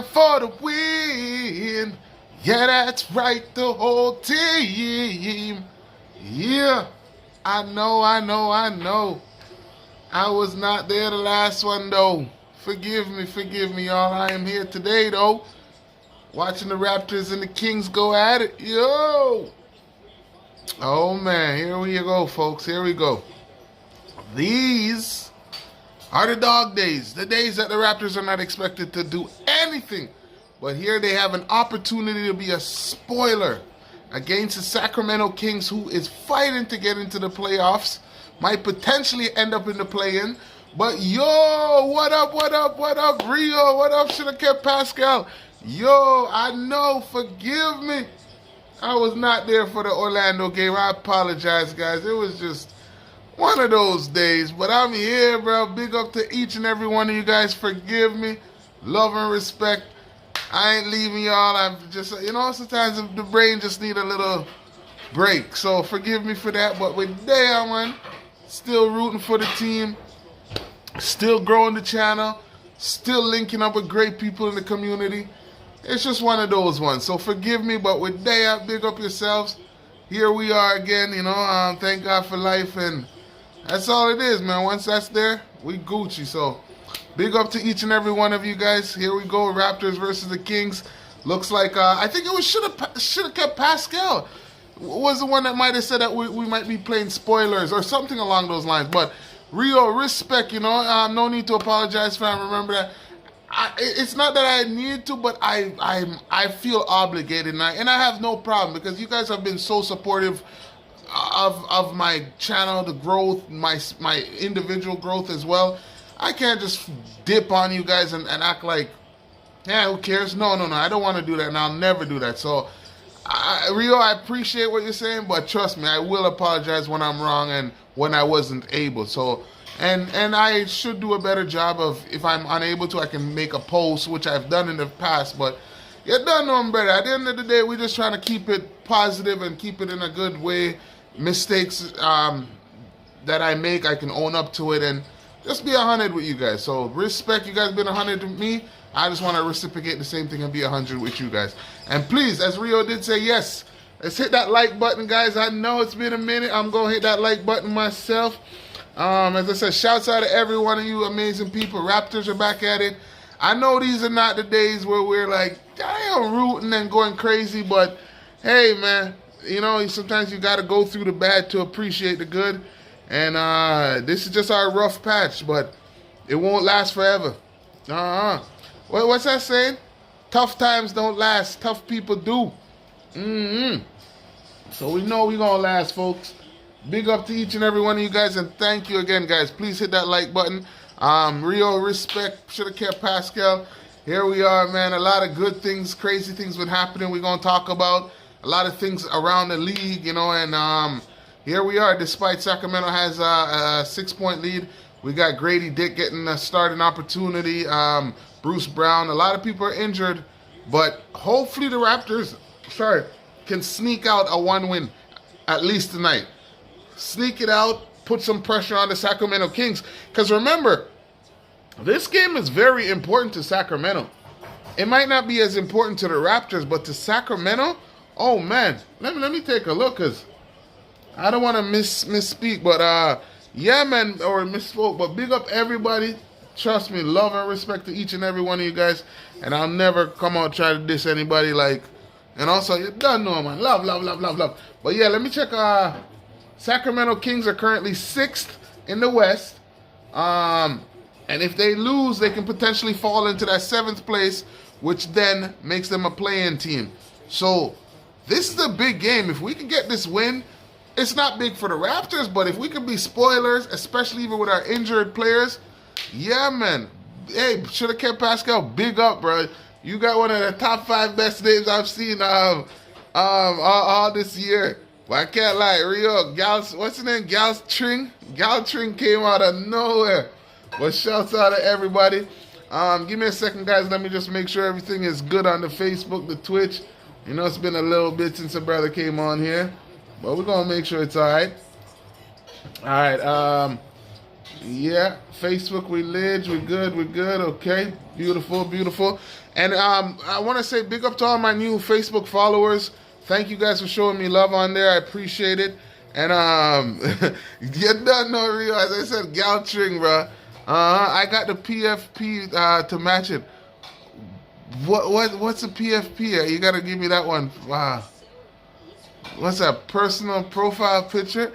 playing for the win. Yeah, that's right, the whole team. Yeah, I know. I was not there the last one, though. Forgive me, y'all. I am here today, though, watching the Raptors and the Kings go at it. Yo! Oh, man. Here we go, folks. Here we go. These are the dog days. The days that the Raptors are not expected to do anything. But here they have an opportunity to be a spoiler against the Sacramento Kings, who is fighting to get into the playoffs. Might potentially end up in the play-in. But yo, what up, Rio? What up, should have kept Pascal? Yo, I know, forgive me. I was not there for the Orlando game. I apologize, guys. It was just one of those days. But I'm here, bro. Big up to each and every one of you guys. Forgive me. Love and respect. I ain't leaving y'all. I'm just, sometimes the brain just need a little break. So forgive me for that. But with there, man, still rooting for the team. Still growing the channel. Still linking up with great people in the community. It's just one of those ones. So forgive me, but with day big up yourselves. Here we are again, thank God for life. And that's all it is, man. Once that's there, we Gucci. So big up to each and every one of you guys. Here we go, Raptors versus the Kings. Looks like, I think it was should have kept Pascal. Was the one that might have said that we might be playing spoilers or something along those lines. But Rio, respect, no need to apologize, fam. Remember that. It's not that I need to, but I feel obligated, and I have no problem because you guys have been so supportive of my channel, the growth, my individual growth as well. I can't just dip on you guys and act like, yeah, who cares? No, I don't want to do that, and I'll never do that. So, Rio, I appreciate what you're saying, but trust me, I will apologize when I'm wrong and when I wasn't able. So, and I should do a better job of, if I'm unable to, I can make a post, which I've done in the past. But you don't know better. At the end of the day, we're just trying to keep it positive and keep it in a good way. Mistakes that I make, I can own up to it and just be 100 with you guys. So respect, you guys been 100 with me. I just want to reciprocate the same thing and be 100 with you guys. And please, as Rio did say, yes, let's hit that like button, guys. I know it's been a minute. I'm going to hit that like button myself. As I said, shouts out to every one of you amazing people. Raptors are back at it. I know these are not the days where we're like, damn, rooting and going crazy. But, hey, man, sometimes you got to go through the bad to appreciate the good. And this is just our rough patch, but it won't last forever. What's that saying? Tough times don't last. Tough people do. So we know we're going to last, folks. Big up to each and every one of you guys, and thank you again, guys. Please hit that like button. Rio, respect. Should have kept Pascal. Here we are, man. A lot of good things, crazy things been happening. We're going to talk about a lot of things around the league, and here we are. Despite Sacramento has a 6-point lead, we got Grady Dick getting a starting opportunity. Bruce Brown. A lot of people are injured, but hopefully the Raptors, can sneak out a 1 win at least tonight. Sneak it out, put some pressure on the Sacramento Kings. Because remember, this game is very important to Sacramento. It might not be as important to the Raptors, but to Sacramento, oh man. Let me take a look, because I don't want to misspeak. But yeah, man, or misspoke. But big up everybody. Trust me, love and respect to each and every one of you guys. And I'll never come out and try to diss anybody. And also, you don't know, man. Love. But yeah, let me check. Sacramento Kings are currently 6th in the West. And if they lose, they can potentially fall into that 7th place, which then makes them a play-in team. So this is a big game. If we can get this win, it's not big for the Raptors, but if we can be spoilers, especially even with our injured players, yeah, man. Hey, should have kept Pascal. Big up, bro. You got one of the top 5 best names I've seen all this year. But I can't lie, Rio, what's his name? Galtring came out of nowhere. But shouts out to everybody. Give me a second, guys. Let me just make sure everything is good on the Facebook, the Twitch. It's been a little bit since a brother came on here. But we're going to make sure it's all right. All right. Yeah, Facebook, we lit, we're good, okay. Beautiful, beautiful. And I want to say big up to all my new Facebook followers. Thank you guys for showing me love on there. I appreciate it. And you don't know, Rio, as I said, Galtring, bro. I got the PFP to match it. What's a PFP? You gotta give me that one. What's that? Personal profile picture?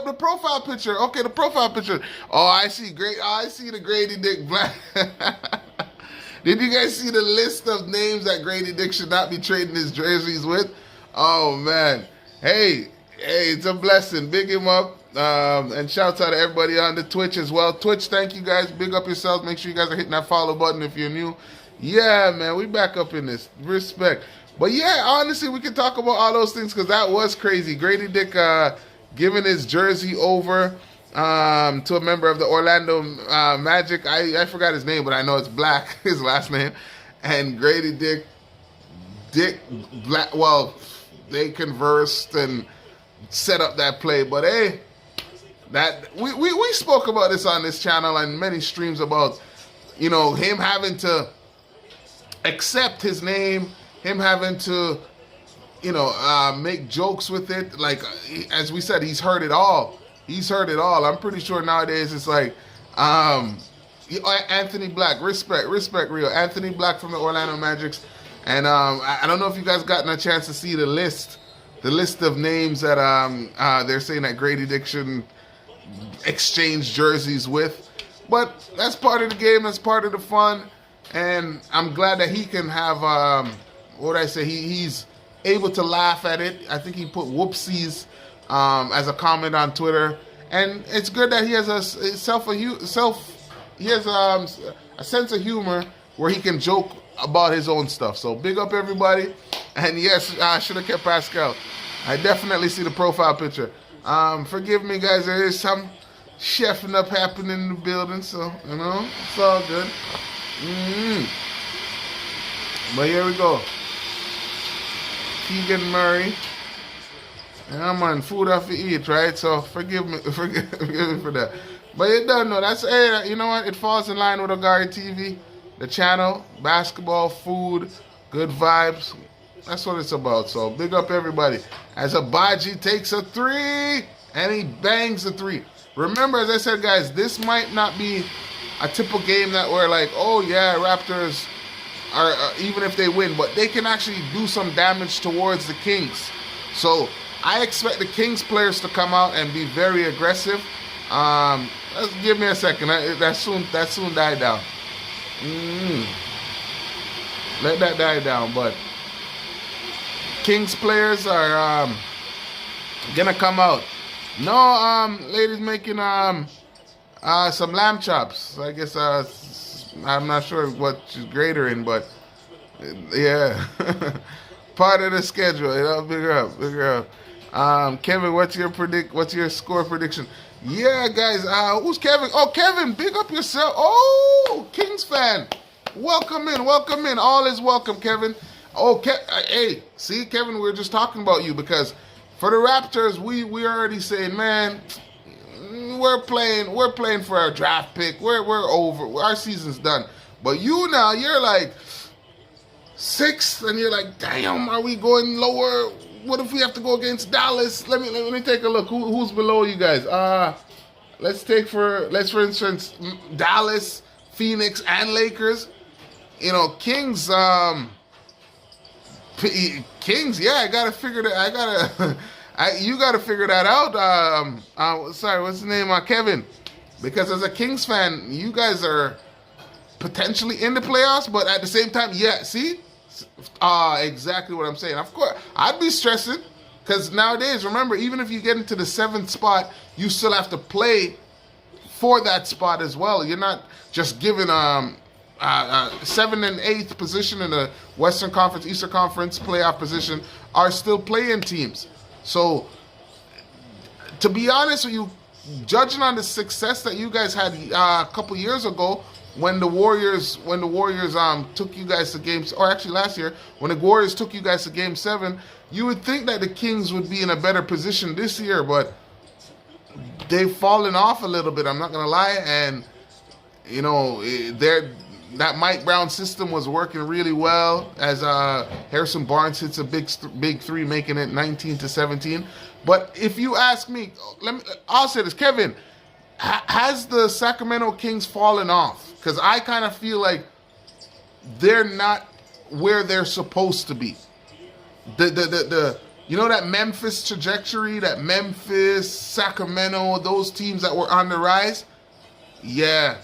The profile picture. Okay, the profile picture. Oh, I see. Great. Oh, I see the Grady Dick Black. Did you guys see the list of names that Grady Dick should not be trading his jerseys with? Oh man. Hey, it's a blessing. Big him up. And shouts out to everybody on the Twitch as well. Twitch, thank you guys. Big up yourselves. Make sure you guys are hitting that follow button if you're new. Yeah, man, we back up in this. Respect. But yeah, honestly, we can talk about all those things because that was crazy. Grady Dick giving his jersey over to a member of the Orlando Magic. I forgot his name, but I know it's Black, his last name. And Grady Dick Black, well, they conversed and set up that play. But hey, that we spoke about this on this channel and many streams about, you know, him having to accept his name, him having to, you know, make jokes with it. Like, as we said, he's heard it all. He's heard it all. I'm pretty sure nowadays it's like, Anthony Black, respect, Rio. Anthony Black from the Orlando Magics. And I don't know if you guys gotten a chance to see the list of names that they're saying that Grady Dick shouldn't exchange jerseys with. But that's part of the game. That's part of the fun. And I'm glad that he can have, what would I say, he's able to laugh at it. I think he put whoopsies as a comment on Twitter. And it's good that he has a sense of humor where he can joke about his own stuff. So big up everybody. And yes, I should have kept Pascal. I definitely see the profile picture. Forgive me, guys. There is some chefing up happening in the building. So, you know, it's all good. But here we go. Keegan Murray. Yeah, man, food off to eat, right? So forgive me for that. But you don't know. That's, hey, you know what? It falls in line with OGARYTV, the channel, basketball, food, good vibes. That's what it's about. So big up everybody. As Abaji takes a three and he bangs a three. Remember, as I said, guys, this might not be a typical game that we're like, oh yeah, Raptors are even if they win, but they can actually do some damage towards the Kings. So I expect the Kings players to come out and be very aggressive. Give me a second. That soon die down. Let that die down. But Kings players are gonna come out. No, ladies making some lamb chops. I guess I'm not sure what she's greater in, but yeah, part of the schedule. You know, bigger up. Kevin, what's your score prediction? Yeah, guys. Who's Kevin? Oh, Kevin, big up yourself. Oh, Kings fan. Welcome in. All is welcome, Kevin. Oh, hey, see, Kevin, we were just talking about you because for the Raptors, we already saying, man, we're playing for our draft pick. We're over. Our season's done. But you now, you're like 6th, and you're like, damn, are we going lower? What if we have to go against Dallas? Let me take a look. Who's below you guys? Let's for instance Dallas, Phoenix, and Lakers. You know, Kings. Kings. Yeah, I gotta figure that. You gotta figure that out. Sorry, what's his name? Kevin. Because as a Kings fan, you guys are potentially in the playoffs, but at the same time, yeah. See. Exactly what I'm saying. Of course, I'd be stressing because nowadays, remember, even if you get into the 7th spot, you still have to play for that spot as well. You're not just given 7th and 8th position in the Western Conference, Eastern Conference playoff position are still playing teams. So, to be honest with you, judging on the success that you guys had a couple years ago, when the Warriors took you guys to games, or actually last year, when the Warriors took you guys to Game 7, you would think that the Kings would be in a better position this year, but they've fallen off a little bit. I'm not gonna lie, and you know, that Mike Brown system was working really well as Harrison Barnes hits a big three, making it 19-17. But if you ask me, I'll say this, Kevin, has the Sacramento Kings fallen off? Because I kind of feel like they're not where they're supposed to be. You know, that Memphis trajectory, that Memphis, Sacramento, those teams that were on the rise? Yeah.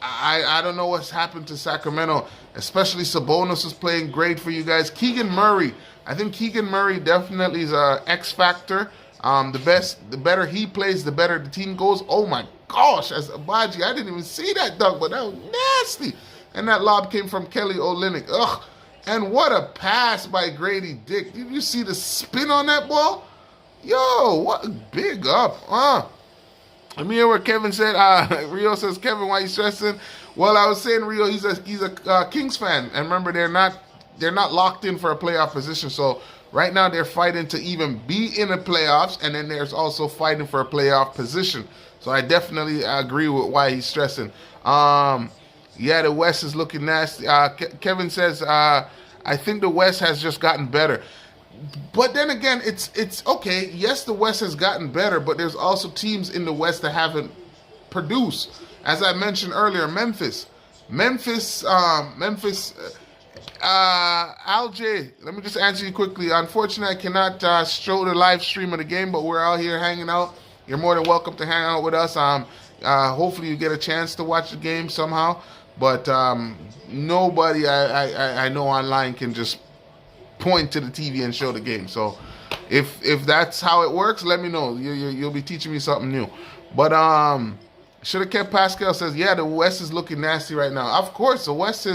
I don't know what's happened to Sacramento, especially Sabonis is playing great for you guys. Keegan Murray, I think Keegan Murray definitely is a X factor. The better he plays, the better the team goes. Oh my gosh, as Abaji, I didn't even see that dunk, but that was nasty. And that lob came from Kelly Olynyk. Ugh. And what a pass by Grady Dick. Did you see the spin on that ball? Yo, what big up. Let me hear what Kevin said. Rio says, Kevin, why you stressing? Well, I was saying, Rio, he's a Kings fan, and remember they're not locked in for a playoff position. So right now they're fighting to even be in the playoffs, and then there's also fighting for a playoff position. So I definitely agree with why he's stressing. Yeah, the West is looking nasty. Kevin says, I think the West has just gotten better. But then again, it's okay. Yes, the West has gotten better, but there's also teams in the West that haven't produced. As I mentioned earlier, Memphis, Alj, let me just answer you quickly. Unfortunately, I cannot show the live stream of the game, but we're out here hanging out. You're more than welcome to hang out with us. Hopefully you get a chance to watch the game somehow. But nobody I know online can just point to the TV and show the game. So if that's how it works, let me know. You'll be teaching me something new. But should have kept Pascal says, yeah, the West is looking nasty right now. Of course, the West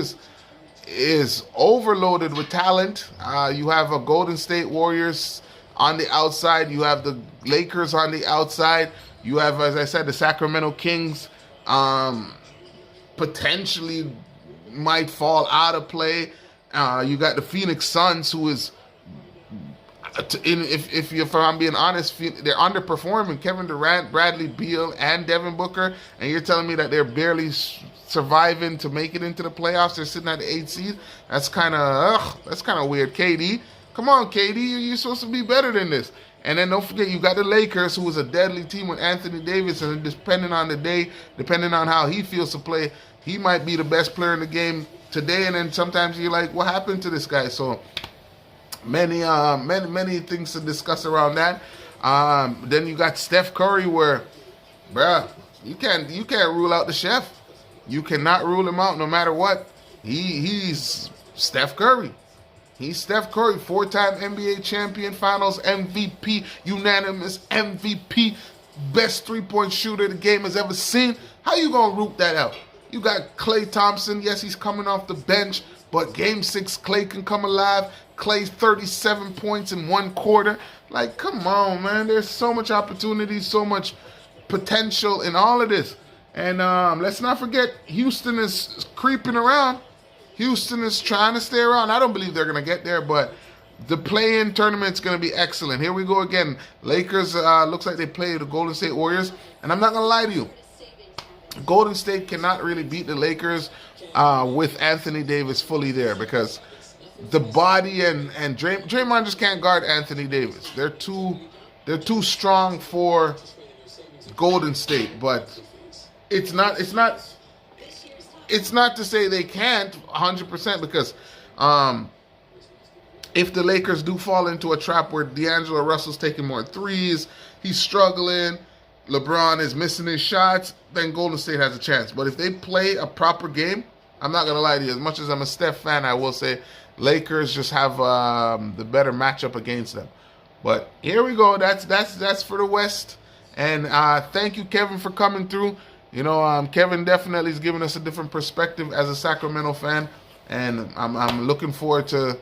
is overloaded with talent. You have a Golden State Warriors on the outside. You have the Lakers on the outside. You have, as I said, the Sacramento Kings potentially might fall out of play. You got the Phoenix Suns, who is, if I'm being honest, they're underperforming. Kevin Durant, Bradley Beal, and Devin Booker, and you're telling me that they're barely surviving to make it into the playoffs. They're sitting at the 8th seed. That's kind of weird. KD, come on, KD, you're supposed to be better than this. And then don't forget, you got the Lakers, who is a deadly team with Anthony Davis, and depending on the day, depending on how he feels to play, he might be the best player in the game today, and then sometimes you're like, what happened to this guy? So many things to discuss around that. Then you got Steph Curry, where, bruh, you can't rule out the chef. You cannot rule him out no matter what. He's Steph Curry. He's Steph Curry, 4-time NBA champion, Finals MVP, unanimous MVP, best three-point shooter the game has ever seen. How you gonna root that out? You got Klay Thompson. Yes, he's coming off the bench, but Game 6, Klay can come alive. Klay's 37 points in one quarter. Like, come on, man. There's so much opportunity, so much potential in all of this. And let's not forget, Houston is creeping around. Houston is trying to stay around. I don't believe they're going to get there, but the play-in tournament's going to be excellent. Here we go again. Lakers, looks like they play the Golden State Warriors. And I'm not going to lie to you. Golden State cannot really beat the Lakers with Anthony Davis fully there, because the body and Draymond just can't guard Anthony Davis. They're too strong for Golden State, but it's not to say they can't 100%, because if the Lakers do fall into a trap where D'Angelo Russell's taking more threes, he's struggling, LeBron is missing his shots, then Golden State has a chance. But if they play a proper game, I'm not going to lie to you. As much as I'm a Steph fan, I will say Lakers just have the better matchup against them. But here we go. That's for the West. And thank you, Kevin, for coming through. You know, Kevin definitely is giving us a different perspective as a Sacramento fan. And I'm looking forward to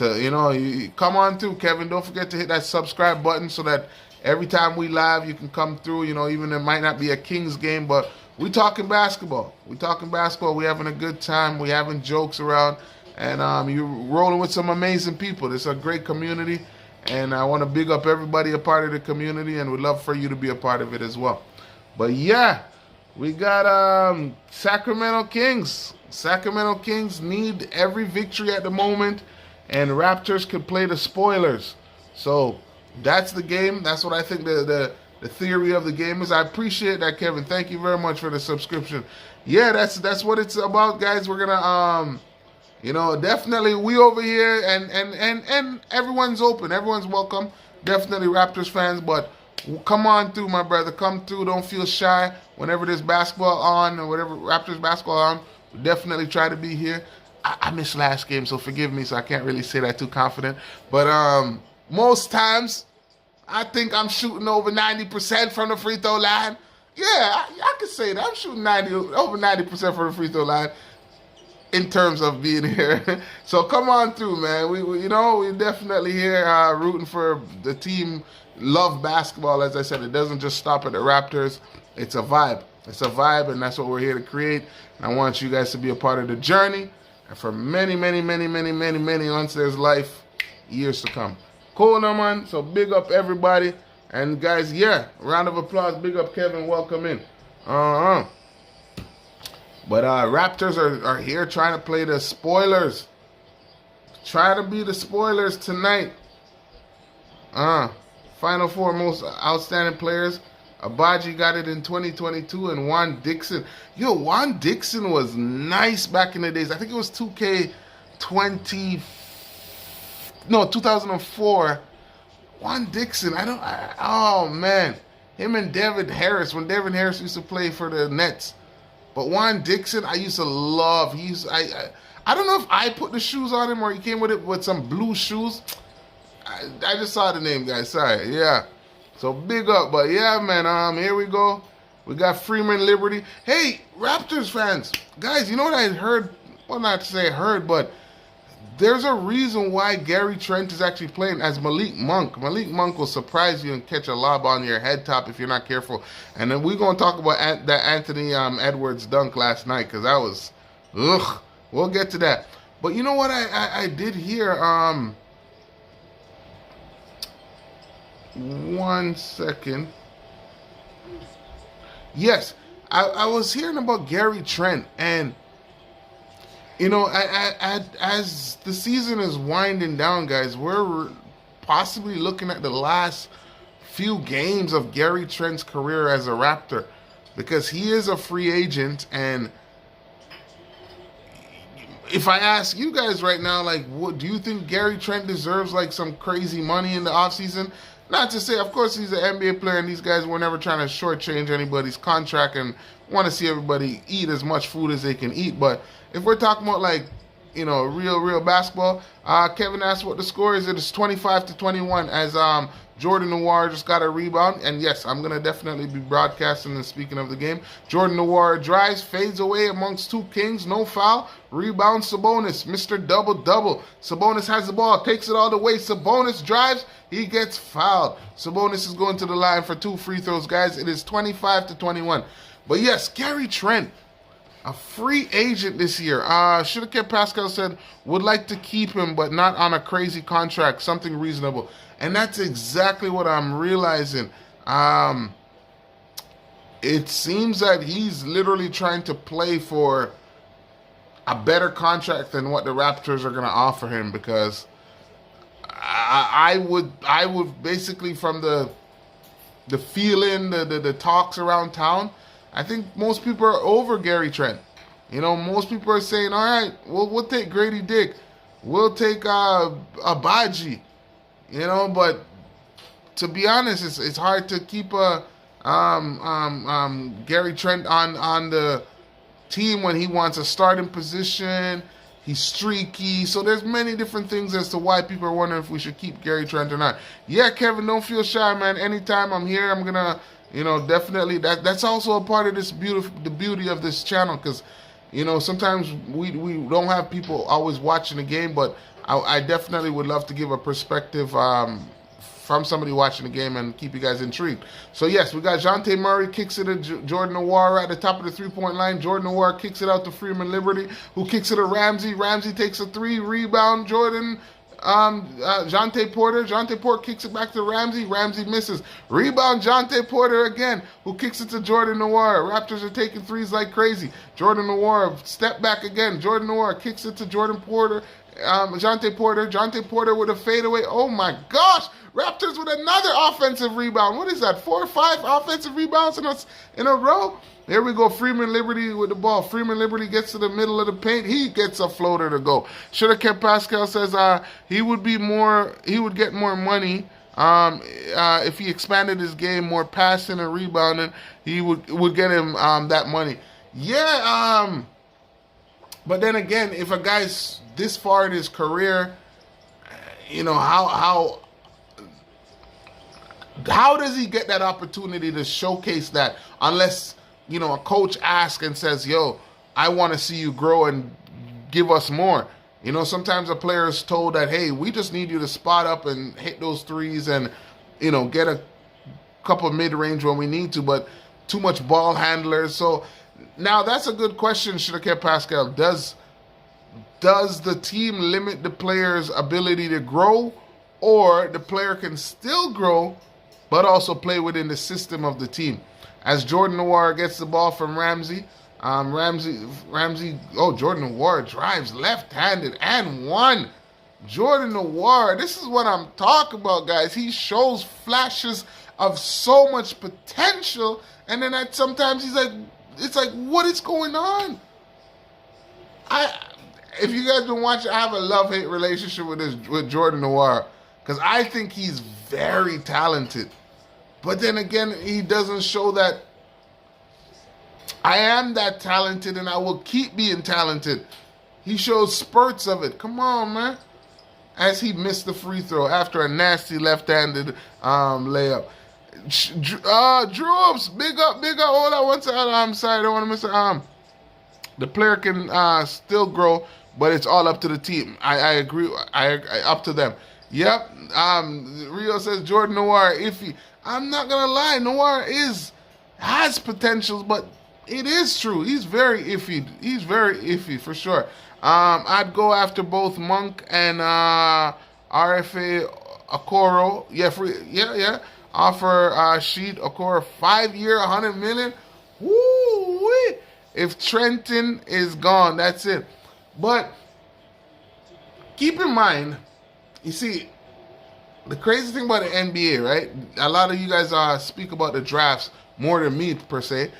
you come on through, Kevin. Don't forget to hit that subscribe button so that every time we live, you can come through. You know, even it might not be a Kings game, but we talking basketball. We having a good time. We having jokes around. And you're rolling with some amazing people. It's a great community. And I want to big up everybody a part of the community, and would love for you to be a part of it as well. But yeah, we got Sacramento Kings. Sacramento Kings need every victory at the moment, and Raptors could play the spoilers. So that's the game. That's what I think the theory of the game is. I appreciate that, Kevin. Thank you very much for the subscription. Yeah, that's what it's about, guys. We're gonna definitely we over here, and everyone's open. Everyone's welcome. Definitely Raptors fans, but come on through, my brother. Come through. Don't feel shy. Whenever there's basketball on or whatever Raptors basketball on, we'll definitely try to be here. I missed last game, so forgive me. So I can't really say that too confident. But most times, I think I'm shooting over 90% from the free throw line. Yeah, I could say that. I'm shooting over 90% from the free throw line in terms of being here. So come on through, man. We're definitely here rooting for the team. Love basketball. As I said, it doesn't just stop at the Raptors. It's a vibe. It's a vibe, and that's what we're here to create. And I want you guys to be a part of the journey. And for many, many, many, many, many, many, once there's life, years to come. Cool, no, man. So big up everybody. And guys, yeah, round of applause. Big up Kevin. Welcome in. But Raptors are here trying to play the spoilers. Try to be the spoilers tonight. Final four most outstanding players. Abaji got it in 2022, and Juan Dixon. Yo, Juan Dixon was nice back in the days. I think it was 2004. Juan Dixon, oh man. Him and Devin Harris, when Devin Harris used to play for the Nets. But Juan Dixon, I used to love. I don't know if I put the shoes on him or he came with it with some blue shoes. I just saw the name, guys. Sorry. Yeah. So big up. But yeah, man, here we go. We got Freeman Liberty. Hey, Raptors fans. Guys, you know what I heard? Well, not to say heard, but there's a reason why Gary Trent is actually playing as Malik Monk. Malik Monk will surprise you and catch a lob on your head top if you're not careful. And then we're going to talk about that Anthony Edwards dunk last night, because that was, ugh. We'll get to that. But you know what I did hear? 1 second. Yes, I was hearing about Gary Trent, and as the season is winding down, guys, we're possibly looking at the last few games of Gary Trent's career as a Raptor, because he is a free agent. And if I ask you guys right now, like, what do you think Gary Trent deserves, like, some crazy money in the offseason? Not to say, of course, he's an NBA player, and these guys were never trying to shortchange anybody's contract and want to see everybody eat as much food as they can eat. But if we're talking about, like, real basketball, Kevin asked what the score is. It is 25-21 as Jordan Noir just got a rebound. And yes, I'm going to definitely be broadcasting and speaking of the game. Jordan Noir drives, fades away amongst two Kings. No foul. Rebound Sabonis. Mr. Double-Double. Sabonis has the ball. Takes it all the way. Sabonis drives. He gets fouled. Sabonis is going to the line for 2 free throws, guys. It is 25-21. But yes, Gary Trent, a free agent this year. Should have kept Pascal said, would like to keep him, but not on a crazy contract, something reasonable. And that's exactly what I'm realizing. It seems that he's literally trying to play for a better contract than what the Raptors are going to offer him, because I would basically, from the feeling, the talks around town, I think most people are over Gary Trent. Most people are saying, all right, we'll take Grady Dick. We'll take Abaji. But to be honest, it's hard to keep Gary Trent on the team when he wants a starting position. He's streaky. So there's many different things as to why people are wondering if we should keep Gary Trent or not. Yeah, Kevin, don't feel shy, man. Anytime I'm here, I'm going to, definitely. That's also a part of the beauty of this channel, because, sometimes we don't have people always watching the game, but I definitely would love to give a perspective from somebody watching the game and keep you guys intrigued. So yes, we got Jonte Murray kicks it to Jordan Noir at the top of the three-point line. Jordan Noir kicks it out to Freeman Liberty, who kicks it to Ramsey. Ramsey takes a 3, rebound. Jordan Jonte Porter. Jonte Porter kicks it back to Ramsey. Ramsey misses. Rebound, Jonte Porter again, who kicks it to Jordan Nwora. Raptors are taking threes like crazy. Jordan Nwora, step back again. Jordan Nwora kicks it to Jordan Porter. Jonte Porter. Jonte Porter with a fadeaway. Oh my gosh! Raptors with another offensive rebound. What is that? 4 or 5 offensive rebounds in a row? There we go. Freeman Liberty with the ball. Freeman Liberty gets to the middle of the paint. He gets a floater to go. Should have kept Pascal. Says he would get more money if he expanded his game, more passing and rebounding. He would get him that money. Yeah. But then again, if a guy's this far in his career, you know, how does he get that opportunity to showcase that unless, you know, a coach asks and says, yo, I want to see you grow and give us more. You know, sometimes a player is told that, hey, we just need you to spot up and hit those threes and, you know, get a couple mid-range when we need to, but too much ball handlers. So now that's a good question, should have kept Pascal. Does the team limit the player's ability to grow, or the player can still grow but also play within the system of the team? As Jordan Nwora gets the ball from Ramsey, Jordan Nwora drives left-handed and one. Jordan Nwora, this is what I'm talking about, guys. He shows flashes of so much potential, and then sometimes it's like, what is going on? If you guys been watching, I have a love-hate relationship with Jordan Nwora, because I think he's very talented. But then again, he doesn't show that I am that talented and I will keep being talented. He shows spurts of it. Come on, man. As he missed the free throw after a nasty left-handed layup. Droops, big up. Hold on one second. I'm sorry, I don't want to miss it. The player can still grow, but it's all up to the team. I agree. I up to them. Yep. Rio says Jordan Nwora iffy. I'm not gonna lie, Nwora has potentials, but it is true. He's very iffy. He's very iffy for sure. I'd go after both Monk and RFA Okoro. Yeah. Offer Sheet Okoro 5-year, $100 million. Woo-wee. If Trenton is gone, that's it. But keep in mind, you see, the crazy thing about the NBA, right? A lot of you guys speak about the drafts more than me, per se.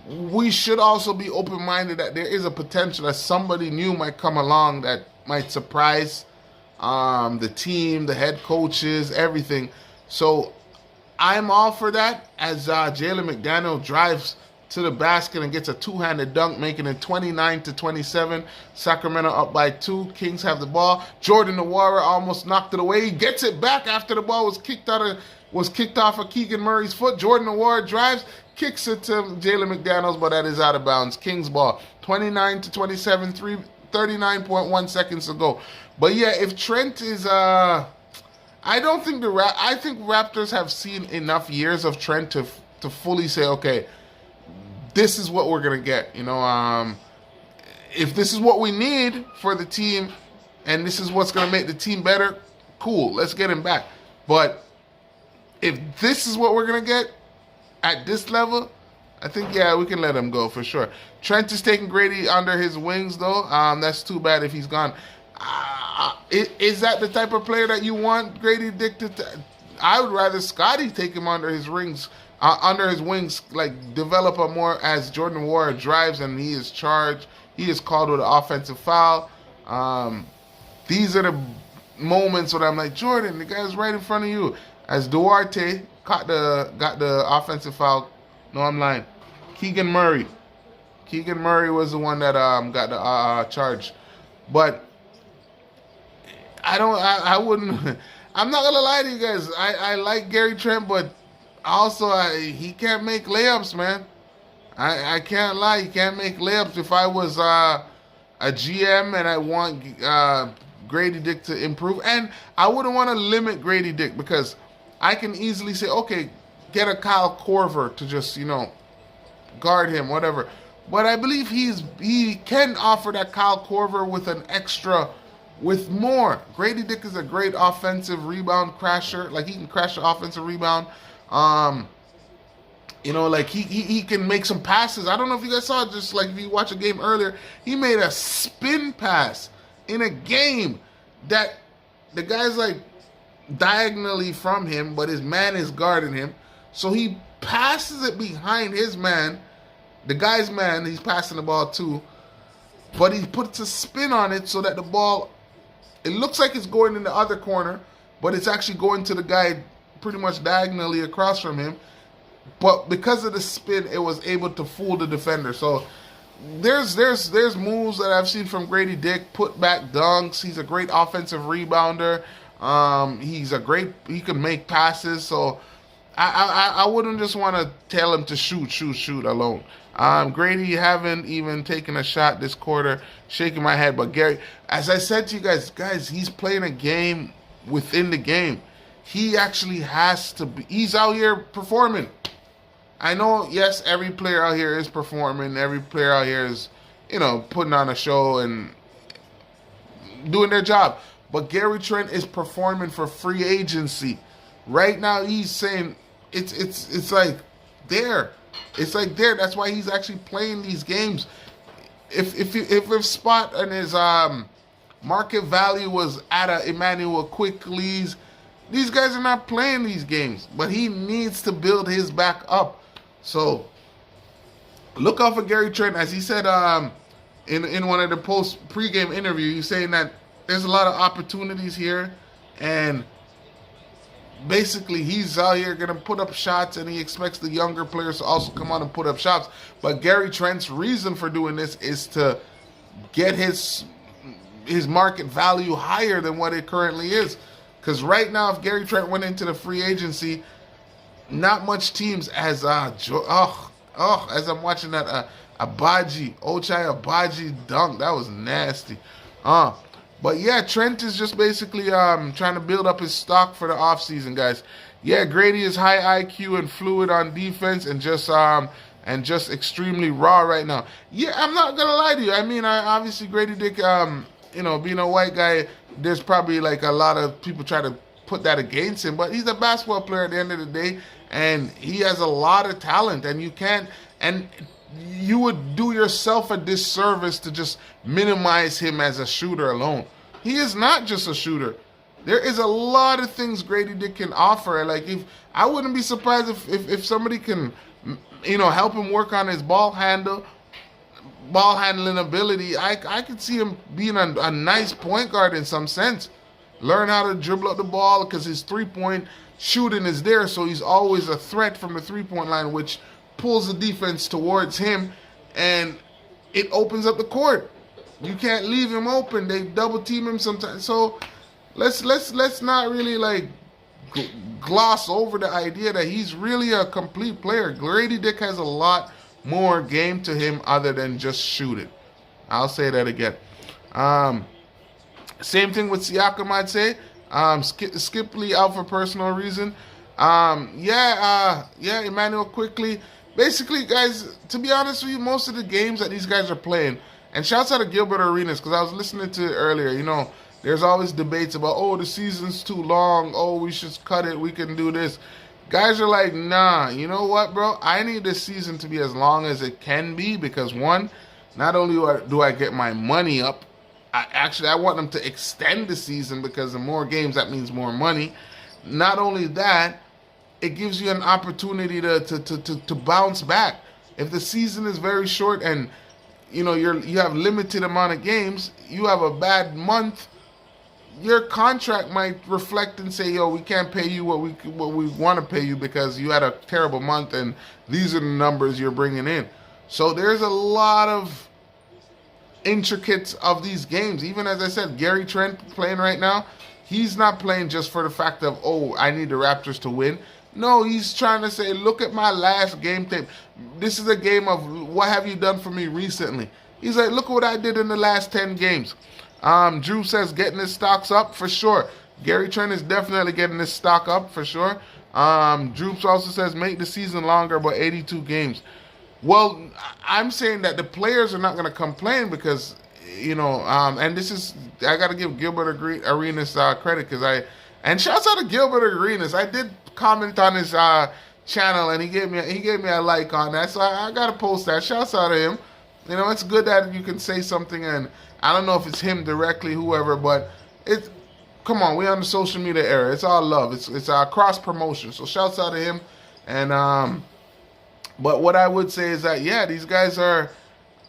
We should also be open-minded that there is a potential that somebody new might come along that might surprise the team, the head coaches, everything. So I'm all for that, as Jalen McDaniel drives to the basket and gets a two-handed dunk, making it 29-27. Sacramento up by 2. Kings have the ball. Jordan Nwora almost knocked it away. He gets it back after the ball was kicked off of Keegan Murray's foot. Jordan Nwora drives, kicks it to Jalen McDaniels, but that is out of bounds. Kings ball. 29-27, 39.1 seconds to go. But yeah, if Trent is I think Raptors have seen enough years of Trent to fully say, okay, this is what we're going to get. You know, if this is what we need for the team and this is what's going to make the team better, cool, let's get him back. But if this is what we're going to get at this level, I think, yeah, we can let him go for sure. Trent is taking Grady under his wings, though. That's too bad if he's gone. Is that the type of player that you want Grady Dick to? I would rather Scotty take him under his wings, like develop him more as Jordan Nwora drives and he is charged. He is called with an offensive foul. These are the moments when I'm like, Jordan, the guy's right in front of you. As Duarte got the offensive foul. No, I'm lying. Keegan Murray. Keegan Murray was the one that got the charge. But I wouldn't. I'm not gonna lie to you guys. I like Gary Trent, but also he can't make layups, man. I can't lie. He can't make layups. If I was a GM and I want Grady Dick to improve, and I wouldn't want to limit Grady Dick because I can easily say, okay, get a Kyle Korver to just, guard him, whatever. But I believe he can offer that Kyle Korver with an extra, with more. Grady Dick is a great offensive rebound crasher. Like, he can crash the offensive rebound. Like he can make some passes. I don't know if you guys saw it, just like if you watch a game earlier, he made a spin pass in a game that the guy's like diagonally from him, but his man is guarding him. So he passes it behind his man, the guy's man, he's passing the ball to, but he puts a spin on it so that the ball, it looks like it's going in the other corner, but it's actually going to the guy pretty much diagonally across from him. But because of the spin, it was able to fool the defender. So there's moves that I've seen from Grady Dick, put back dunks. He's a great offensive rebounder. He can make passes. So I wouldn't just want to tell him to shoot alone. Grady haven't even taken a shot this quarter. Shaking my head. But Gary, as I said to you guys, he's playing a game within the game. He actually has to be. He's out here performing. I know, yes, every player out here is performing. Every player out here is, putting on a show and doing their job. But Gary Trent is performing for free agency. Right now, he's saying it's like there. It's like there. That's why he's actually playing these games. If Spot and his market value was at a Emmanuel Quickly's, these guys are not playing these games. But he needs to build his back up. So look out for Gary Trent. As he said in one of the pregame interviews, he's saying that there's a lot of opportunities here, and basically he's out here going to put up shots, and he expects the younger players to also come out and put up shots. But Gary Trent's reason for doing this is to get his market value higher than what it currently is. Because right now, if Gary Trent went into the free agency, not much teams as as I'm watching that Ochai Agbaji dunk. That was nasty. But yeah, Trent is just basically trying to build up his stock for the offseason, guys. Yeah, Grady is high IQ and fluid on defense and just extremely raw right now. Yeah, I'm not gonna lie to you. I mean, obviously Grady Dick, being a white guy, there's probably like a lot of people try to put that against him, but he's a basketball player at the end of the day, and he has a lot of talent, and you would do yourself a disservice to just minimize him as a shooter alone. He is not just a shooter. There is a lot of things Grady Dick can offer. Like, I wouldn't be surprised if somebody can, help him work on his ball handling ability. I could see him being a nice point guard in some sense. Learn how to dribble up the ball, because his three-point shooting is there, so he's always a threat from the three-point line, which pulls the defense towards him, and it opens up the court. You can't leave him open. They double team him sometimes. So let's not really gloss over the idea that he's really a complete player. Grady Dick has a lot more game to him other than just shooting. I'll say that again. Same thing with Siakam, I'd say. Skip Lee out for personal reason. Emmanuel Quickly. Basically, guys, to be honest with you, most of the games that these guys are playing, and shouts out to Gilbert Arenas, because I was listening to it earlier, there's always debates about, the season's too long, we should cut it, we can do this. Guys are like, nah, you know what, bro? I need this season to be as long as it can be, because one, not only do I get my money up, I want them to extend the season, because the more games, that means more money. Not only that, it gives you an opportunity to bounce back. If the season is very short and you have limited amount of games, you have a bad month, your contract might reflect and say, we can't pay you what we want to pay you because you had a terrible month and these are the numbers you're bringing in. So there's a lot of intricacies of these games. Even as I said, Gary Trent playing right now, he's not playing just for the fact of, I need the Raptors to win. No, he's trying to say, look at my last game tape. This is a game of what have you done for me recently. He's like, look what I did in the last 10 games. Drew says getting his stocks up for sure. Gary Trent is definitely getting his stock up for sure. Drew also says make the season longer, but 82 games. Well, I'm saying that the players are not going to complain because and this is, I got to give Gilbert Arenas credit, and shouts out to Gilbert Arenas. I did comment on his channel, and he gave me a like on that, so I got to post that. Shouts out to him. It's good that you can say something, and I don't know if it's him directly, whoever, but come on, we're on the social media era. It's all love. It's cross promotion. So shouts out to him. And but what I would say is that, yeah, these guys are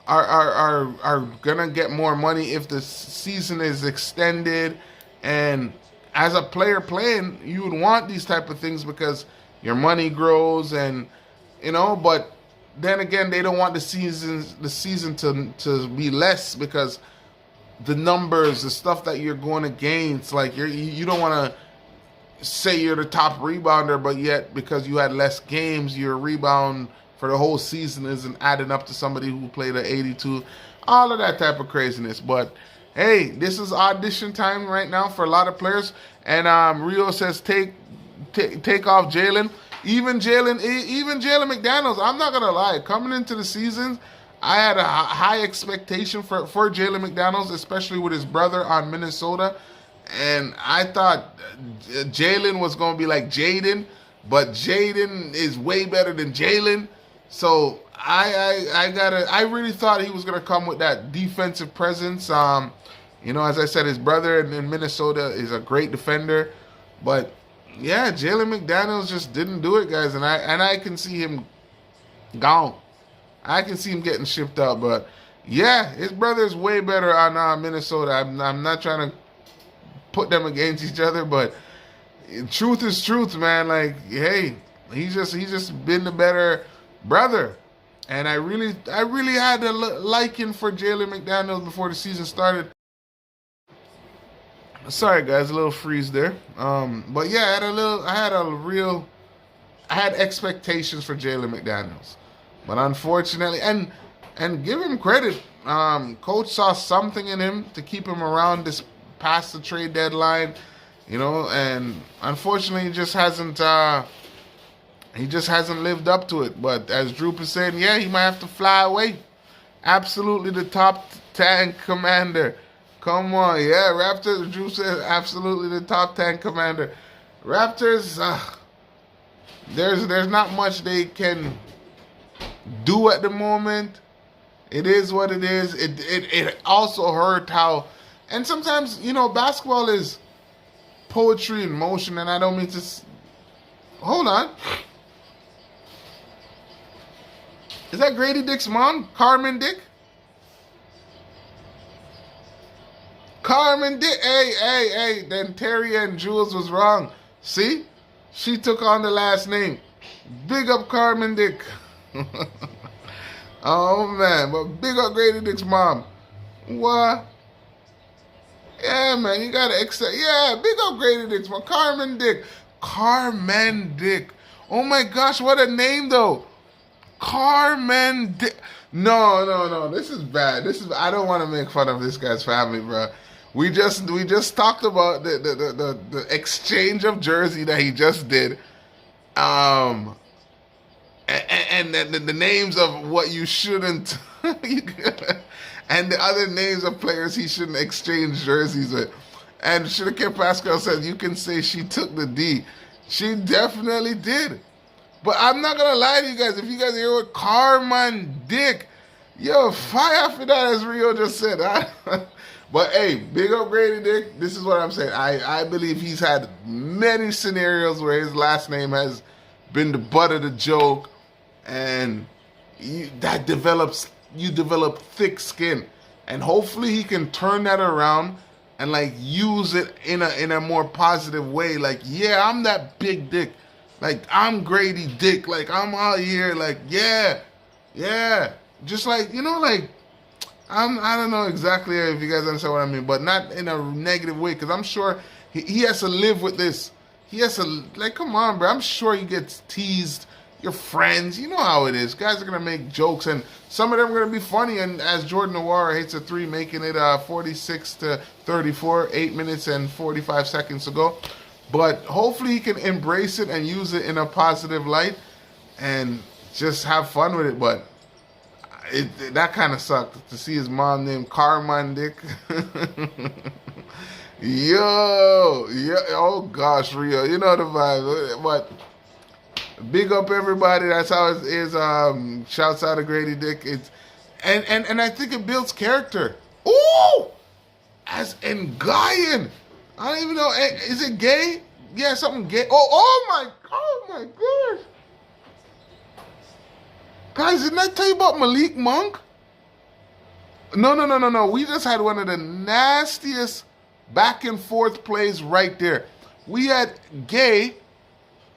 gonna get more money if the season is extended. And as a player playing, you would want these type of things because your money grows, and but then again, they don't want the season to be less, because the numbers, the stuff that you're going against, like you don't want to say you're the top rebounder, but yet because you had less games, your rebound for the whole season isn't adding up to somebody who played at 82. All of that type of craziness. But hey, this is audition time right now for a lot of players. And Rio says take off Jalen. Even Jalen McDaniels, I'm not gonna lie, coming into the season, I had a high expectation for Jalen McDaniels, especially with his brother on Minnesota. And I thought Jalen was going to be like Jaden, but Jaden is way better than Jalen. So I really thought he was going to come with that defensive presence. As I said, his brother in Minnesota is a great defender. But yeah, Jalen McDaniels just didn't do it, guys. And I can see him gone. I can see him getting shipped out, but yeah, his brother is way better on Minnesota. I'm not trying to put them against each other, but truth is truth, man. Like, hey, he's just been the better brother, and I really had a liking for Jalen McDaniels before the season started. Sorry, guys, a little freeze there. But yeah, I had expectations for Jalen McDaniels. But unfortunately, and give him credit, coach saw something in him to keep him around this past the trade deadline, and unfortunately he just hasn't lived up to it. But as Droop is saying, yeah, he might have to fly away. Absolutely the top tank commander. Come on, yeah, Raptors, Droop says absolutely the top tank commander. Raptors, there's not much they can do at the moment. It is what it is. It also hurt how, and sometimes basketball is poetry in motion, and I don't mean to. Hold on, is that Grady Dick's mom, Carmen Dick? Carmen Dick. Hey. Then Terry and Jules was wrong. See, she took on the last name. Big up Carmen Dick. Oh man, but big up Grady Dick's mom. What? Yeah, man, you gotta accept. Yeah, big up Grady Dick's mom. Carmen Dick. Oh my gosh, what a name though. Carmen Dick. No. This is bad. I don't want to make fun of this guy's family, bro. We just talked about the exchange of jersey that he just did. And the names of what you shouldn't, and the other names of players he shouldn't exchange jerseys with. And Shirake Pascal said, you can say she took the D. She definitely did. But I'm not going to lie to you guys. If you guys hear what Carmen Dick, yo, fire for that, as Rio just said. But hey, big up Grady Dick. This is what I'm saying. I believe he's had many scenarios where his last name has been the butt of the joke. And you develop thick skin, and hopefully he can turn that around and like use it in a more positive way. Like, yeah, I'm that big dick. Like, I'm Grady Dick. Like, I'm out here. Like, yeah, just like like I don't know exactly if you guys understand what I mean, but not in a negative way, because I'm sure he has to live with this. He has to, like, come on, bro. I'm sure he gets teased. Your friends, you know how it is. Guys are going to make jokes, and some of them are going to be funny. And as Jordan Nwora hits a three, making it 46-34, 8 minutes and 45 seconds to go. But hopefully he can embrace it and use it in a positive light and just have fun with it. But That kind of sucked to see his mom named Carmen Dick. Yo, yeah, oh gosh, Rio, you know the vibe. But big up everybody. That's how it is. Shouts out to Grady Dick. It's and I think it builds character. Ooh, as in Guyan. I don't even know. Is it gay? Yeah, something gay. Oh my gosh. Guys, didn't I tell you about Malik Monk? No. We just had one of the nastiest back and forth plays right there. We had Gay,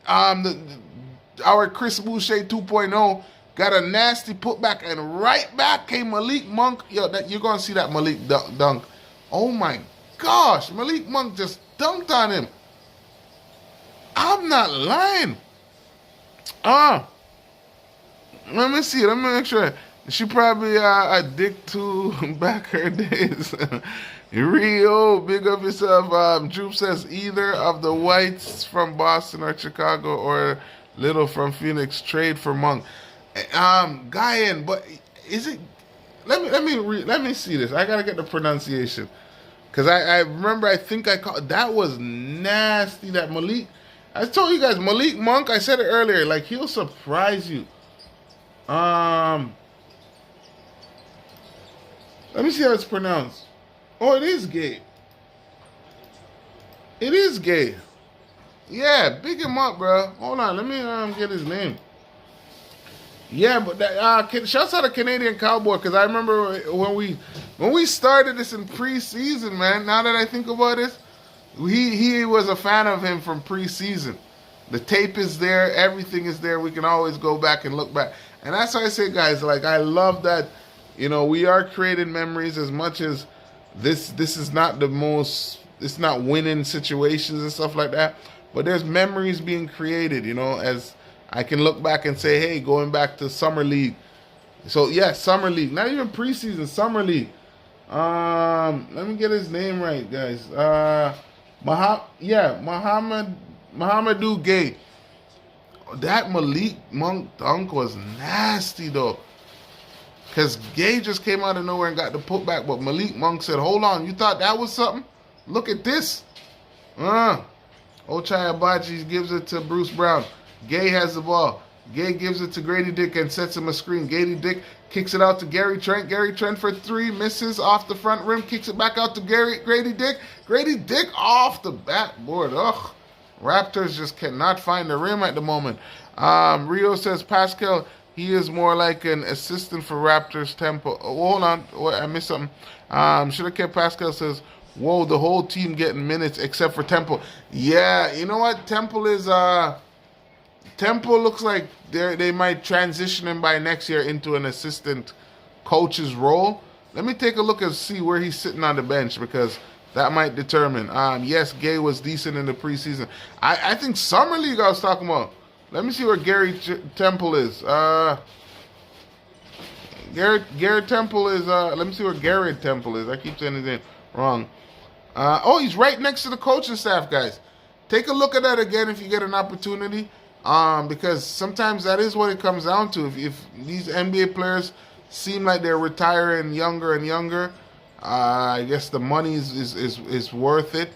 our Chris Boucher 2.0, got a nasty putback, and right back came Malik Monk. Yo, you're going to see that Malik dunk. Oh my gosh, Malik Monk just dunked on him. I'm not lying. Let me see. Let me make sure. She probably addict to back her days. Rio, big up yourself. Droop says either of the whites from Boston or Chicago or Little from Phoenix trade for Monk. Guyan, but is it? Let me see this. I gotta get the pronunciation because I remember. I think I called that was nasty. That Malik. I told you guys Malik Monk. I said it earlier. Like he'll surprise you. Let me see how it's pronounced. Oh, it is gay. It is gay. Yeah, big him up, bro. Hold on, let me get his name. Yeah, but that shouts out to Canadian Cowboy because I remember when we started this in preseason, man. Now that I think about it, he was a fan of him from preseason. The tape is there, everything is there. We can always go back and look back, and that's why I say, guys, like I love that. You know, we are creating memories as much as this is not the most, it's not winning situations and stuff like that, but there's memories being created, you know, as I can look back and say, hey, going back to Summer League. So, yeah, Summer League, not even preseason, Summer League. Let me get his name right, guys. Muhammadu Gay. That Malik Monk dunk was nasty, though. Because Gay just came out of nowhere and got the putback, but Malik Monk said, hold on, you thought that was something? Look at this. Ochai Abaji gives it to Bruce Brown. Gay has the ball. Gay gives it to Grady Dick and sets him a screen. Grady Dick kicks it out to Gary Trent. Gary Trent for three, misses off the front rim, kicks it back out to Grady Dick. Grady Dick off the backboard. Ugh. Raptors just cannot find the rim at the moment. Rio says, Pascal, he is more like an assistant for Raptors Temple. Oh, hold on. I missed something. Should have kept Pascal says, whoa, the whole team getting minutes except for Temple. Yeah, you know what? Temple is Temple looks like they might transition him by next year into an assistant coach's role. Let me take a look and see where he's sitting on the bench because that might determine. Yes, Gay was decent in the preseason. I think Summer League I was talking about. Let me see where Gary Temple is. Garrett Temple is, let me see where Garrett Temple is. I keep saying his name wrong. He's right next to the coaching staff, guys. Take a look at that again if you get an opportunity. Because sometimes that is what it comes down to. If these NBA players seem like they're retiring younger and younger, I guess the money is worth it.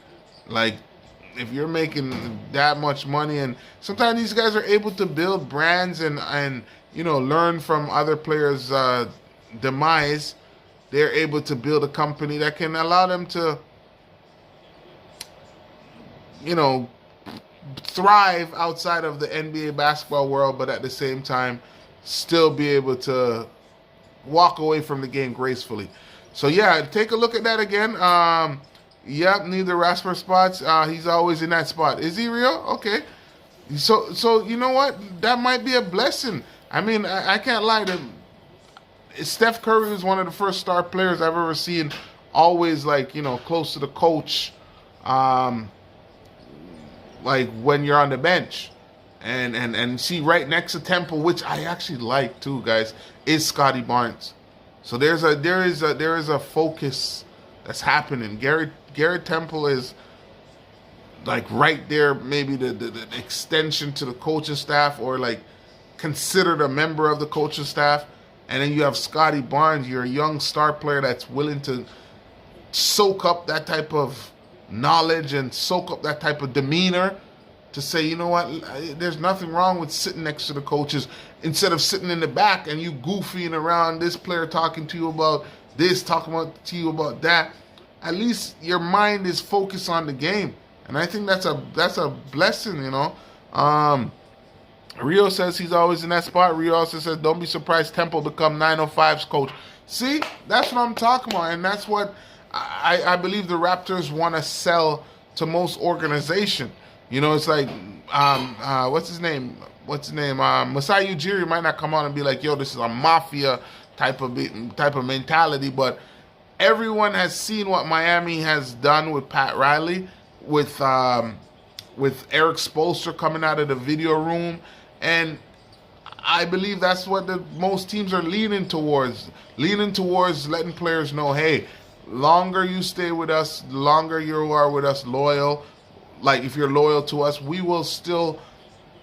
Like, if you're making that much money, and sometimes these guys are able to build brands and you know, learn from other players' demise, they're able to build a company that can allow them to, you know, thrive outside of the NBA basketball world, but at the same time, still be able to walk away from the game gracefully. So yeah, take a look at that again. Yep, need the Rasper spots. He's always in that spot. Is he real? Okay. So you know what? That might be a blessing. I mean, I can't lie to Steph Curry was one of the first star players I've ever seen, always like, you know, close to the coach, like when you're on the bench. And see right next to Temple, which I actually like too, guys, is Scotty Barnes. So there is a focus that's happening. Garrett Temple is like right there, maybe the extension to the coaching staff, or like considered a member of the coaching staff. And then you have Scotty Barnes. You're a young star player that's willing to soak up that type of knowledge and soak up that type of demeanor to say, you know what, there's nothing wrong with sitting next to the coaches instead of sitting in the back and you goofing around, this player talking to you about this, talking to you about that. At least your mind is focused on the game. And I think that's a blessing, you know. Rio says he's always in that spot. Rio also says, don't be surprised Temple become 905's coach. See, that's what I'm talking about. And that's what I believe the Raptors want to sell to most organization. You know, it's like, what's his name? Masai Ujiri might not come on and be like, yo, this is a mafia type of mentality. But everyone has seen what Miami has done with Pat Riley, with Eric Spoelstra coming out of the video room. And I believe that's what most teams are leaning towards letting players know, hey, longer you stay with us, the longer you are with us loyal, like if you're loyal to us, we will still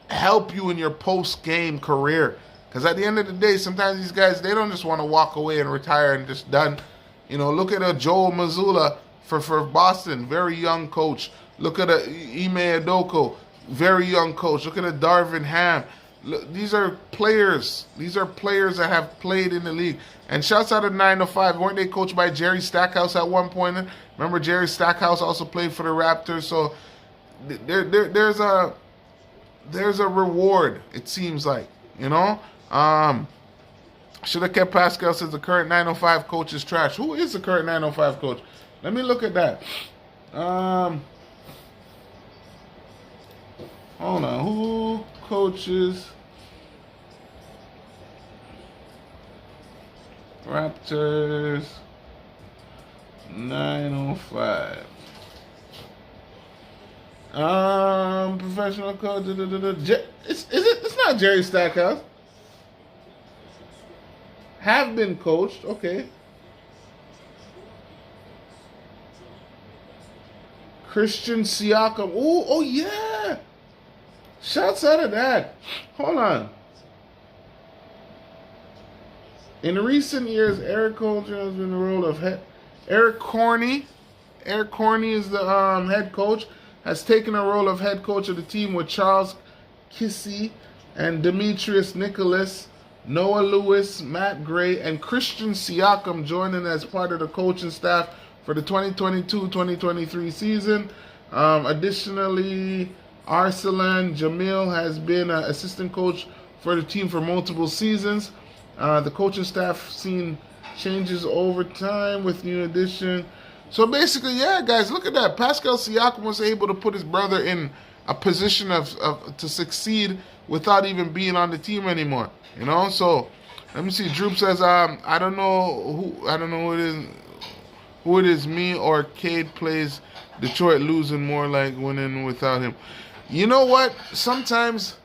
help you in your post-game career. Because at the end of the day, sometimes these guys, they don't just want to walk away and retire and just done. You know, look at Joel Mazzulla for Boston, very young coach. Look at Ime Adoko, very young coach. Look at Darvin Ham. Look, these are players. These are players that have played in the league. And shouts out to 905. Weren't they coached by Jerry Stackhouse at one point? Remember, Jerry Stackhouse also played for the Raptors. So there's a reward, it seems like, you know. Should have kept Pascal, says the current 905 coach is trash. Who is the current 905 coach? Let me look at that. Hold on. Who coaches Raptors 905? Professional coach. It's not Jerry Stackhouse. Have been coached. Okay. Christian Siakam. Oh yeah. Shouts out of that. Hold on. In recent years, Eric Holder has been in the role of Eric Corney. Eric Corney is the head coach. Has taken a role of head coach of the team with Charles Kissy and Demetrius Nicholas, Noah Lewis, Matt Gray, and Christian Siakam joining as part of the coaching staff for the 2022-2023 season. Additionally, Arsalan Jamil has been an assistant coach for the team for multiple seasons. The coaching staff seen changes over time with new addition. So basically, yeah, guys, look at that. Pascal Siakam was able to put his brother in a position to succeed without even being on the team anymore. You know, so let me see. Droop says, I don't know who it is, me or Cade plays Detroit losing more like winning without him. You know what? Sometimes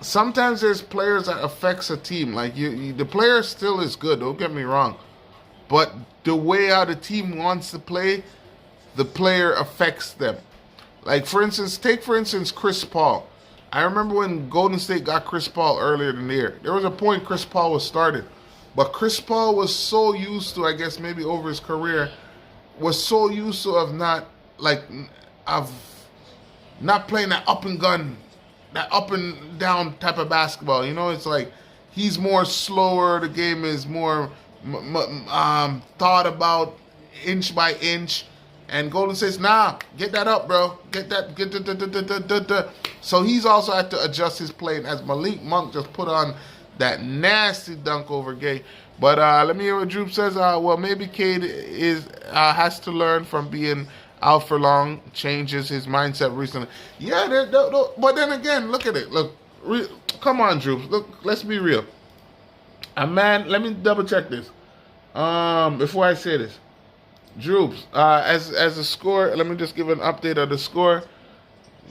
there's players that affects a team. Like the player still is good. Don't get me wrong, but the way how the team wants to play, the player affects them. Like for instance, take Chris Paul. I remember when Golden State got Chris Paul earlier in the year. There was a point Chris Paul was started, but Chris Paul was so used to, I guess maybe over his career, was so used to of not playing that up and gun, that up and down type of basketball. You know, it's like he's more slower. The game is more thought about inch by inch. And Golden State's, nah, get that up, bro. Get that. So he's also had to adjust his play. And as Malik Monk just put on that nasty dunk over Gay. But let me hear what Droop says. Well, maybe Cade has to learn from being out for long, changes his mindset recently. Yeah, but then again, look at it. Look, come on, Droop. Look, let's be real. A man, let me double check this before I say this. Droops, as a score, let me just give an update of the score.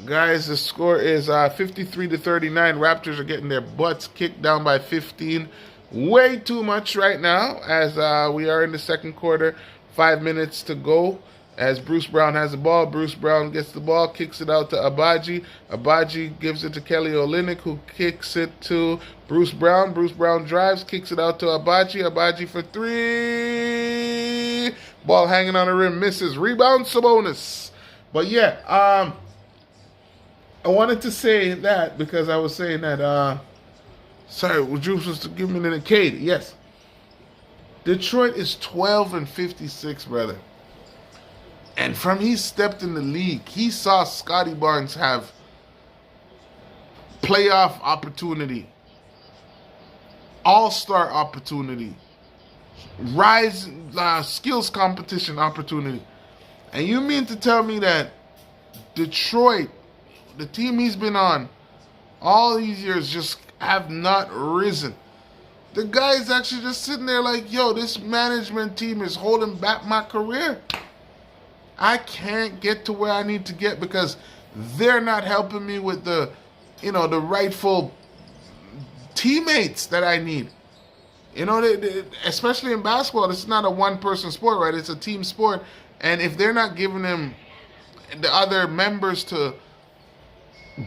Guys, the score is 53-39. Raptors are getting their butts kicked down by 15. Way too much right now as we are in the second quarter. 5 minutes to go. As Bruce Brown has the ball, Bruce Brown gets the ball, kicks it out to Abaji. Abaji gives it to Kelly Olynyk, who kicks it to Bruce Brown. Bruce Brown drives, kicks it out to Abaji. Abaji for three. Ball hanging on the rim, misses. Rebound, Sabonis. But yeah, I wanted to say that because I was saying that, sorry, Drew was to give me an Cade. Yes. Detroit is 12-56, brother. And from he stepped in the league, he saw Scotty Barnes have playoff opportunity, all-star opportunity, rise skills competition opportunity. And you mean to tell me that Detroit, the team he's been on all these years, just have not risen? The guy is actually just sitting there like, yo, this management team is holding back my career. I can't get to where I need to get because they're not helping me with the, the rightful teammates that I need. Especially in basketball, it's not a one-person sport, right? It's a team sport. And if they're not giving him the other members to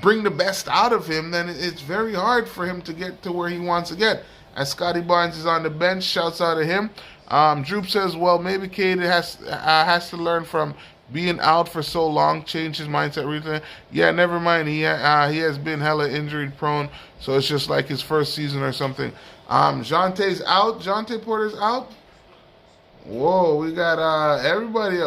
bring the best out of him, then it's very hard for him to get to where he wants to get. As Scotty Barnes is on the bench, shouts out to him. Droop says, well, maybe Cade has to learn from being out for so long, change his mindset recently. Yeah, never mind. He has been hella injury prone, so it's just like his first season or something. Jonte's out. Jonte Porter's out. Whoa, we got everybody.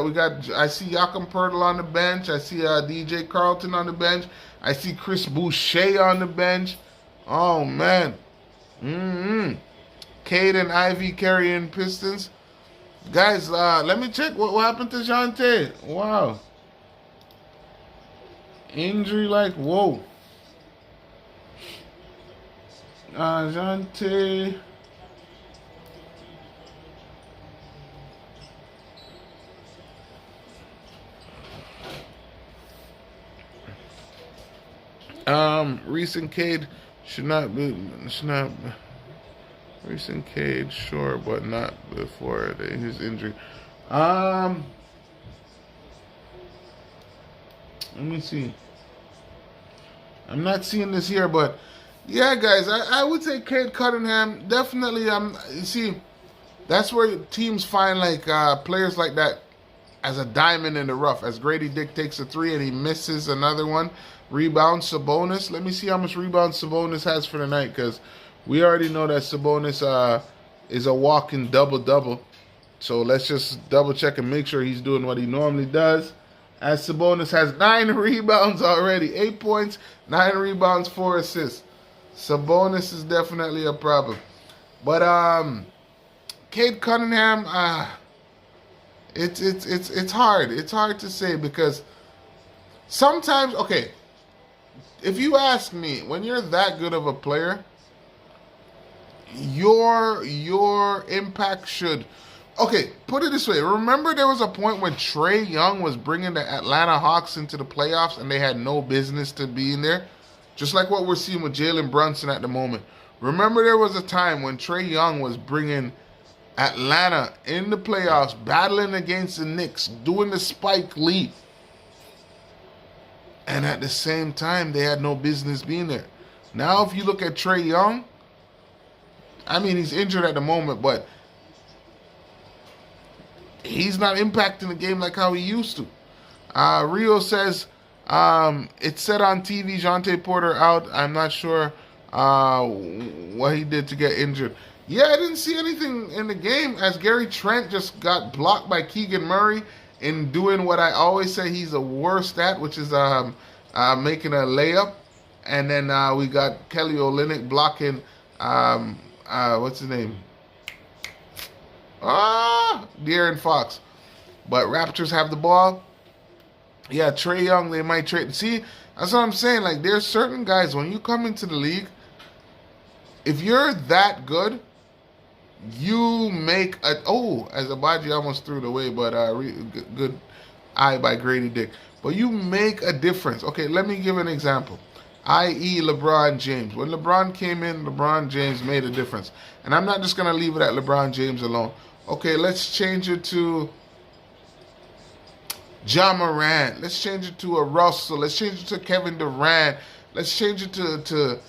I see Jakob Poeltl on the bench. I see DJ Carlton on the bench. I see Chris Boucher on the bench. Oh man. Cade and Ivy carrying Pistons. Guys, let me check what happened to Jonte. Wow. Injury like, whoa. Jonte. Recent Cade recent Cade, sure, but not before his injury. Let me see. I'm not seeing this here, but yeah, guys, I would say Cade Cunningham definitely. You see, that's where teams find like players like that as a diamond in the rough. As Grady Dick takes a three and he misses another one. Rebound Sabonis. Let me see how much rebound Sabonis has for the night, because we already know that Sabonis is a walking double-double. So let's just double-check and make sure he's doing what he normally does. As Sabonis has 9 rebounds already. 8 points, 9 rebounds, 4 assists. Sabonis is definitely a problem. But Cade Cunningham, it's hard. It's hard to say because sometimes, okay, if you ask me, when you're that good of a player, your impact should... Okay, put it this way. Remember there was a point when Trae Young was bringing the Atlanta Hawks into the playoffs and they had no business to be in there? Just like what we're seeing with Jalen Brunson at the moment. Remember there was a time when Trae Young was bringing Atlanta in the playoffs, battling against the Knicks, doing the Spike Lee. And at the same time, they had no business being there. Now, if you look at Trae Young, I mean, he's injured at the moment, but he's not impacting the game like how he used to. Rio says, it's said on TV, Jonte Porter out. I'm not sure what he did to get injured. Yeah, I didn't see anything in the game as Gary Trent just got blocked by Keegan Murray in doing what I always say he's the worst at, which is making a layup. And then we got Kelly Olynyk blocking, what's his name? De'Aaron Fox. But Raptors have the ball. Yeah, Trae Young, they might trade. See, that's what I'm saying. Like, there's certain guys, when you come into the league, if you're that good, you make a... Oh, as Abaji almost threw it away, but good eye by Grady Dick. But you make a difference. Okay, let me give an example. I.e. LeBron James. When LeBron came in, LeBron James made a difference. And I'm not just going to leave it at LeBron James alone. Okay, let's change it to Ja Morant. Let's change it to a Russell. Let's change it to Kevin Durant. Let's change it to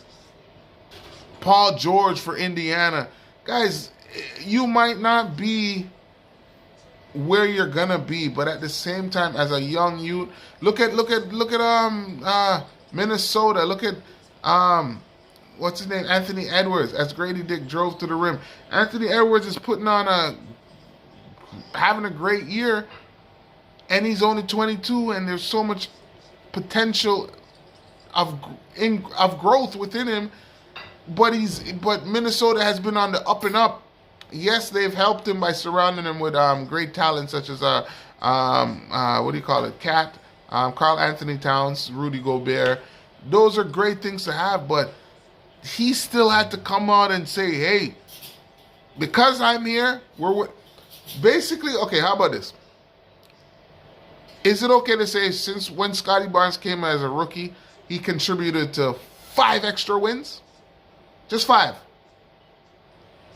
Paul George for Indiana. Guys, you might not be where you're gonna be, but at the same time, as a young youth, look at Minnesota. Look at what's his name, Anthony Edwards. As Grady Dick drove to the rim, Anthony Edwards is having a great year, and he's only 22, and there's so much potential of growth within him. But Minnesota has been on the up and up. Yes, they've helped him by surrounding him with great talent such as what do you call it, Cat, Karl Anthony Towns, Rudy Gobert. Those are great things to have, but he still had to come out and say, "Hey, because I'm here, basically." Okay, how about this? Is it okay to say since when Scotty Barnes came as a rookie, he contributed to 5 extra wins? Just 5.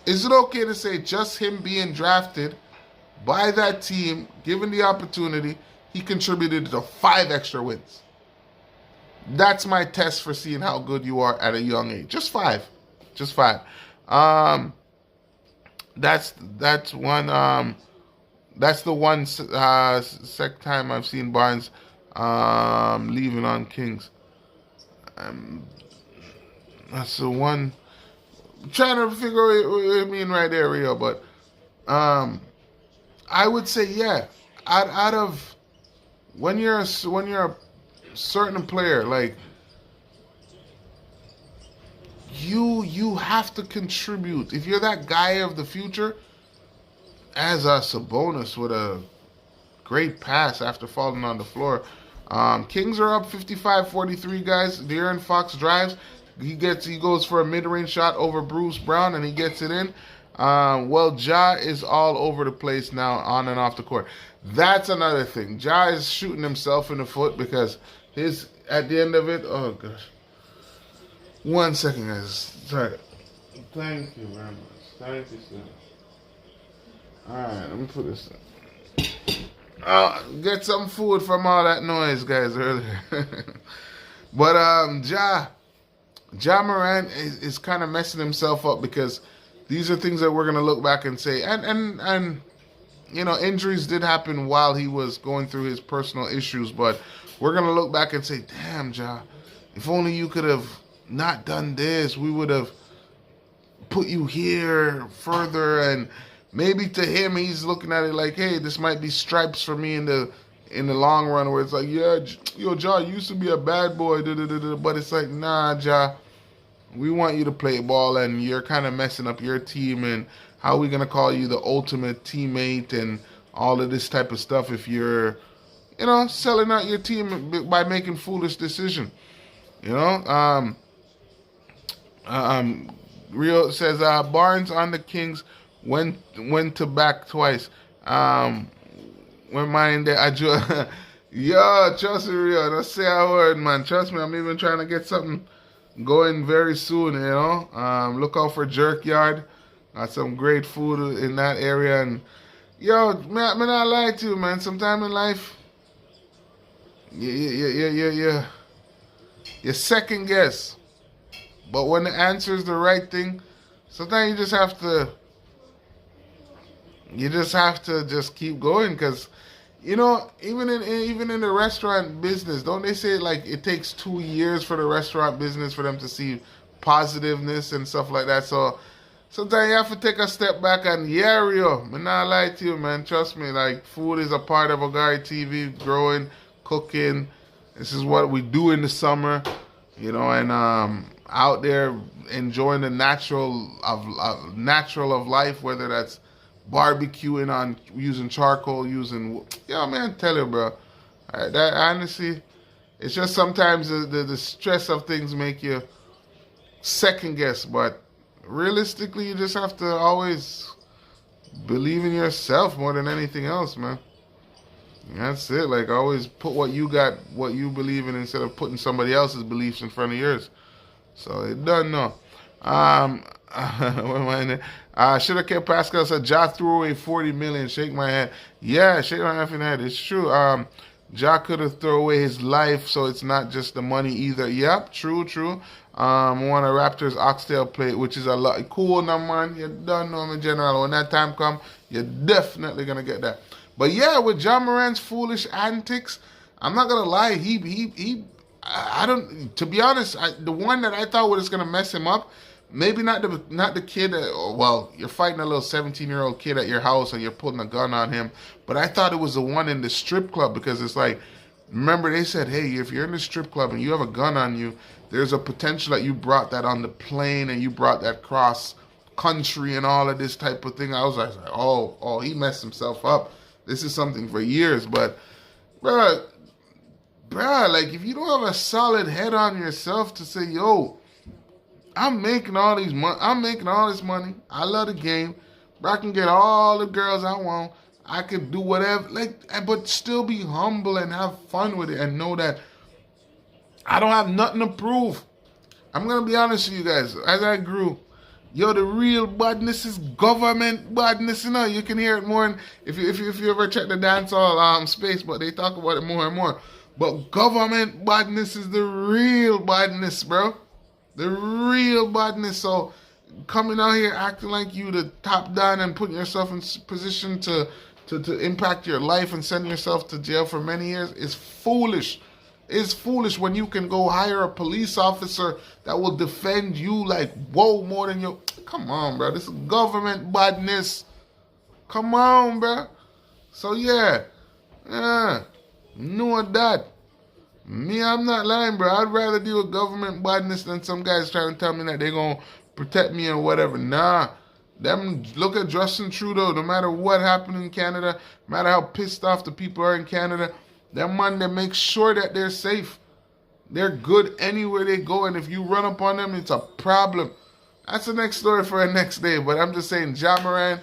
Is it okay to say just him being drafted by that team, given the opportunity, he contributed to 5 extra wins? That's my test for seeing how good you are at a young age. Just 5. Just 5. That's one. That's the one second time I've seen Barnes leaving on Kings. That's the one. I'm trying to figure out what you mean right there, Rio. But I would say, yeah. Out of when you're a certain player, like you have to contribute. If you're that guy of the future, as a Sabonis with a great pass after falling on the floor. Kings are up 55-43, guys. De'Aaron Fox drives. He goes for a mid-range shot over Bruce Brown, and he gets it in. Ja is all over the place now, on and off the court. That's another thing. Ja is shooting himself in the foot because at the end of it, oh gosh. 1 second, guys. Sorry. Thank you very much. Thank you, sir. Alright, let me put this in. Get some food from all that noise, guys, earlier. But Ja Morant is kind of messing himself up because these are things that we're going to look back and say, and you know, injuries did happen while he was going through his personal issues, but we're going to look back and say, damn, Ja, if only you could have not done this, we would have put you here further. And maybe to him, he's looking at it like, hey, this might be stripes for me in the long run, where it's like, yeah, yo, Ja, you used to be a bad boy, but it's like, nah, Ja, we want you to play ball, and you're kind of messing up your team, and how are we going to call you the ultimate teammate and all of this type of stuff if you're, you know, selling out your team by making foolish decisions, you know? Rio says, Barnes on the Kings went to back twice. When mine there, yo, trust me, Rio, don't say a word, man. Trust me, I'm even trying to get something going very soon, you know. Look out for Jerkyard. Got some great food in that area. And yo, man, I not lie to you, man. Sometime in life, you second guess. But when the answer is the right thing, sometimes you just have to just keep going, because, you know, even in the restaurant business, don't they say like it takes 2 years for the restaurant business for them to see positiveness and stuff like that? So sometimes you have to take a step back, and yeah, Rio, I'm not lie to you, man. Trust me, like, food is a part of OGARYTV, growing, cooking. This is what we do in the summer, you know, and out there enjoying the natural of life, whether that's barbecuing on using charcoal, yeah, man, tell you, bro. That honestly, it's just sometimes the stress of things make you second guess, but realistically, you just have to always believe in yourself more than anything else, man. That's it. Like, always put what you got, what you believe in, instead of putting somebody else's beliefs in front of yours. So it doesn't know. What am I in there? Should have kept Pascal said Ja threw away 40 million. Shake my hand. Yeah, shake my hand in the head. It's true. Ja could have thrown away his life, so it's not just the money either. Yep, true, true. One of Raptors oxtail plate, which is a lot cool now, man. You don't know in general. When that time come, you're definitely gonna get that. But yeah, with Ja Morant's foolish antics, I'm not gonna lie. I don't. To be honest, the one that I thought was gonna mess him up. Maybe not the kid. Well, you're fighting a little 17-year-old kid at your house and you're putting a gun on him. But I thought it was the one in the strip club because it's like, remember they said, hey, if you're in the strip club and you have a gun on you, there's a potential that you brought that on the plane and you brought that cross country and all of this type of thing. I was like, oh, he messed himself up. This is something for years. But, bruh, like if you don't have a solid head on yourself to say, yo, I'm making all this money. I love the game. Bro, I can get all the girls I want. I could do whatever, but still be humble and have fun with it and know that I don't have nothing to prove. I'm gonna be honest with you guys. As I grew, yo, the real badness is government badness. You know, you can hear it more if you ever check the dancehall space, but they talk about it more and more. But government badness is the real badness, bro. The real badness. So coming out here acting like you the top down and putting yourself in position to impact your life and send yourself to jail for many years is foolish. It's foolish when you can go hire a police officer that will defend you like, whoa, more than you. Come on, bro. This is government badness. Come on, bro. So yeah. Know that. Me, I'm not lying, bro. I'd rather deal with government badness than some guys trying to tell me that they're going to protect me or whatever. Nah. Look at Justin Trudeau. No matter what happened in Canada, no matter how pissed off the people are in Canada, that man, they make sure that they're safe. They're good anywhere they go, and if you run up on them, it's a problem. That's the next story for the next day, but I'm just saying, Ja Morant,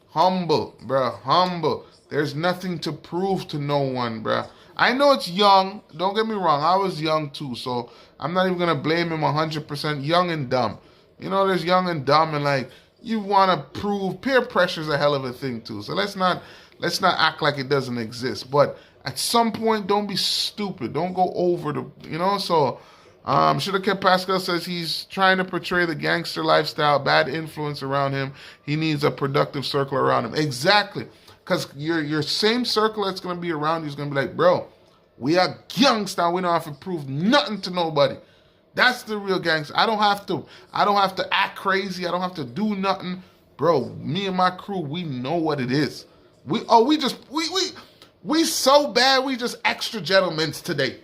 humble, bro, humble. There's nothing to prove to no one, bro. I know it's young. Don't get me wrong. I was young too, so I'm not even going to blame him 100%. Young and dumb. You know, there's young and dumb, and like, you want to prove peer pressure is a hell of a thing too. So let's not act like it doesn't exist. But at some point, don't be stupid. Don't go over the, you know. So should have kept. Pascal says he's trying to portray the gangster lifestyle, bad influence around him. He needs a productive circle around him. Exactly. Because your same circle that's going to be around you is going to be like, bro, we are gangster. We don't have to prove nothing to nobody. That's the real gangster. I don't have to act crazy. I don't have to do nothing. Bro, me and my crew, we know what it is. We so bad, we just extra gentlemen today.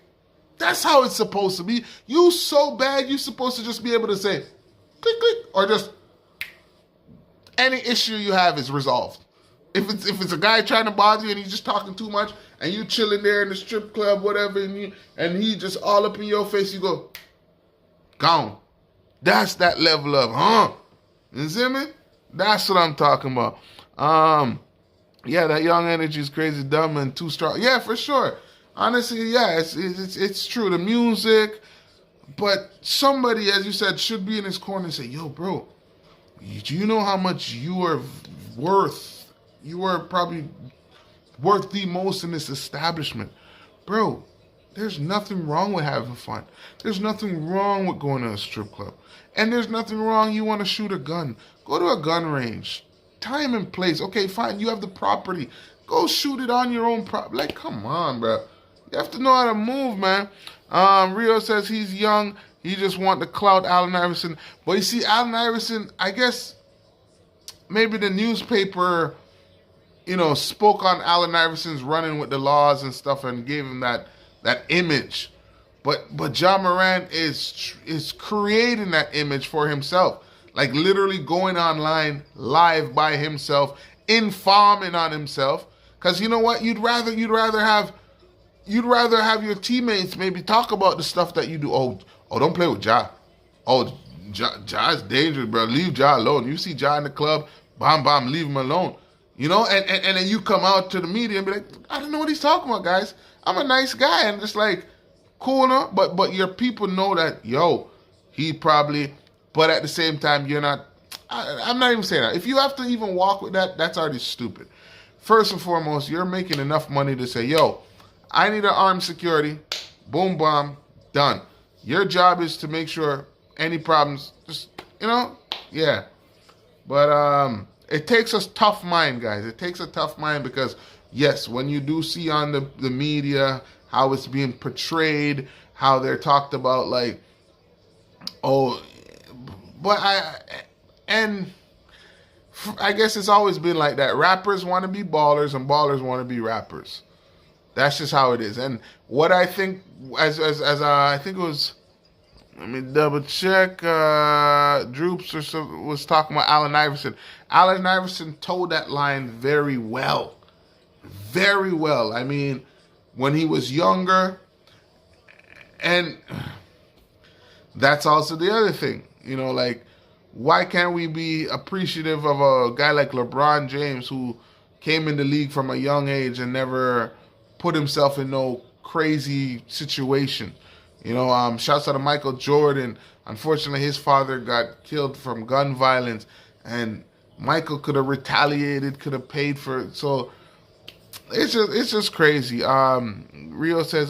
That's how it's supposed to be. You so bad, you supposed to just be able to say, click, click, or just any issue you have is resolved. If it's a guy trying to bother you and he's just talking too much and you chilling there in the strip club, whatever, and he just all up in your face, you go, gone. That's that level of, You see me? That's what I'm talking about. Yeah, that young energy is crazy, dumb, and too strong. Yeah, for sure. Honestly, yeah, it's true. The music, but somebody, as you said, should be in his corner and say, yo, bro, do you know how much you are worth? You are probably worth the most in this establishment. Bro, there's nothing wrong with having fun. There's nothing wrong with going to a strip club. And there's nothing wrong, you want to shoot a gun. Go to a gun range. Time and place. Okay, fine, you have the property. Go shoot it on your own property. Like, come on, bro. You have to know how to move, man. Rio says he's young. He just want to clout Allen Iverson. But you see, Allen Iverson, I guess maybe the newspaper, spoke on Allen Iverson's running with the laws and stuff and gave him that image. But Ja Morant is creating that image for himself. Like literally going online live by himself, informing on himself. Because you know what? You'd rather have your teammates maybe talk about the stuff that you do. Oh, don't play with Ja. Oh, Ja's dangerous, bro. Leave Ja alone. You see Ja in the club, bam, leave him alone. And then you come out to the media and be like, I don't know what he's talking about, guys. I'm a nice guy. And just like, cool, no? But your people know that, yo, he probably, but at the same time, you're not, I'm not even saying that. If you have to even walk with that, that's already stupid. First and foremost, you're making enough money to say, yo, I need an armed security. Boom, bomb, done. Your job is to make sure any problems, just, yeah. But it takes a tough mind, guys. It takes a tough mind because, yes, when you do see on the media how it's being portrayed, how they're talked about, like, oh, but I guess it's always been like that. Rappers want to be ballers and ballers want to be rappers. That's just how it is. And what I think, as I think it was, let me double check. Droops or so was talking about Allen Iverson. Allen Iverson told that line very well, very well. I mean, when he was younger, and that's also the other thing. Like, why can't we be appreciative of a guy like LeBron James who came in the league from a young age and never put himself in no crazy situation? Shouts out to Michael Jordan. Unfortunately, his father got killed from gun violence, and Michael could have retaliated, could have paid for it. So it's just crazy. Rio says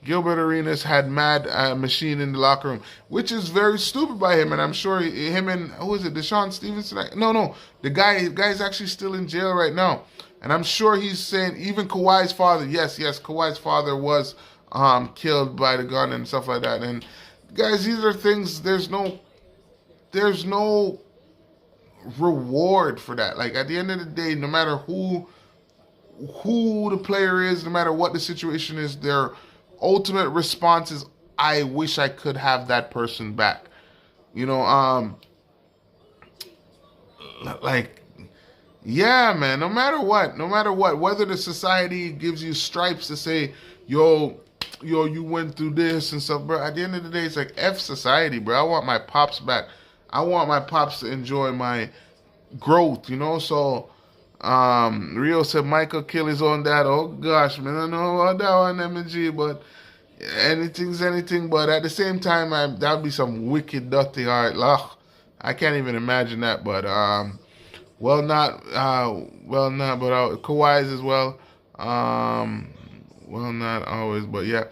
Gilbert Arenas had mad machine in the locker room, which is very stupid by him, and I'm sure him and who is it, Deshaun Stevenson? No, the guy's actually still in jail right now, and I'm sure he's saying even Kawhi's father. Yes, Kawhi's father was killed by the gun and stuff like that. And guys, these are things. There's no reward for that. Like, at the end of the day, no matter who the player is, no matter what the situation is, their ultimate response is, I wish I could have that person back. Like, yeah, man, no matter what, whether the society gives you stripes to say, yo, you went through this and stuff, bro, at the end of the day, it's like, F society, bro. I want my pops back. I want my pops to enjoy my growth, So, Rio said Michael kill his own dad. Oh, gosh, man, I don't know about that one, M&G, but anything's anything. But at the same time, that would be some wicked, dirty heart. Ugh, I can't even imagine that, but, not, but Kawhi's as well. Well, not always, but yeah.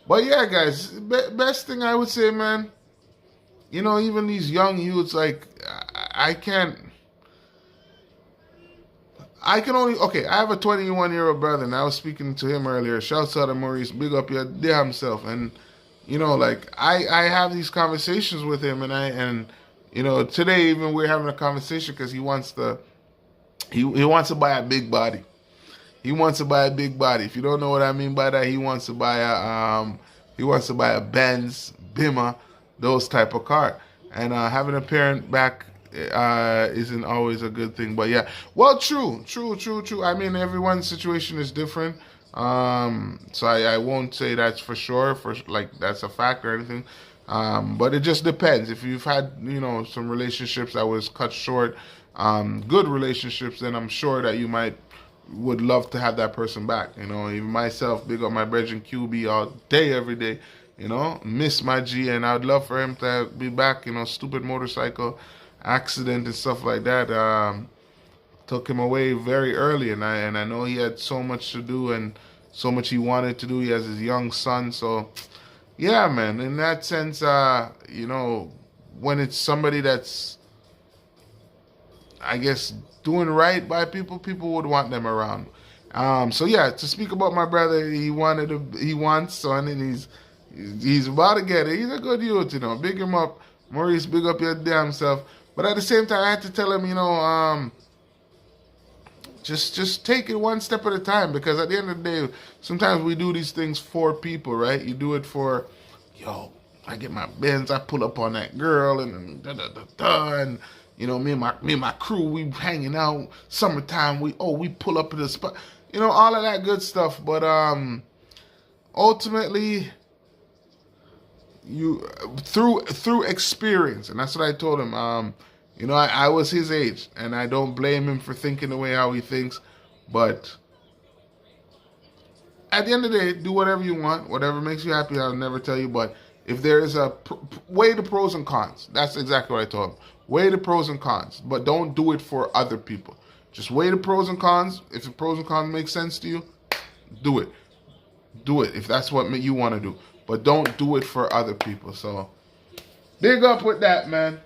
But yeah, guys, best thing I would say, man, even these young youths, like, I can only, okay, I have a 21-year-old brother, and I was speaking to him earlier. Shouts out to Maurice, big up your damn self. And, like, I have these conversations with him, and today even we're having a conversation because he wants to buy a big body. He wants to buy a big body. If you don't know what I mean by that, he wants to buy a Benz, Bimmer, those type of car. And having a parent back isn't always a good thing. But yeah, well, true. I mean, everyone's situation is different. So I won't say that's for sure, that's a fact or anything. But it just depends. If you've had, some relationships that was cut short, good relationships, then I'm sure that you would love to have that person back. Even myself, big up my brethren QB all day, every day. Miss my G, and I'd love for him to be back. Stupid motorcycle accident and stuff like that took him away very early, and I know he had so much to do and so much he wanted to do. He has his young son, so yeah, man. In that sense, when it's somebody that's, I guess, doing right by people would want them around. So yeah, to speak about my brother, he wants son, and he's about to get it. He's a good youth, Big him up, Maurice. Big up your damn self. But at the same time, I had to tell him, just take it one step at a time, because at the end of the day, sometimes we do these things for people, right? You do it for, I get my Benz, I pull up on that girl, and and me and my crew, we hanging out, summertime, we pull up at the spot, all of that good stuff. But ultimately, you through experience, and that's what I told him. I was his age, and I don't blame him for thinking the way how he thinks. But at the end of the day, do whatever you want, whatever makes you happy. I'll never tell you, but If there is weigh the pros and cons. That's exactly what I told him. Weigh the pros and cons, but don't do it for other people. Just weigh the pros and cons. If the pros and cons make sense to you, do it. Do it if that's what you want to do. But don't do it for other people. So, big up with that, man.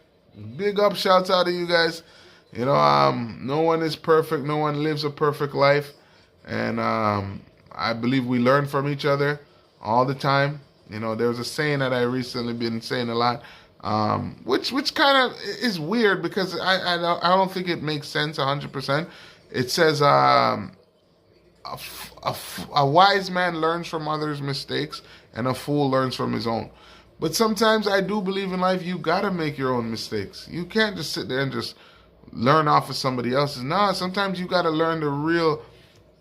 Big up, shouts out to you guys. You know, no one is perfect. No one lives a perfect life. And I believe we learn from each other all the time. You know, there's a saying that I recently been saying a lot, which kind of is weird because I don't think it makes sense 100%. It says a wise man learns from others' mistakes and a fool learns from his own. But sometimes I do believe in life you gotta make your own mistakes. You can't just sit there and just learn off of somebody else's. Nah, sometimes you gotta learn the real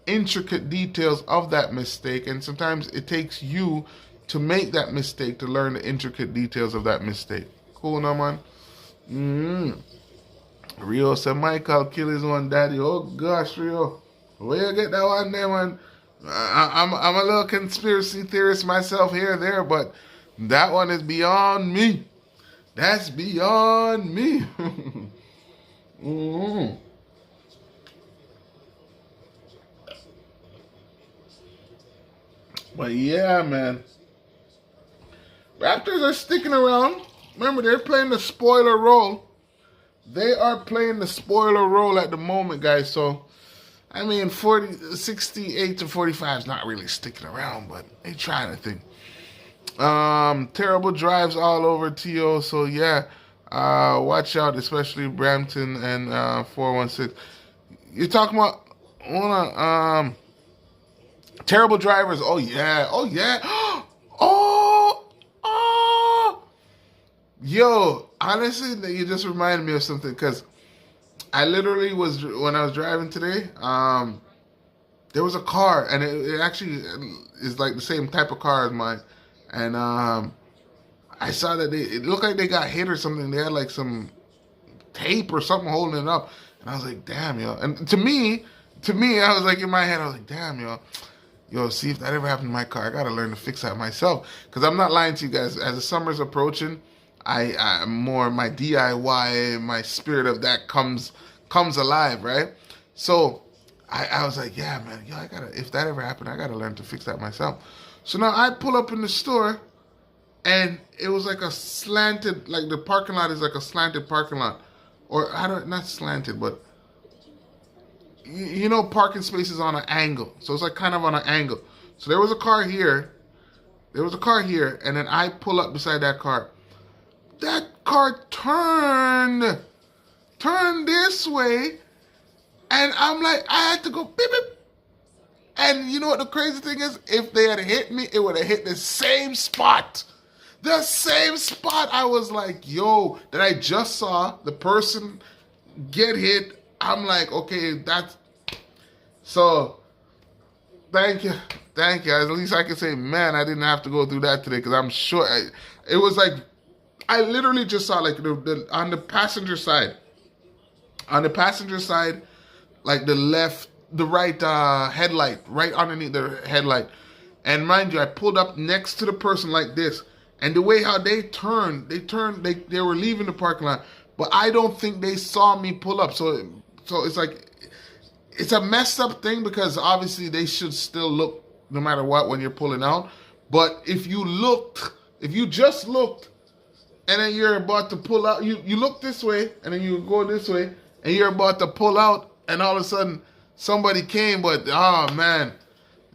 intricate details of that mistake, and sometimes it takes you to make that mistake to learn the intricate details of that mistake. Cool, no man? Rio said Michael kill his own daddy. Oh gosh, Rio, where you get that one there, man? I'm a little conspiracy theorist myself here and there, but that one is beyond me. That's beyond me. But yeah, man. Raptors are sticking around. Remember, they're playing the spoiler role. They are playing the spoiler role at the moment, guys. So, I mean, 68 to 45 is not really sticking around, but they trying to think. Terrible drives all over T.O. So, yeah, watch out, especially Brampton and 416. You're talking about terrible drivers. Oh, yeah. Oh, yeah. Yo, honestly, you just reminded me of something because I literally was, when I was driving today, there was a car, and it actually is like the same type of car as mine. And I saw that it looked like they got hit or something. They had like some tape or something holding it up. And I was like, damn, yo. And to me, I was like, in my head, I was like, damn, yo, see if that ever happened to my car. I got to learn to fix that myself. Because I'm not lying to you guys. As the summer's approaching, I'm more, my DIY, my spirit of that comes alive, right? So I was like, yeah, man, if that ever happened, I got to learn to fix that myself. So now I pull up in the store, and it was like a slanted, like the parking lot is like a slanted parking lot. Or, not slanted, but, you know, parking spaces on an angle. So it's like kind of on an angle. So there was a car here, and then I pull up beside that car. That car turned this way, and I'm like, I had to go beep, beep. And you know what the crazy thing is? If they had hit me, it would have hit the same spot. The same spot. I was like, yo, that I just saw the person get hit. I'm like, okay, that's... So, thank you. At least I can say, man, I didn't have to go through that today, because I'm sure... it was like... I literally just saw, like, on the passenger side, like the right headlight, right underneath the headlight. And mind you, I pulled up next to the person like this. And the way how they were leaving the parking lot. But I don't think they saw me pull up. So it's like, it's a messed up thing, because obviously they should still look no matter what when you're pulling out. But if you just looked, and then you're about to pull out, you look this way, and then you go this way, and you're about to pull out, and all of a sudden, somebody came, but, oh, man.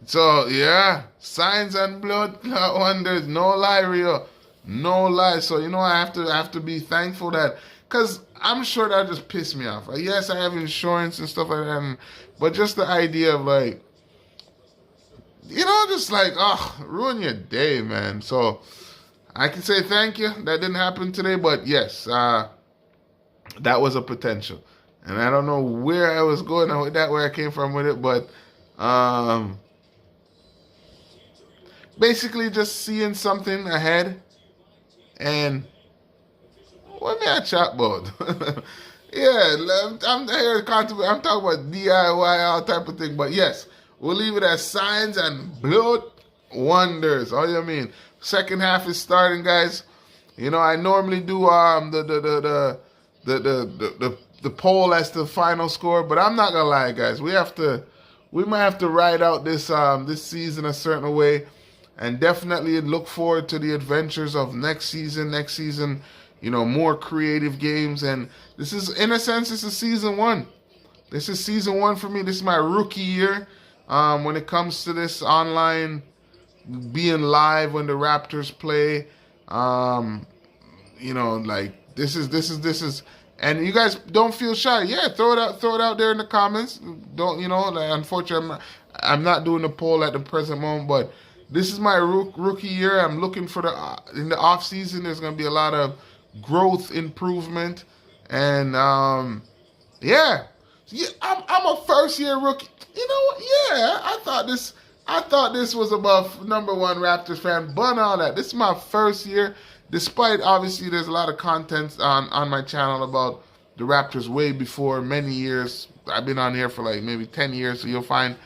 So, yeah, signs and blood clot wonders, no lie, Rio, no lie. So, you know, I have to be thankful that, because I'm sure that just pissed me off. Yes, I have insurance and stuff like that, but just the idea of, like, you know, just like, ruin your day, man. So, I can say thank you. That didn't happen today, but yes, that was a potential. And I don't know where I was going with that, where I came from with it, but basically just seeing something ahead, and what may I chat about? Yeah, I'm here contemplating. I'm talking about DIY, all type of thing, but yes, we'll leave it as signs and blood wonders. Oh, you mean? Second half is starting, guys. You know, I normally do the poll as the final score, but I'm not gonna lie, guys. We might have to ride out this season a certain way, and definitely look forward to the adventures of next season. Next season, you know, more creative games, and this is, in a sense, this is season one. This is season one for me. This is my rookie year when it comes to this online, being live when the Raptors play. You know, like this is, and you guys don't feel shy. Yeah, throw it out there in the comments. Don't, you know? Like, unfortunately, I'm not doing a poll at the present moment, but this is my rookie year. I'm looking for in the off season. There's gonna be a lot of growth, improvement, and yeah. I'm a first year rookie. You know what? Yeah, I thought this was above number one Raptors fan, but all that. This is my first year. Despite, obviously, there's a lot of content on my channel about the Raptors way before, many years. I've been on here for like maybe 10 years, so you'll find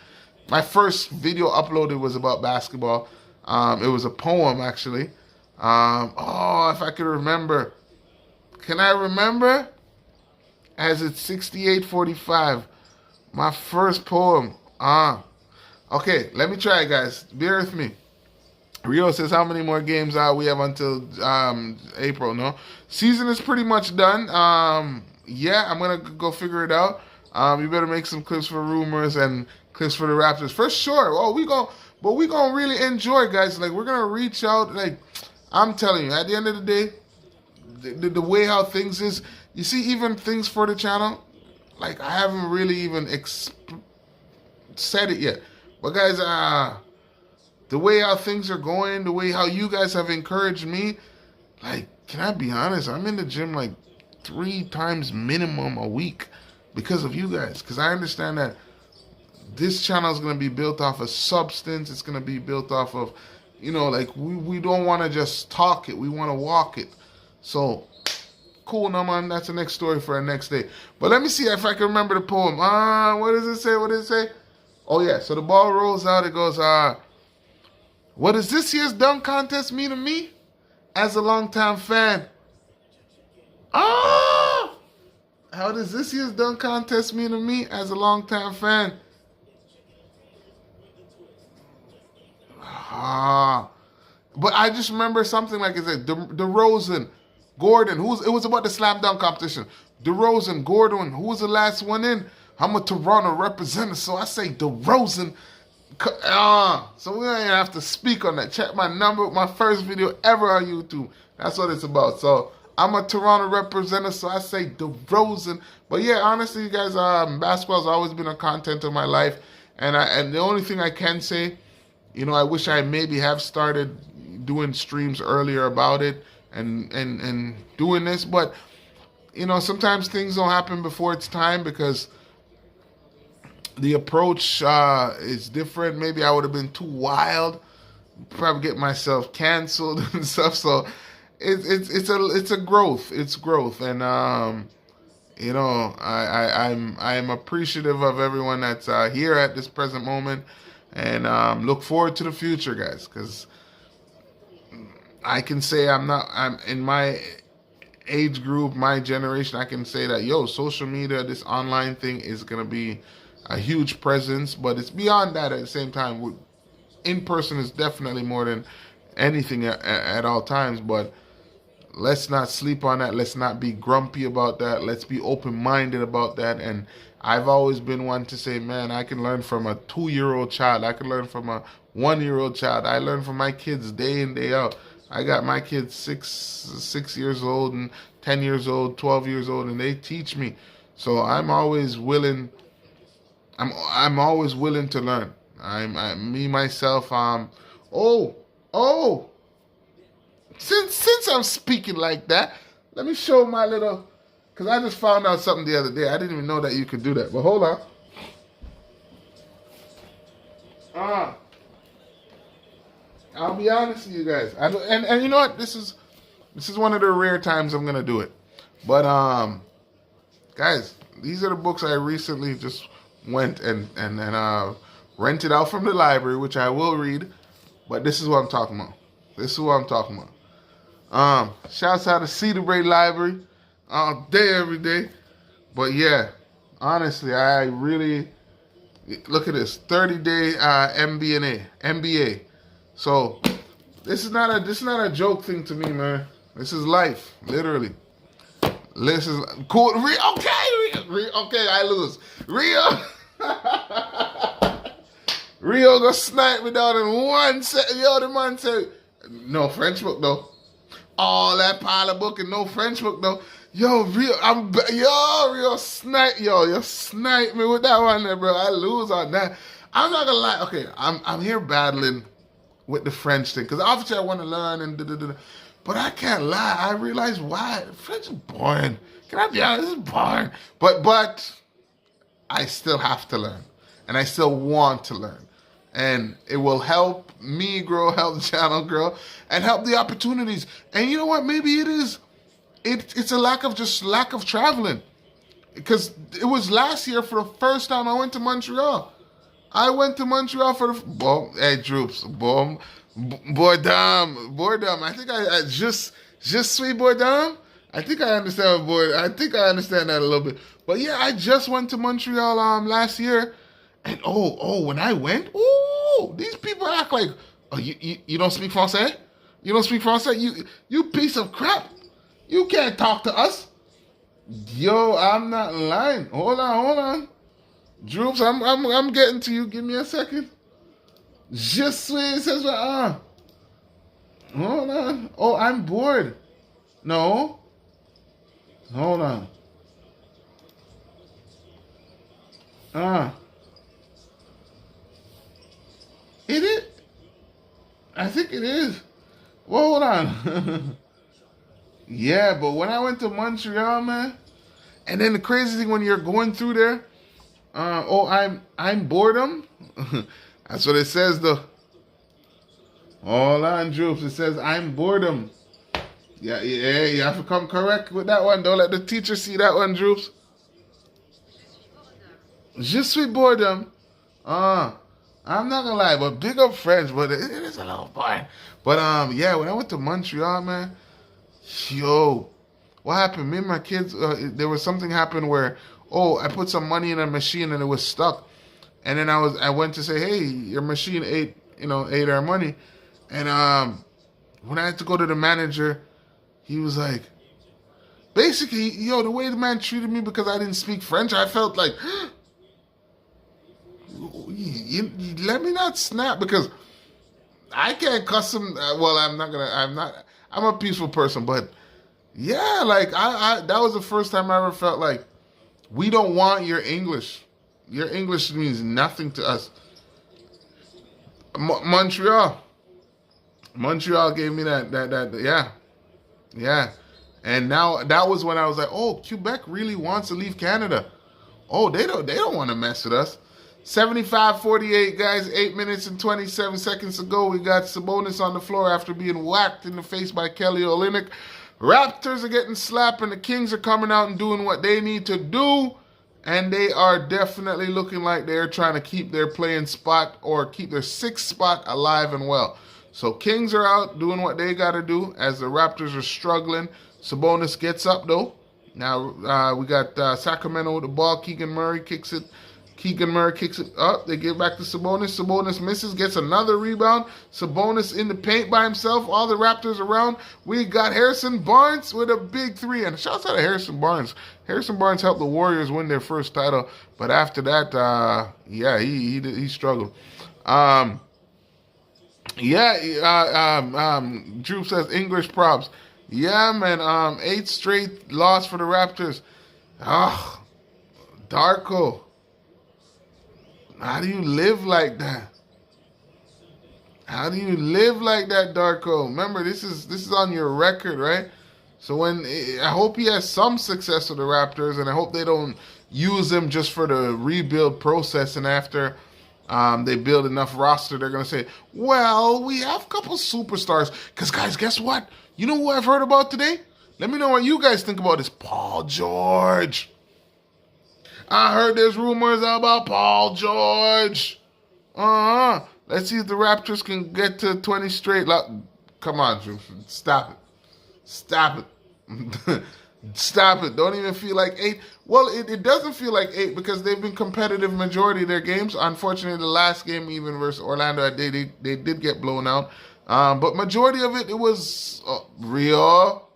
my first video uploaded was about basketball. It was a poem, actually. Oh, if I could remember. Can I remember? As it's 68:45. My first poem. Okay, let me try, guys. Bear with me. Rio says, how many more games we have until April? No, season is pretty much done. Yeah, I'm gonna go figure it out. You better make some clips for rumors and clips for the Raptors for sure. Oh, we gonna really enjoy, guys. Like, we're gonna reach out. Like, I'm telling you, at the end of the day, the way how things is, you see, even things for the channel, like, I haven't really even said it yet. But guys, the way how things are going, the way how you guys have encouraged me, like, can I be honest? I'm in the gym like 3 times minimum a week because of you guys. Because I understand that this channel is going to be built off of substance. It's going to be built off of, you know, like, we don't want to just talk it. We want to walk it. So, cool, no, man. That's the next story for our next day. But let me see if I can remember the poem. What does it say? What does it say? Oh, yeah. So the ball rolls out. It goes, what does this year's dunk contest mean to me as a longtime fan? How does this year's dunk contest mean to me as a longtime fan? But I just remember something like, it's like DeRozan, Gordon, it was about the slam dunk competition. DeRozan, Gordon, who was the last one in? I'm a Toronto representative, so I say DeRozan. So we don't even have to speak on that. Check my number, my first video ever on YouTube. That's what it's about. So I'm a Toronto representative, so I say DeRozan. But yeah, honestly, you guys, basketball has always been a content of my life, and the only thing I can say, you know, I wish I maybe have started doing streams earlier about it and doing this, but you know, sometimes things don't happen before it's time because the approach is different. Maybe I would have been too wild, probably get myself canceled and stuff. So it's a growth. It's growth, and you know, I'm appreciative of everyone that's here at this present moment, and look forward to the future, guys. Because I can say I'm in my age group, my generation. I can say that social media, this online thing is gonna be a huge presence, but it's beyond that. At the same time, in person is definitely more than anything at all times, but let's not sleep on that. Let's not be grumpy about that. Let's be open-minded about that. And I've always been one to say, man, I can learn from a 2-year-old child. I can learn from a 1-year-old child. I learn from my kids day in, day out. I got my kids 6 years old and 10 years old, 12 years old, and they teach me. So I'm always willing. I'm always willing to learn. Me myself. Since I'm speaking like that, let me show my little. Cause I just found out something the other day. I didn't even know that you could do that. But hold on. I'll be honest with you guys. And you know what? This is one of the rare times I'm gonna do it. But guys, these are the books I recently just went and rented out from the library, which I will read. But this is what I'm talking about. This is who I'm talking about. Shouts out to Cedar Brae Library all day, every day. But yeah, honestly, I really look at this 30-day MBA. So this is not a joke thing to me, man. This is life, literally. This is cool. Okay, I lose. Rio gonna snipe me down in 1 second. Yo, the man said, no French book though. All that pile of book and no French book though. Yo, Rio snipe. Yo, you snipe me with that one there, bro. I lose on that. I'm not gonna lie. Okay, I'm here battling with the French thing because obviously I want to learn and but I can't lie. I realize why French is boring. Can I be honest? It's boring. But I still have to learn, and I still want to learn. And it will help me grow, help the channel grow, and help the opportunities. And you know what? Maybe it is. It's a lack of traveling. Because it was last year for the first time I went to Montreal. I went to Montreal for the hey Droops, boom, boredom. I think I just sweet boredom. I think I understand that a little bit. But yeah, I just went to Montreal last year. And when I went, these people act like, oh, you don't speak Francais? You don't speak Francais? You piece of crap. You can't talk to us. Yo, I'm not lying. Hold on. Droops, I'm getting to you. Give me a second. Je suis, says Hold on. Oh, I'm bored. No. Hold on. Is it? I think it is. Well, hold on. Yeah, but when I went to Montreal, man, and then the crazy thing when you're going through there, I'm boredom. That's what it says, though. Hold on, Droops. It says I'm boredom. Yeah, you have to come correct with that one. Don't let the teacher see that one, Droops. Je suis boredom. I'm not gonna lie, but big up French, but it is a little boring. But yeah, when I went to Montreal, man, yo, what happened? Me and my kids, there was something happened where, I put some money in a machine and it was stuck, and then I went to say, hey, your machine ate our money, and when I had to go to the manager, he was like, basically, the way the man treated me because I didn't speak French, I felt like. You let me not snap because I can't cuss him. Well, I'm a peaceful person, but yeah, like I that was the first time I ever felt like we don't want your English. Your English means nothing to us. Montreal gave me that yeah. And now that was when I was like, Quebec really wants to leave Canada. They don't want to mess with us. 75-48, guys. 8 minutes and 27 seconds to go. We got Sabonis on the floor after being whacked in the face by Kelly Olynyk. Raptors are getting slapped, and the Kings are coming out and doing what they need to do. And they are definitely looking like they're trying to keep their playing spot or keep their 6th spot alive and well. So Kings are out doing what they got to do as the Raptors are struggling. Sabonis gets up, though. Now we got Sacramento with the ball. Keegan Murray kicks it up. They give back to Sabonis. Sabonis misses, gets another rebound. Sabonis in the paint by himself. All the Raptors around. We got Harrison Barnes with a big 3. And shouts out to Harrison Barnes. Harrison Barnes helped the Warriors win their first title. But after that, he struggled. Drew says English props. Yeah, man. 8 straight loss for the Raptors. Darko. How do you live like that? How do you live like that, Darko? Remember, this is on your record, right? So I hope he has some success with the Raptors, and I hope they don't use him just for the rebuild process. And after they build enough roster, they're gonna say, "Well, we have a couple superstars." Because guys, guess what? You know who I've heard about today? Let me know what you guys think about this. Paul George. I heard there's rumors about Paul George. Let's see if the Raptors can get to 20 straight. Come on, Drew. Stop it. Stop it. Stop it. Don't even feel like 8. Well, it doesn't feel like 8 because they've been competitive majority of their games. Unfortunately, the last game, even versus Orlando, they did get blown out. But majority of it was real.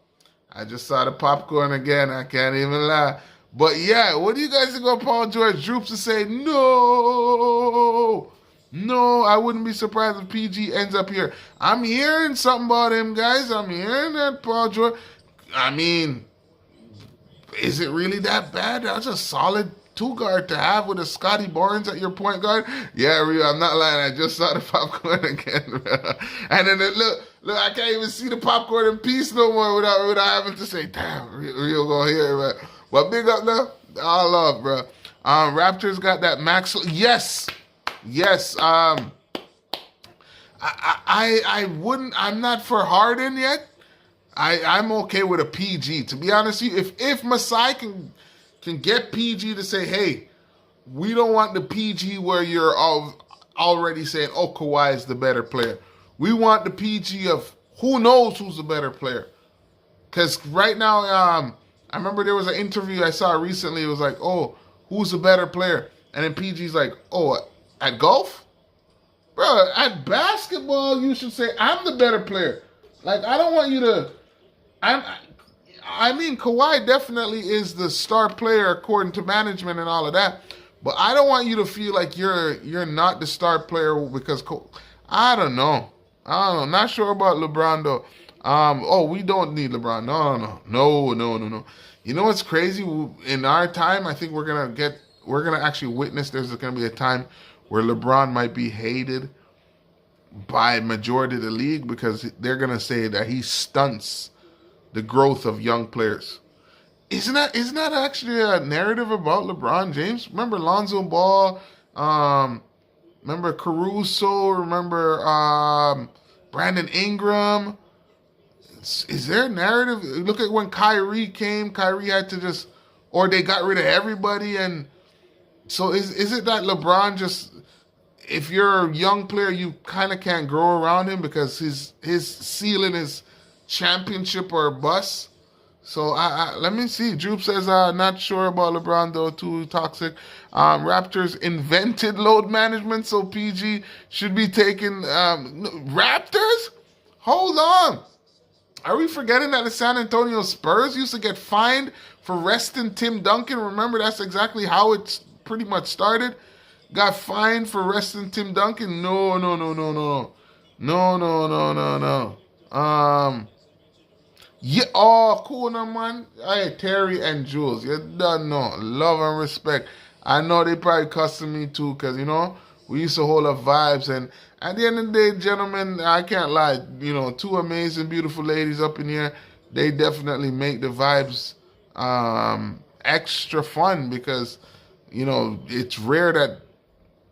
I just saw the popcorn again. I can't even lie. But yeah, what do you guys think about Paul George? Droops to say no. No, I wouldn't be surprised if PG ends up here. I'm hearing something about him, guys. I'm hearing that Paul George. I mean, is it really that bad? That's a solid 2-guard to have with a Scotty Barnes at your point guard. Yeah, Rio, I'm not lying. I just saw the popcorn again. And then look, I can't even see the popcorn in peace no more without having to say, damn, Rio gonna hear it. But big up now. All love, bro. Raptors got that max. Yes. I wouldn't. I'm not for Harden yet. I'm okay with a PG. To be honest with you, if Masai can get PG to say, hey, we don't want the PG where you're already saying, oh, Kawhi is the better player. We want the PG of who knows who's the better player. Because right now, I remember there was an interview I saw recently. It was like, oh, who's the better player? And then PG's like, oh, at golf? Bro, at basketball, you should say, I'm the better player. Like, I don't want you to... I mean, Kawhi definitely is the star player according to management and all of that. But I don't want you to feel like you're not the star player because... I don't know. Not sure about LeBron, though. We don't need LeBron. No. You know what's crazy? In our time, I think we're gonna actually witness there's gonna be a time where LeBron might be hated by majority of the league because they're gonna say that he stunts the growth of young players. Isn't that actually a narrative about LeBron James? Remember Lonzo Ball? Remember Caruso? Remember Brandon Ingram? Is there a narrative? Look at when Kyrie came. Kyrie had to or they got rid of everybody. And so is it that LeBron just, if you're a young player, you kind of can't grow around him because his ceiling is championship or bust? So let me see. Droop says, not sure about LeBron though, too toxic. Raptors invented load management, so PG should be taking Raptors? Hold on. Are we forgetting that the San Antonio Spurs used to get fined for resting Tim Duncan? Remember, that's exactly how it pretty much started. Got fined for resting Tim Duncan? No. Yeah, oh, cool, no, man. Hey, Terry and Jules, you don't know. Love and respect. I know they probably cussing me too, because, we used to hold up vibes. And at the end of the day, gentlemen, I can't lie. Two amazing, beautiful ladies up in here. They definitely make the vibes extra fun because, it's rare that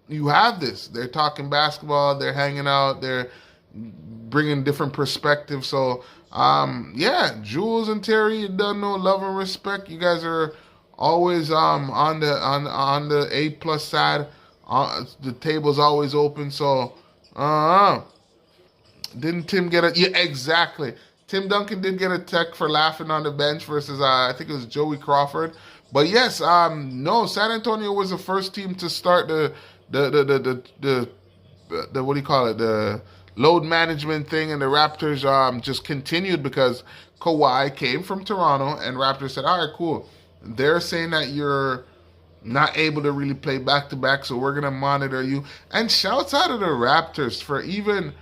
you have this. They're talking basketball. They're hanging out. They're bringing different perspectives. So, Jules and Terry, you don't know, love and respect. You guys are always on the A+ side. The table's always open. So, didn't Tim get yeah, exactly. Tim Duncan did get a tech for laughing on the bench versus I think it was Joey Crawford. But yes, no, San Antonio was the first team to start the what do you call it? The load management thing, and the Raptors just continued because Kawhi came from Toronto, and Raptors said, all right, cool. They're saying that you're not able to really play back-to-back, so we're going to monitor you. And shouts out to the Raptors for even,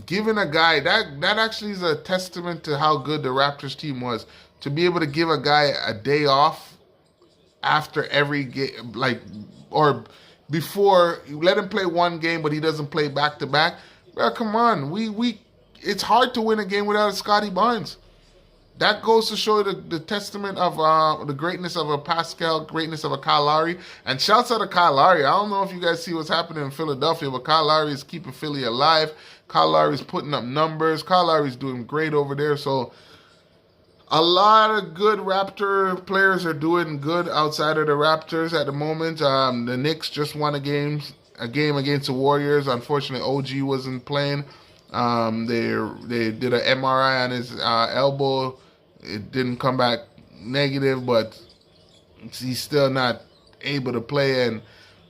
giving a guy, that actually is a testament to how good the Raptors team was, to be able to give a guy a day off after every game, or before, you let him play one game, but he doesn't play back-to-back. Well, come on. It's hard to win a game without a Scotty Barnes. That goes to show the testament of the greatness of a Pascal, greatness of a Kyle Lowry. And shouts out to Kyle Lowry. I don't know if you guys see what's happening in Philadelphia, but Kyle Lowry is keeping Philly alive. Kyle Lowry's putting up numbers. Kyle Lowry's doing great over there. So a lot of good Raptor players are doing good outside of the Raptors at the moment. The Knicks just won a game against the Warriors. Unfortunately, OG wasn't playing. They did an MRI on his elbow. It didn't come back negative, but he's still not able to play. And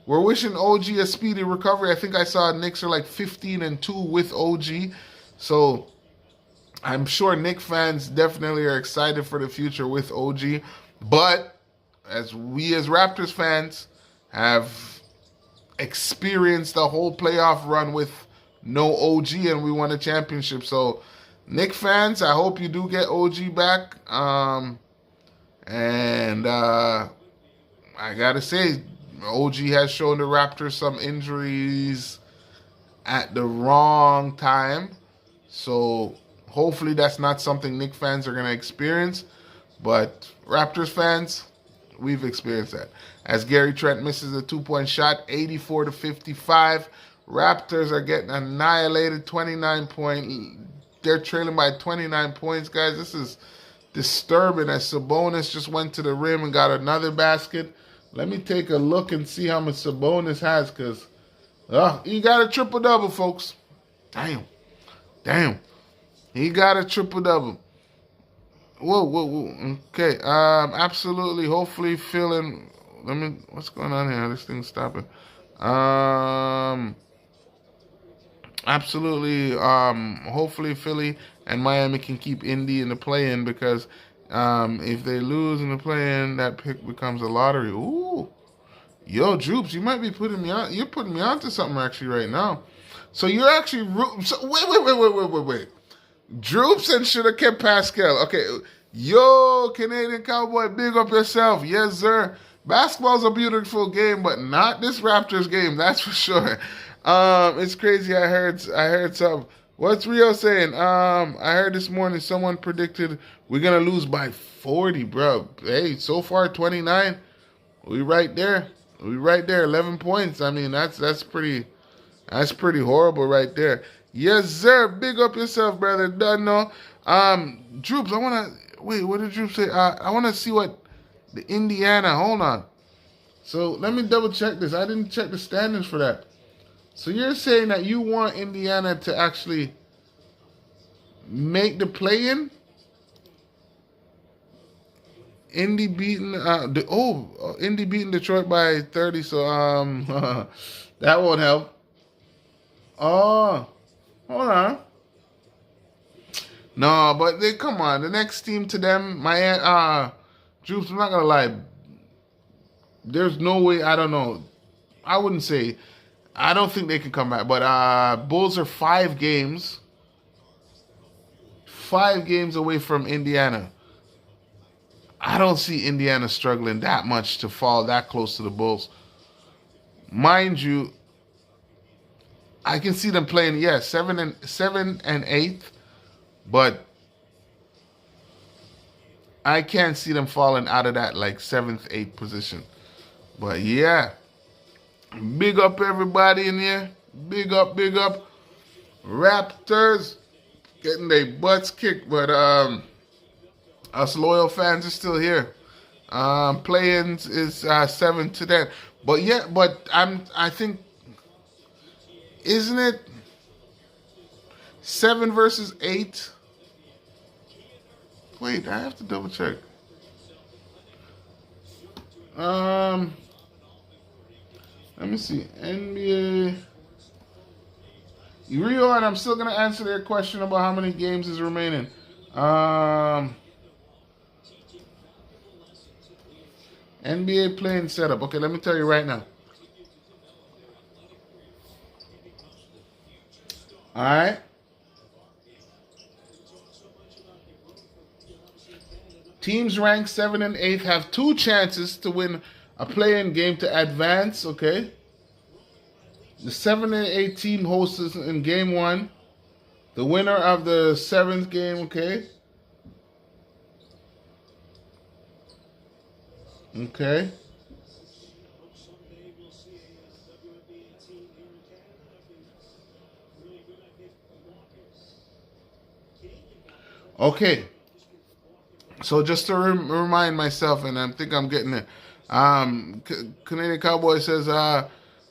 we're wishing OG a speedy recovery. I think I saw Knicks are like 15-2 with OG. So I'm sure Knicks fans definitely are excited for the future with OG. But as Raptors fans have experienced the whole playoff run with no OG, and we won a championship. So Knicks fans, I hope you do get OG back. And I gotta say, OG has shown the Raptors some injuries at the wrong time. So hopefully that's not something Knicks fans are gonna experience. But Raptors fans, we've experienced that. As Gary Trent misses a 2-point shot, 84-55. Raptors are getting annihilated, 29 point. They're trailing by 29 points, guys. This is disturbing as Sabonis just went to the rim and got another basket. Let me take a look and see how much Sabonis has, because he got a triple-double, folks. Damn. He got a triple-double. Whoa. Okay. Absolutely. Hopefully feeling. What's going on here? This thing's stopping. Absolutely. Hopefully Philly and Miami can keep Indy in the play-in, because if they lose in the play-in, that pick becomes a lottery. Ooh. Yo, Droops, you might be putting me on. You're putting me onto something actually right now. So you're actually wait. Droops and should have kept Pascal. Okay. Yo, Canadian Cowboy, big up yourself. Yes, sir. Basketball's a beautiful game, but not this Raptors game, that's for sure. It's crazy. I heard something. What's Rio saying? I heard this morning someone predicted we're gonna lose by 40, bro. Hey, so far 29. We right there. 11 points. I mean, that's pretty horrible right there. Yes, sir. Big up yourself, brother. Done no. Droops, what did Droops say? I wanna see what the Indiana. Hold on. So let me double check this. I didn't check the standings for that. So you're saying that you want Indiana to actually make the play-in? Indy beating Indy beating Detroit by 30. So that won't help. Oh, hold on. No, but come on. The next team to them, Droops, I'm not gonna lie. There's no way. I don't know. I wouldn't say. I don't think they can come back. But Bulls are 5 games away from Indiana. I don't see Indiana struggling that much to fall that close to the Bulls. Mind you, I can see them playing, 7 and 8, but I can't see them falling out of that like 7th, 8th position. But yeah. Big up everybody in here. Big up. Raptors getting their butts kicked, but us loyal fans are still here. Play-ins is 7 to 10. But I think, isn't it 7 versus 8? Wait, I have to double check. Let me see. NBA. Rio, and I'm still going to answer their question about how many games is remaining. NBA playing setup. Okay, let me tell you right now. All right. Teams ranked 7 and 8 have 2 chances to win a play-in game to advance, okay? The 7 and 8 team hosts in game 1. The winner of the 7th game, okay? Okay. Okay. So just to remind myself, and I think I'm getting it. Canadian Cowboy says,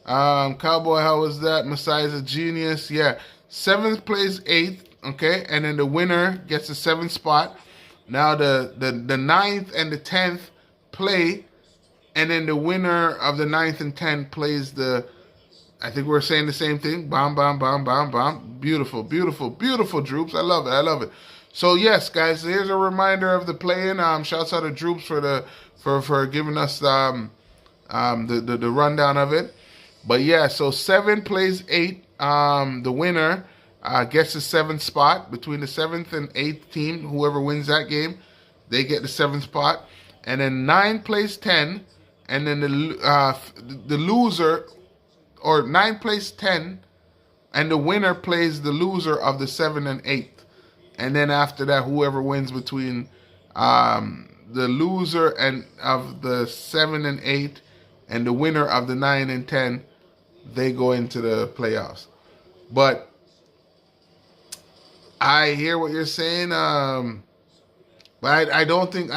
Cowboy, how was that? Messiah's a genius. Yeah. 7th plays 8th, okay? And then the winner gets the 7th spot. Now the 9th and the 10th play, and then the winner of the 9th and 10th plays the, I think we're saying the same thing. Bam, bam, bam, bam, bam. Beautiful, beautiful, beautiful, Droops. I love it. I love it. So yes, guys, here's a reminder of the play-in. Shouts out to Droops for giving us the rundown of it. But yeah, so 7 plays 8. The winner gets the 7th spot between the 7th and 8th team. Whoever wins that game, they get the 7th spot. And then 9 plays 10, and then the loser, or 9 plays 10, and the winner plays the loser of the 7th and 8th. And then after that, whoever wins between the loser and of the 7 and 8 and the winner of the 9 and 10, they go into the playoffs. But I hear what you're saying, but I don't think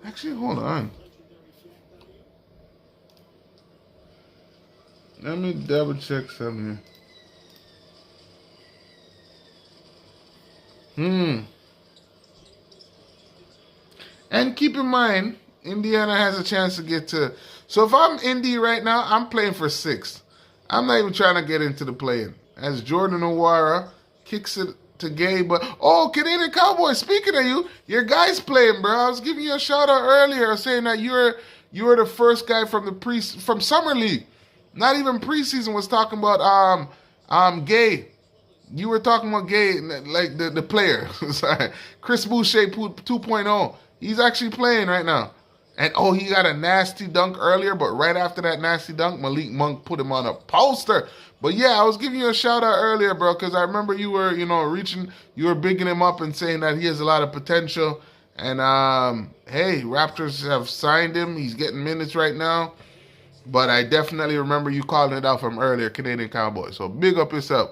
actually, hold on. Let me double check something here. And keep in mind, Indiana has a chance to get to. So if I'm Indy right now, I'm playing for 6th. I'm not even trying to get into the play-in. As Jordan O'Wara kicks it to Gay, but Canadian Cowboy. Speaking of you, your guy's playing, bro. I was giving you a shout out earlier, saying that you were the first guy from Summer League. Not even preseason was talking about Gay. You were talking about Gay, like the player. Sorry, Chris Boucher 2.0. He's actually playing right now. And he got a nasty dunk earlier, but right after that nasty dunk, Malik Monk put him on a poster. But yeah, I was giving you a shout out earlier, bro, because I remember you were, you were bigging him up and saying that he has a lot of potential. And hey, Raptors have signed him. He's getting minutes right now. But I definitely remember you calling it out from earlier, Canadian Cowboy. So big up yourself.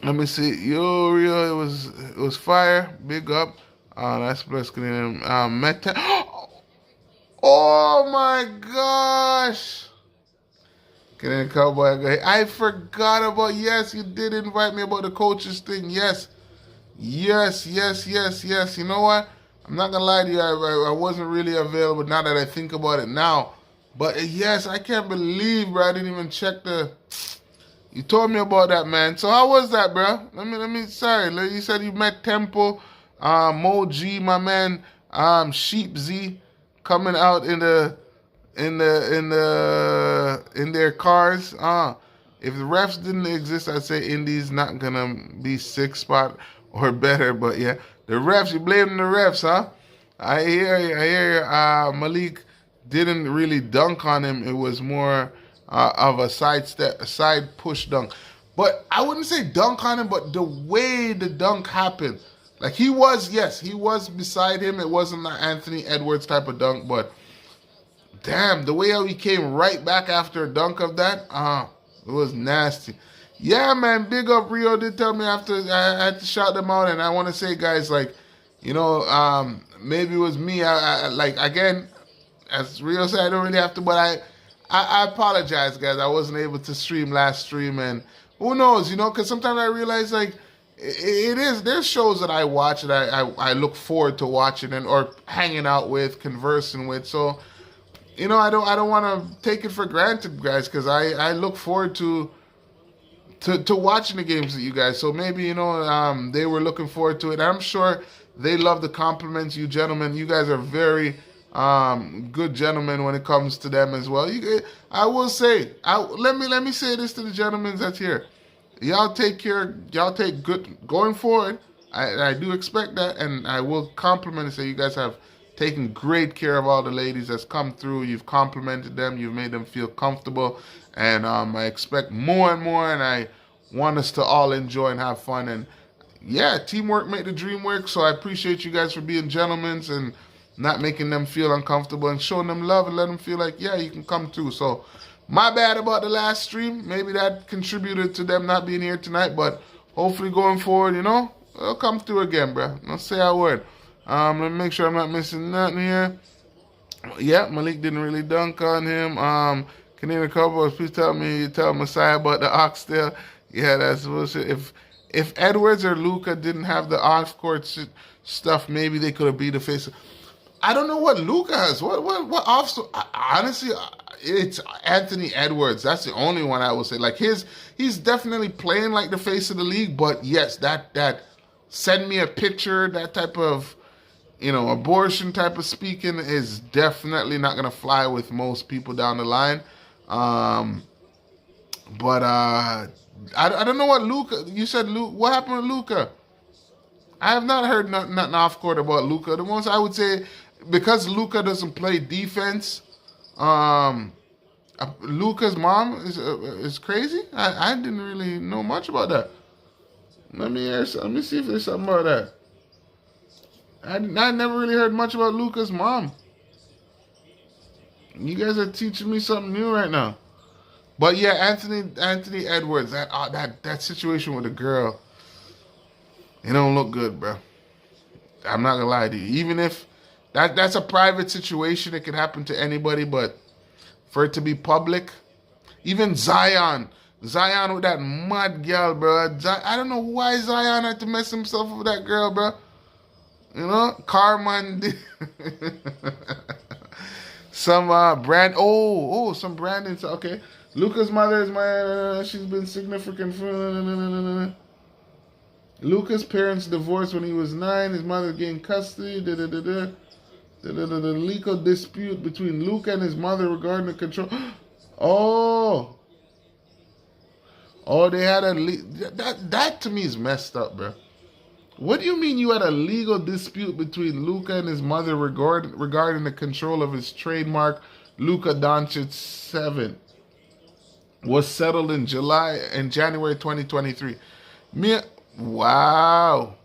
Let me see. Yo, Rio, it was fire. Big up. That's bless Canadian. Meta. Oh my gosh. Canadian Cowboy. I forgot about, yes, you did invite me about the coaches thing. Yes. Yes. You know what? I'm not going to lie to you. I wasn't really available now that I think about it now. But yes, I can't believe, bro. I didn't even check the... You told me about that, man. So how was that, bro? Sorry. You said you met Temple, Mo G, my man, Sheep Z, coming out in their cars. If the refs didn't exist, I'd say Indy's not gonna be 6th spot or better. But yeah, the refs, you blaming the refs, huh? I hear you. Malik didn't really dunk on him. It was more of a side push dunk. But I wouldn't say dunk on him, but the way the dunk happened. Like he was beside him. It wasn't an Anthony Edwards type of dunk, but damn, the way how he came right back after a dunk of that, it was nasty. Yeah, man, big up. Rio did tell me after I had to shout them out, and I want to say, guys, like, maybe it was me. I like, again, as Rio said, I don't really have to, but I apologize, guys. I wasn't able to stream last stream, and who knows, because sometimes I realize, like, there's shows that I watch that I look forward to watching or hanging out with, conversing with. So, I don't want to take it for granted, guys, because I look forward to watching the games with you guys. So maybe, they were looking forward to it. I'm sure they love the compliments, you gentlemen. You guys are very good gentlemen when it comes to them as well. I will say, let me say this to the gentlemen that's here. Y'all take good going forward. I do expect that, and I will compliment and say you guys have taken great care of all the ladies that's come through. You've complimented them. You've made them feel comfortable, and I expect more and more, and I want us to all enjoy and have fun. And yeah, teamwork make the dream work. So I appreciate you guys for being gentlemen and not making them feel uncomfortable and showing them love and let them feel like, yeah, you can come too. So my bad about the last stream. Maybe that contributed to them not being here tonight, but hopefully going forward, they'll come through again, bro. Don't say a word. Let me make sure I'm not missing nothing here. Yeah, Malik didn't really dunk on him. Canadian Cowboys, please tell Messiah about the oxtail. Yeah, that's bullshit. If Edwards or Luca didn't have the off court stuff, maybe they could have beat the face. I don't know what Luca has. What off? Honestly, it's Anthony Edwards. That's the only one I would say. Like he's definitely playing like the face of the league. But yes, that send me a picture. That type of abortion type of speaking is definitely not gonna fly with most people down the line. But I don't know what Luca. You said Luca. What happened with Luca? I have not heard nothing off court about Luca. The most I would say, because Luca doesn't play defense, Luca's mom is crazy. I didn't really know much about that. Let me see if there's something about that. I never really heard much about Luca's mom. You guys are teaching me something new right now. But yeah, Anthony Edwards, that situation with the girl, it don't look good, bro. I'm not gonna lie to you. Even if that's a private situation, it could happen to anybody, but for it to be public, even Zion with that mud girl, bro. I don't know why Zion had to mess himself up with that girl, bro. Carmen. Some some Brandon. Okay, Luca's mother is she's been significant for. Luca's parents divorced when he was 9. His mother gained custody. The legal dispute between Luca and his mother regarding the control. They had that to me is messed up, bro. What do you mean you had a legal dispute between Luca and his mother regarding the control of his trademark Luka Doncic 7? Was settled in January 2023. Wow.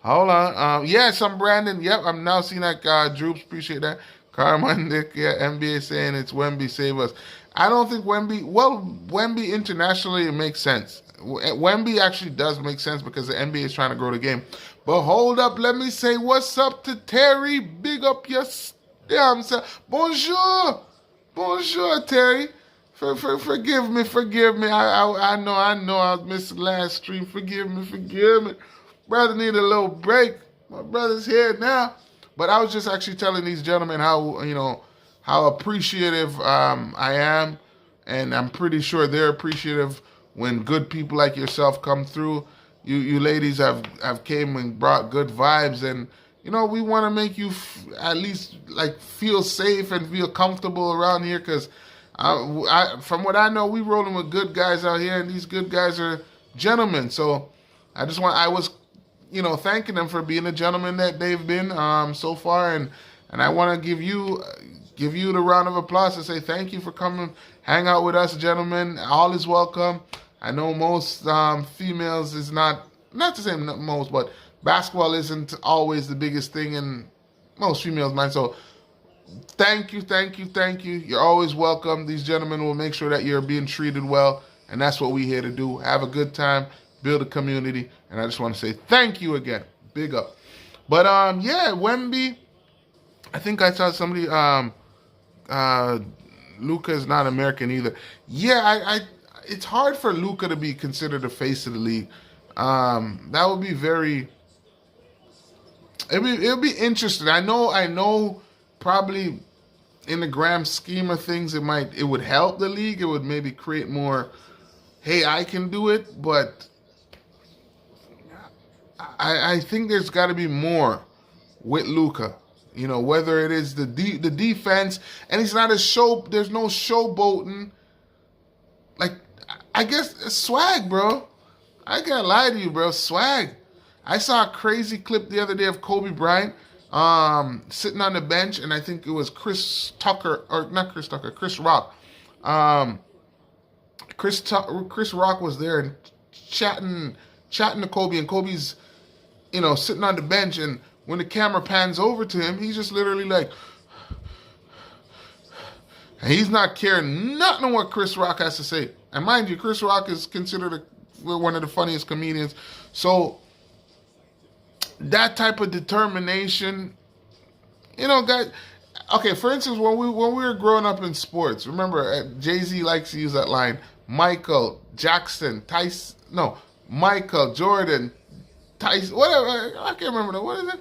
Hold on. Some Brandon. Yep, I'm now seeing that. Droops, appreciate that. Carmen, Nick, yeah, NBA saying it's Wemby, save us. I don't think Wemby internationally, it makes sense. Wemby actually does make sense because the NBA is trying to grow the game. But hold up, let me say what's up to Terry. Big up your damn self. Bonjour, Terry. Forgive me. I know I missed the last stream. Forgive me. Brother need a little break. My brother's here now. But I was just actually telling these gentlemen how appreciative I am, and I'm pretty sure they're appreciative when good people like yourself come through. You ladies have came and brought good vibes, and we want to make you at least like feel safe and feel comfortable around here, because from what I know, we rolling with good guys out here, and these good guys are gentlemen. So I was thanking them for being the gentlemen that they've been so far, and I want to give you the round of applause to say thank you for coming, hang out with us, gentlemen. All is welcome. I know most females is not to say most, but basketball isn't always the biggest thing in most females' mind. So thank you. You're always welcome. These gentlemen will make sure that you're being treated well, and that's what we're here to do. Have a good time, build a community, and I just want to say thank you again. Big up. But Wemby, I think I saw somebody Luka is not American either. Yeah, it's hard for Luka to be considered the face of the league. That would be very. It'll be interesting. I know. Probably in the grand scheme of things, it would help the league. It would maybe create more. Hey, I can do it, but I think there's got to be more with Luka. Whether it is the defense, and he's not there's no showboating. Like, I guess swag, bro. I can't lie to you, bro. Swag. I saw a crazy clip the other day of Kobe Bryant sitting on the bench, and I think it was Chris Rock. Chris Rock was there and chatting to Kobe, and Kobe's sitting on the bench, and when the camera pans over to him, he's just literally like, and he's not caring nothing on what Chris Rock has to say. And mind you, Chris Rock is considered one of the funniest comedians. So that type of determination, you know, guys. Okay, for instance, when we were growing up in sports, remember Jay-Z likes to use that line: Michael Jackson, Tyson, no, Michael Jordan, Tyson, whatever. I can't remember that. What is it?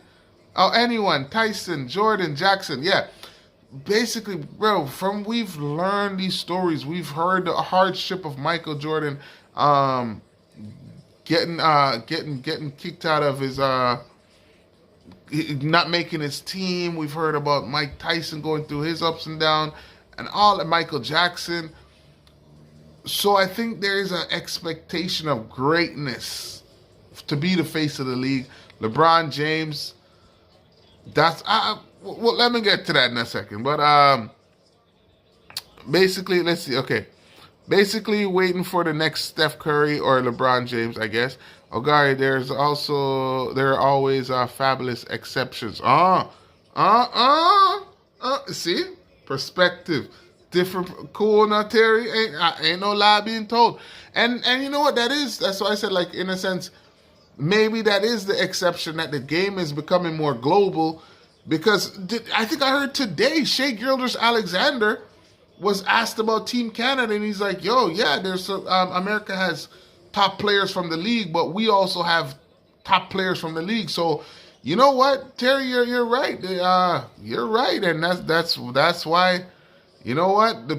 Oh, anyone, Tyson, Jordan, Jackson. Yeah, basically, bro. From we've learned these stories, we've heard the hardship of Michael Jordan, um, getting kicked out of his not making his team. We've heard about Mike Tyson going through his ups and downs, and all that. Michael Jackson. So I think there is an expectation of greatness to be the face of the league. LeBron James. That's well. Let me get to that in a second. But basically, let's see. Okay, basically waiting for the next Steph Curry or LeBron James, I guess. Ogari, there are always fabulous exceptions. See, perspective, different. Cool, not Terry. Ain't no lie being told. And you know what that is? That's why I said, like, in a sense, maybe that is the exception, that the game is becoming more global. Because I think I heard today Shea Gilgeous-Alexander was asked about Team Canada, and he's like, "Yo, yeah, there's America has top players from the league, but we also have top players from the league." So, you know what, Terry, you're right. You're right, and that's why, you know what, the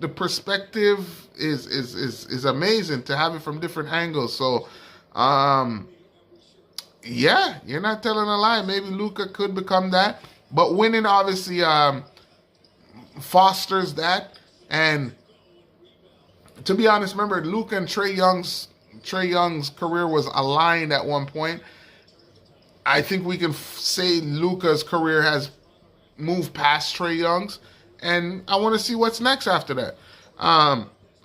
perspective is amazing to have it from different angles. So, yeah, you're not telling a lie. Maybe Luka could become that, but winning obviously fosters that. And to be honest, remember, Luka and Trae Young's career was aligned at one point. I think we can say Luka's career has moved past Trae Young's, and I want to see what's next after that.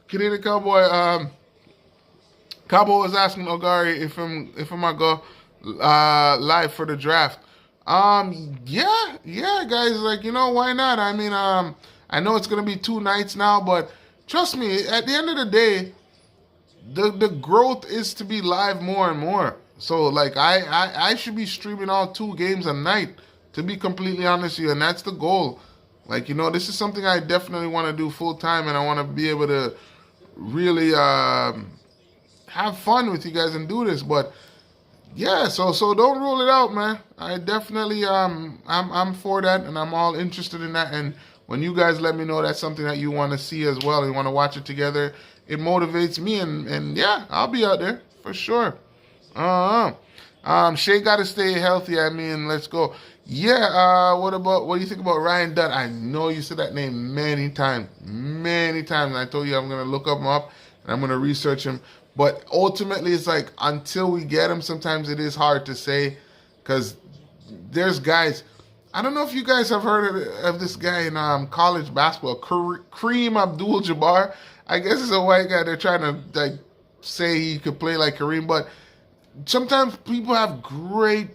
Canadian Cowboy was asking Ogari if I'm gonna go live for the draft. Yeah, guys, like, you know, why not? I mean, I know it's gonna be 2 nights now, but trust me, at the end of the day, the growth is to be live more and more. So, like, I should be streaming all 2 games a night, to be completely honest with you, and that's the goal. Like, you know, this is something I definitely want to do full time, and I want to be able to really have fun with you guys and do this. But yeah, so don't rule it out, man. I definitely I'm for that, and I'm all interested in that. And when you guys let me know that's something that you want to see as well, you want to watch it together, it motivates me, and yeah, I'll be out there for sure. Shea got to stay healthy. I mean, let's go. Yeah. What do you think about Ryan Dunn? I know you said that name many times. And I told you I'm gonna look him up and I'm gonna research him. But ultimately, it's like, until we get him, sometimes it is hard to say, because there's guys. I don't know if you guys have heard of this guy in college basketball, Kareem Abdul-Jabbar. I guess it's a white guy. They're trying to, like, say he could play like Kareem, but sometimes people have great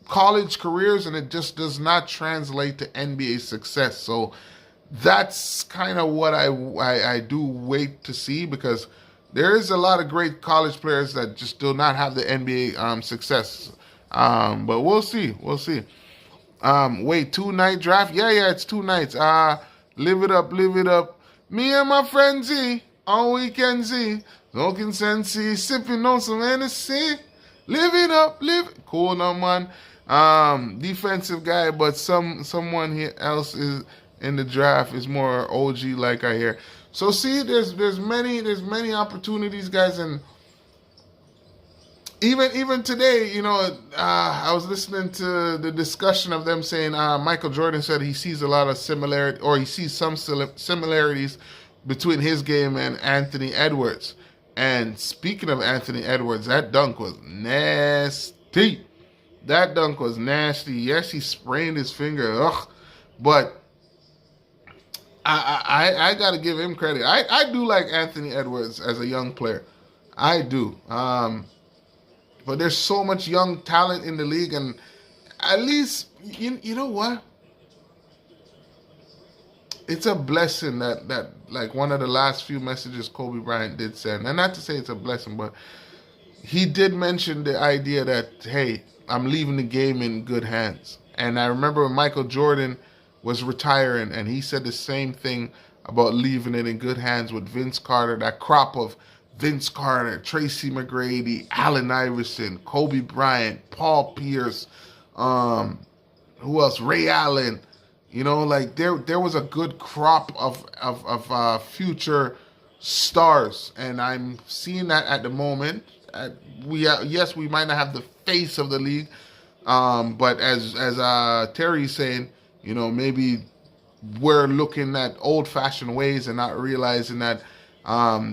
college careers and it just does not translate to NBA success. So that's kind of what I do wait to see, because there is a lot of great college players that just do not have the NBA success. But we'll see. Wait, 2-night draft? Yeah, it's 2 nights. Live it up. Me and my friend Z, all weekend Z, smoking Sensi, sipping on some Hennessy. Live it up. Cool, no, man. Defensive guy, but someone else is in the draft is more OG, like I hear. So see, there's many opportunities, guys, and even today, you know, I was listening to the discussion of them saying Michael Jordan said he sees a lot of similarity, or he sees some similarities between his game and Anthony Edwards. And speaking of Anthony Edwards, that dunk was nasty. Yes, he sprained his finger. Ugh. But I got to give him credit. I do like Anthony Edwards as a young player. I do. But there's so much young talent in the league, and at least, you know what? It's a blessing that like one of the last few messages Kobe Bryant did send. And not to say it's a blessing, but he did mention the idea that, hey, I'm leaving the game in good hands. And I remember when Michael Jordan was retiring, and he said the same thing about leaving it in good hands with Vince Carter, that crop of Vince Carter, Tracy McGrady, Allen Iverson, Kobe Bryant, Paul Pierce, who else? Ray Allen. You know, like there was a good crop of future stars, and I'm seeing that at the moment. Yes, we might not have the face of the league, but as Terry's saying, you know, maybe we're looking at old-fashioned ways and not realizing that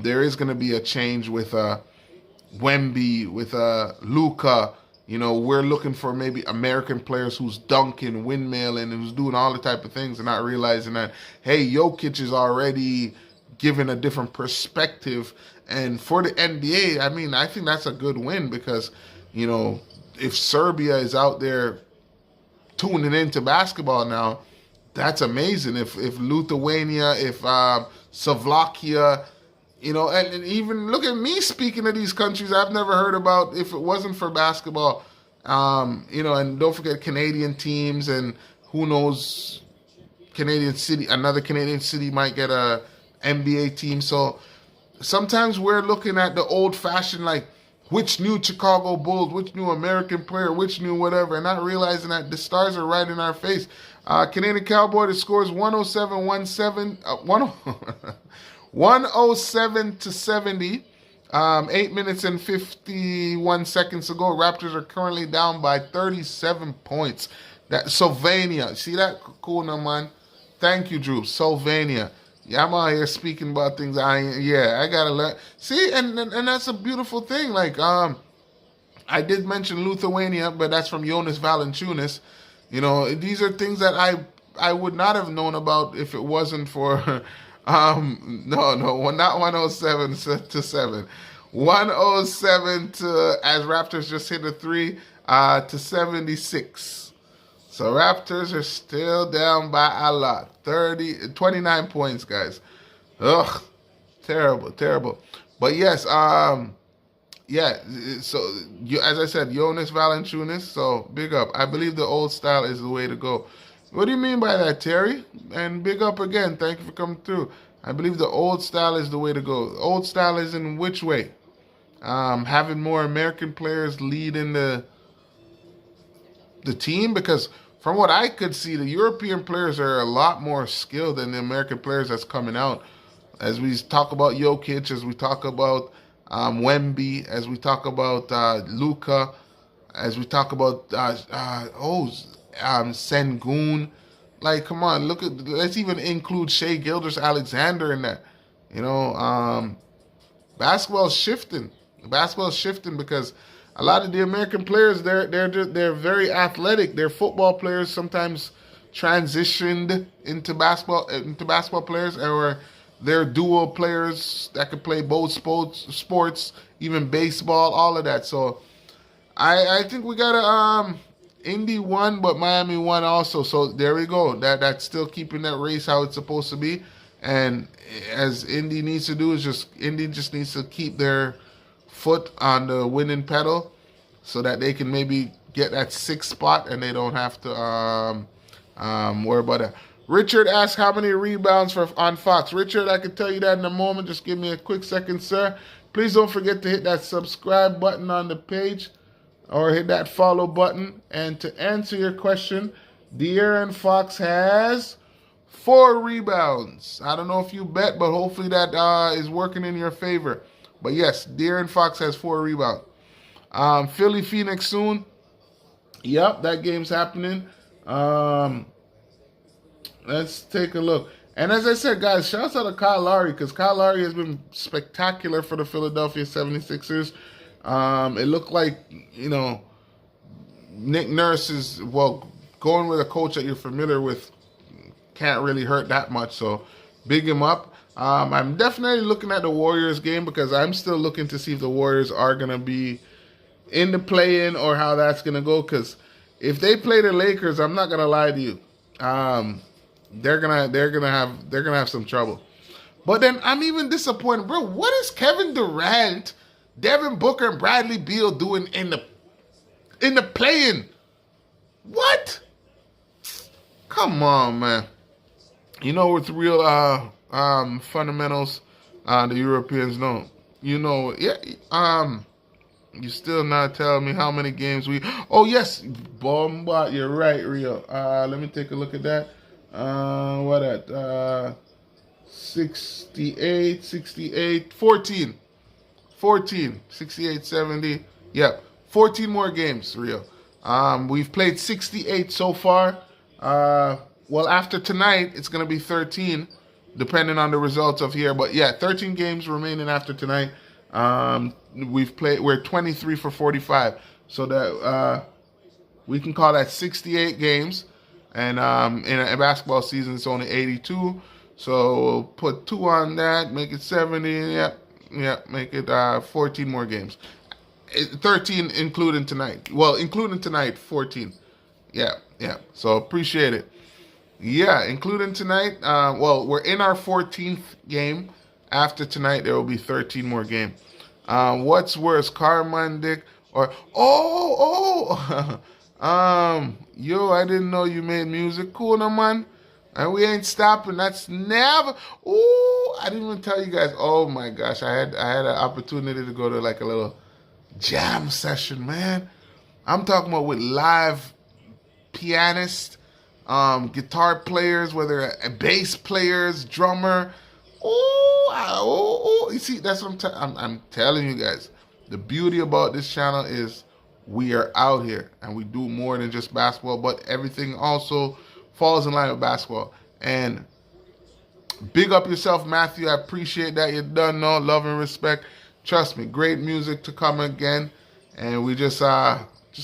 there is going to be a change with Wemby, with Luka. You know, we're looking for maybe American players who's dunking, windmilling, and who's doing all the type of things, and not realizing that, hey, Jokic is already giving a different perspective. And for the NBA, I mean, I think that's a good win because, you know, if Serbia is out there tuning into basketball now, that's amazing. If Lithuania, if Slovakia, you know, and even look at me speaking of these countries I've never heard about if it wasn't for basketball. You know, and don't forget Canadian teams, and who knows, another Canadian city might get a NBA team. So sometimes we're looking at the old-fashioned, like, which new Chicago Bulls, which new American player, which new whatever, and not realizing that the stars are right in our face. Canadian Cowboy, the score is 107 to 70. 8 minutes and 51 seconds to go. Raptors are currently down by 37 points. That Sylvania, see that? Cool, no man. Thank you, Drew. Sylvania. Yeah, I'm out here speaking about things I gotta let. See, and that's a beautiful thing. Like, I did mention Lithuania, but that's from Jonas Valanciunas. You know, these are things that I would not have known about if it wasn't for not 107 to 7. 107 to, as Raptors just hit a 3 to 76. So Raptors are still down by a lot. 29 points, guys. Ugh. Terrible. But yes, yeah, so as I said, Jonas Valanciunas, so big up. I believe the old style is the way to go. What do you mean by that, Terry? And big up again. Thank you for coming through. I believe the old style is the way to go. Old style is in which way? Having more American players leading the team, because from what I could see, the European players are a lot more skilled than the American players that's coming out. As we talk about Jokic, as we talk about Wemby, as we talk about Luka, as we talk about Sengun. Like, come on, let's even include Shea Gilgeous-Alexander in that. You know, basketball's shifting. Basketball's shifting because a lot of the American players, they're very athletic. They're football players, sometimes transitioned into basketball players, or they're dual players that could play both sports, even baseball, all of that. So I think we got Indy won, but Miami won also. So there we go. That's still keeping that race how it's supposed to be. And as Indy needs to do is Indy just needs to keep their foot on the winning pedal so that they can maybe get that 6th spot and they don't have to worry about that. Richard asked how many rebounds on Fox. Richard, I can tell you that in a moment. Just give me a quick second, sir. Please don't forget to hit that subscribe button on the page or hit that follow button. And to answer your question, De'Aaron Fox has 4 rebounds. I don't know if you bet, but hopefully that is working in your favor. But yes, De'Aaron Fox has 4 rebounds. Philly Phoenix soon. Yep, that game's happening. Let's take a look. And as I said, guys, shouts out to Kyle Lowry, because Kyle Lowry has been spectacular for the Philadelphia 76ers. It looked like, you know, Nick Nurse is, going with a coach that you're familiar with can't really hurt that much. So big him up. I'm definitely looking at the Warriors game because I'm still looking to see if the Warriors are going to be in the play-in or how that's going to go. Because if they play the Lakers, I'm not going to lie to you. They're gonna have some trouble. But then I'm even disappointed, bro. What is Kevin Durant Devin Booker and Bradley Beal doing in the play-in? What? Come on, man. You know what's real fundamentals the Europeans know. You know, yeah. You still not telling me how many games we... Oh, yes. Bomba, you're right, Rio. Let me take a look at that. What at? 68, 14. 68, 70. Yep. 14 more games, Rio. We've played 68 so far. Well, after tonight, it's going to be 13, depending on the results of here. But yeah, 13 games remaining after tonight. We're 23 for 45. So that we can call that 68 games. And in a basketball season, it's only 82. So put 2 on that, make it 70. Yep, make it 14 more games. 13 including tonight. Well, including tonight, 14. Yeah. So appreciate it. Yeah, including tonight. Well, we're in our 14th game. After tonight, there will be 13 more games. What's worse, Carmen Dick or yo, I didn't know you made music. Cool, no man. And we ain't stopping. That's never. Ooh, I didn't even tell you guys. Oh my gosh, I had an opportunity to go to like a little jam session, man. I'm talking about with live pianists, guitar players, whether bass players, drummer. You see, that's what I'm telling you guys. The beauty about this channel is we are out here and we do more than just basketball, but everything also falls in line with basketball. And big up yourself, Matthew. I appreciate that. You're done, no love and respect. Trust me, great music to come again. And we just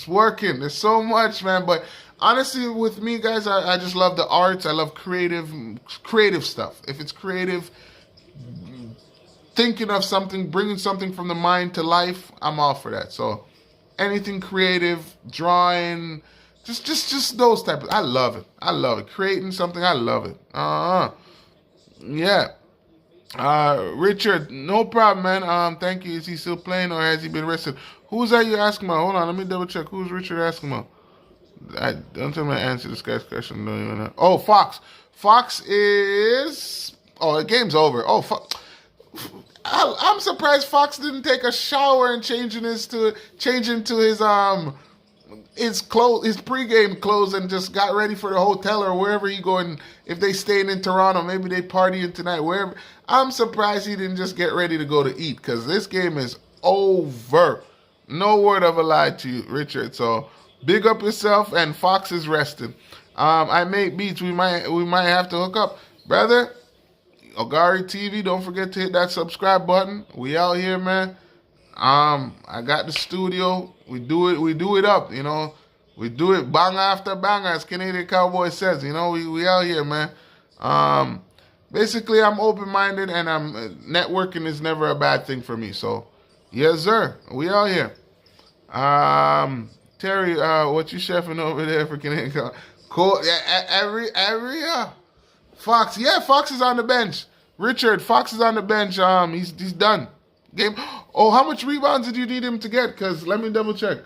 working. There's so much, man. But honestly, with me, guys, I just love the arts. I love creative stuff. If it's creative, thinking of something, bringing something from the mind to life, I'm all for that. So anything creative, drawing, just those type of, I love it. Creating something, I love it. Yeah. Richard, no problem, man. Thank you. Is he still playing or has he been rested? Who's that you asking about? Hold on, let me double check. Who's Richard asking about? Don't tell me to answer this guy's question. Don't even know. Oh, Fox. Fox is... Oh, the game's over. Oh, I'm surprised Fox didn't take a shower and change into his pregame clothes and just got ready for the hotel or wherever he going. If they staying in Toronto, maybe they partying tonight. Wherever. I'm surprised he didn't just get ready to go to eat because this game is over. No word of a lie to you, Richard. So big up yourself, and Fox is resting. I make beats. We might have to hook up, brother. OGARYTV. Don't forget to hit that subscribe button. We out here, man. I got the studio. We do it up, you know. We do it bang after bang, as Canadian Cowboy says. You know, we out here, man. Basically, I'm open-minded, and networking is never a bad thing for me. So, yes, sir. We out here. Terry, what you chefing over there for Canadian Cowboy? Cool. Yeah, Fox. Yeah, Fox is on the bench. Richard, Fox is on the bench. He's done. Game. Oh, how much rebounds did you need him to get? Because let me double check.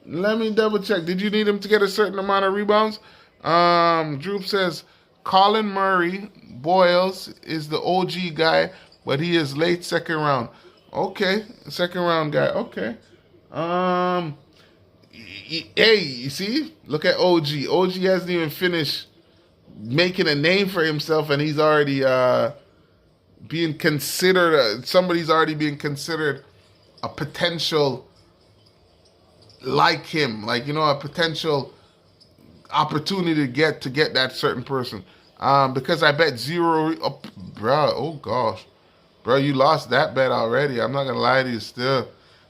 Did you need him to get a certain amount of rebounds? Droop says Colin Murray Boyles is the OG guy, but he is late second round. Okay, second round guy. Okay. Hey, you see? Look at OG. OG hasn't even finished making a name for himself, and he's already being considered. Somebody's already being considered a potential like him, like, you know, a potential opportunity to get that certain person. Because I bet zero, bro. Oh gosh, bro, you lost that bet already. I'm not gonna lie to you. Still,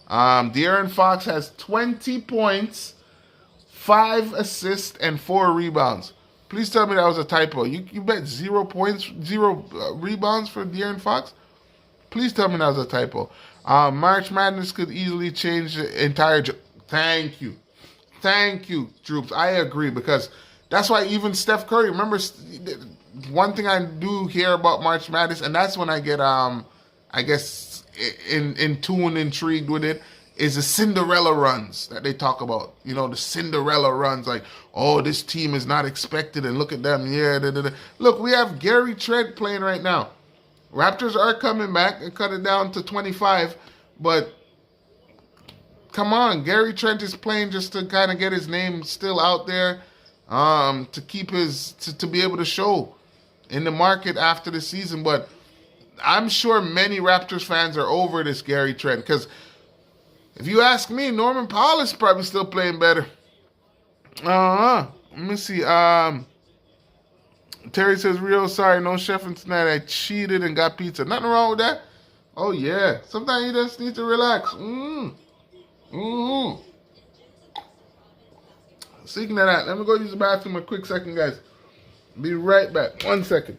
De'Aaron Fox has 20 points, 5 assists, and 4 rebounds. Please tell me that was a typo. You bet 0 points, 0 rebounds for De'Aaron Fox? Please tell me that was a typo. March Madness could easily change the entire... Thank you, Troops. I agree, because that's why even Steph Curry... Remember, one thing I do hear about March Madness, and that's when I get, I guess, in tune, intrigued with it, is the Cinderella runs that they talk about. You know, the Cinderella runs, like, oh, this team is not expected, and look at them. Yeah, da, da, da. Look, we have Gary Trent playing right now. Raptors are coming back and cut it down to 25, but come on, Gary Trent is playing just to kind of get his name still out there, to keep to be able to show in the market after the season. But I'm sure many Raptors fans are over this Gary Trent, because if you ask me, Norman Powell is probably still playing better. Let me see. Terry says, real sorry, no chef tonight. I cheated and got pizza. Nothing wrong with that. Oh, yeah. Sometimes you just need to relax. Speaking of that, let me go use the bathroom a quick second, guys. Be right back. 1 second.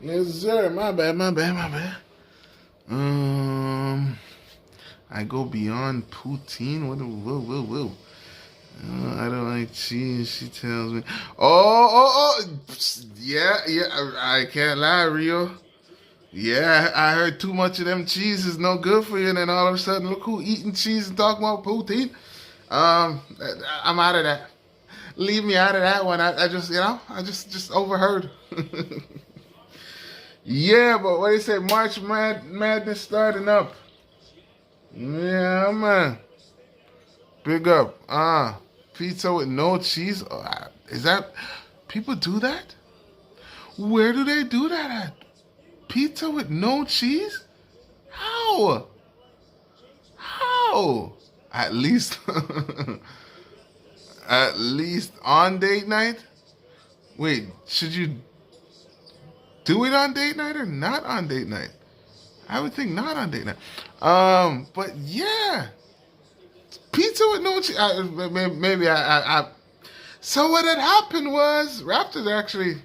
Yes, sir. My bad. I go beyond poutine. Whoa. I don't like cheese. She tells me. Oh. Yeah. I can't lie, Rio. Yeah, I heard too much of them cheese is no good for you, and then all of a sudden, look who eating cheese and talking about poutine. I'm out of that. Leave me out of that one. I just overheard. Yeah, but what they say, March Madness starting up. Yeah, man. Big up. Pizza with no cheese. Is that, people do that? Where do they do that at? Pizza with no cheese? How? At least on date night? Wait, should you do it on date night or not on date night? I would think not on date night. But yeah, pizza with no cheese. Maybe I. So what had happened was Raptors are actually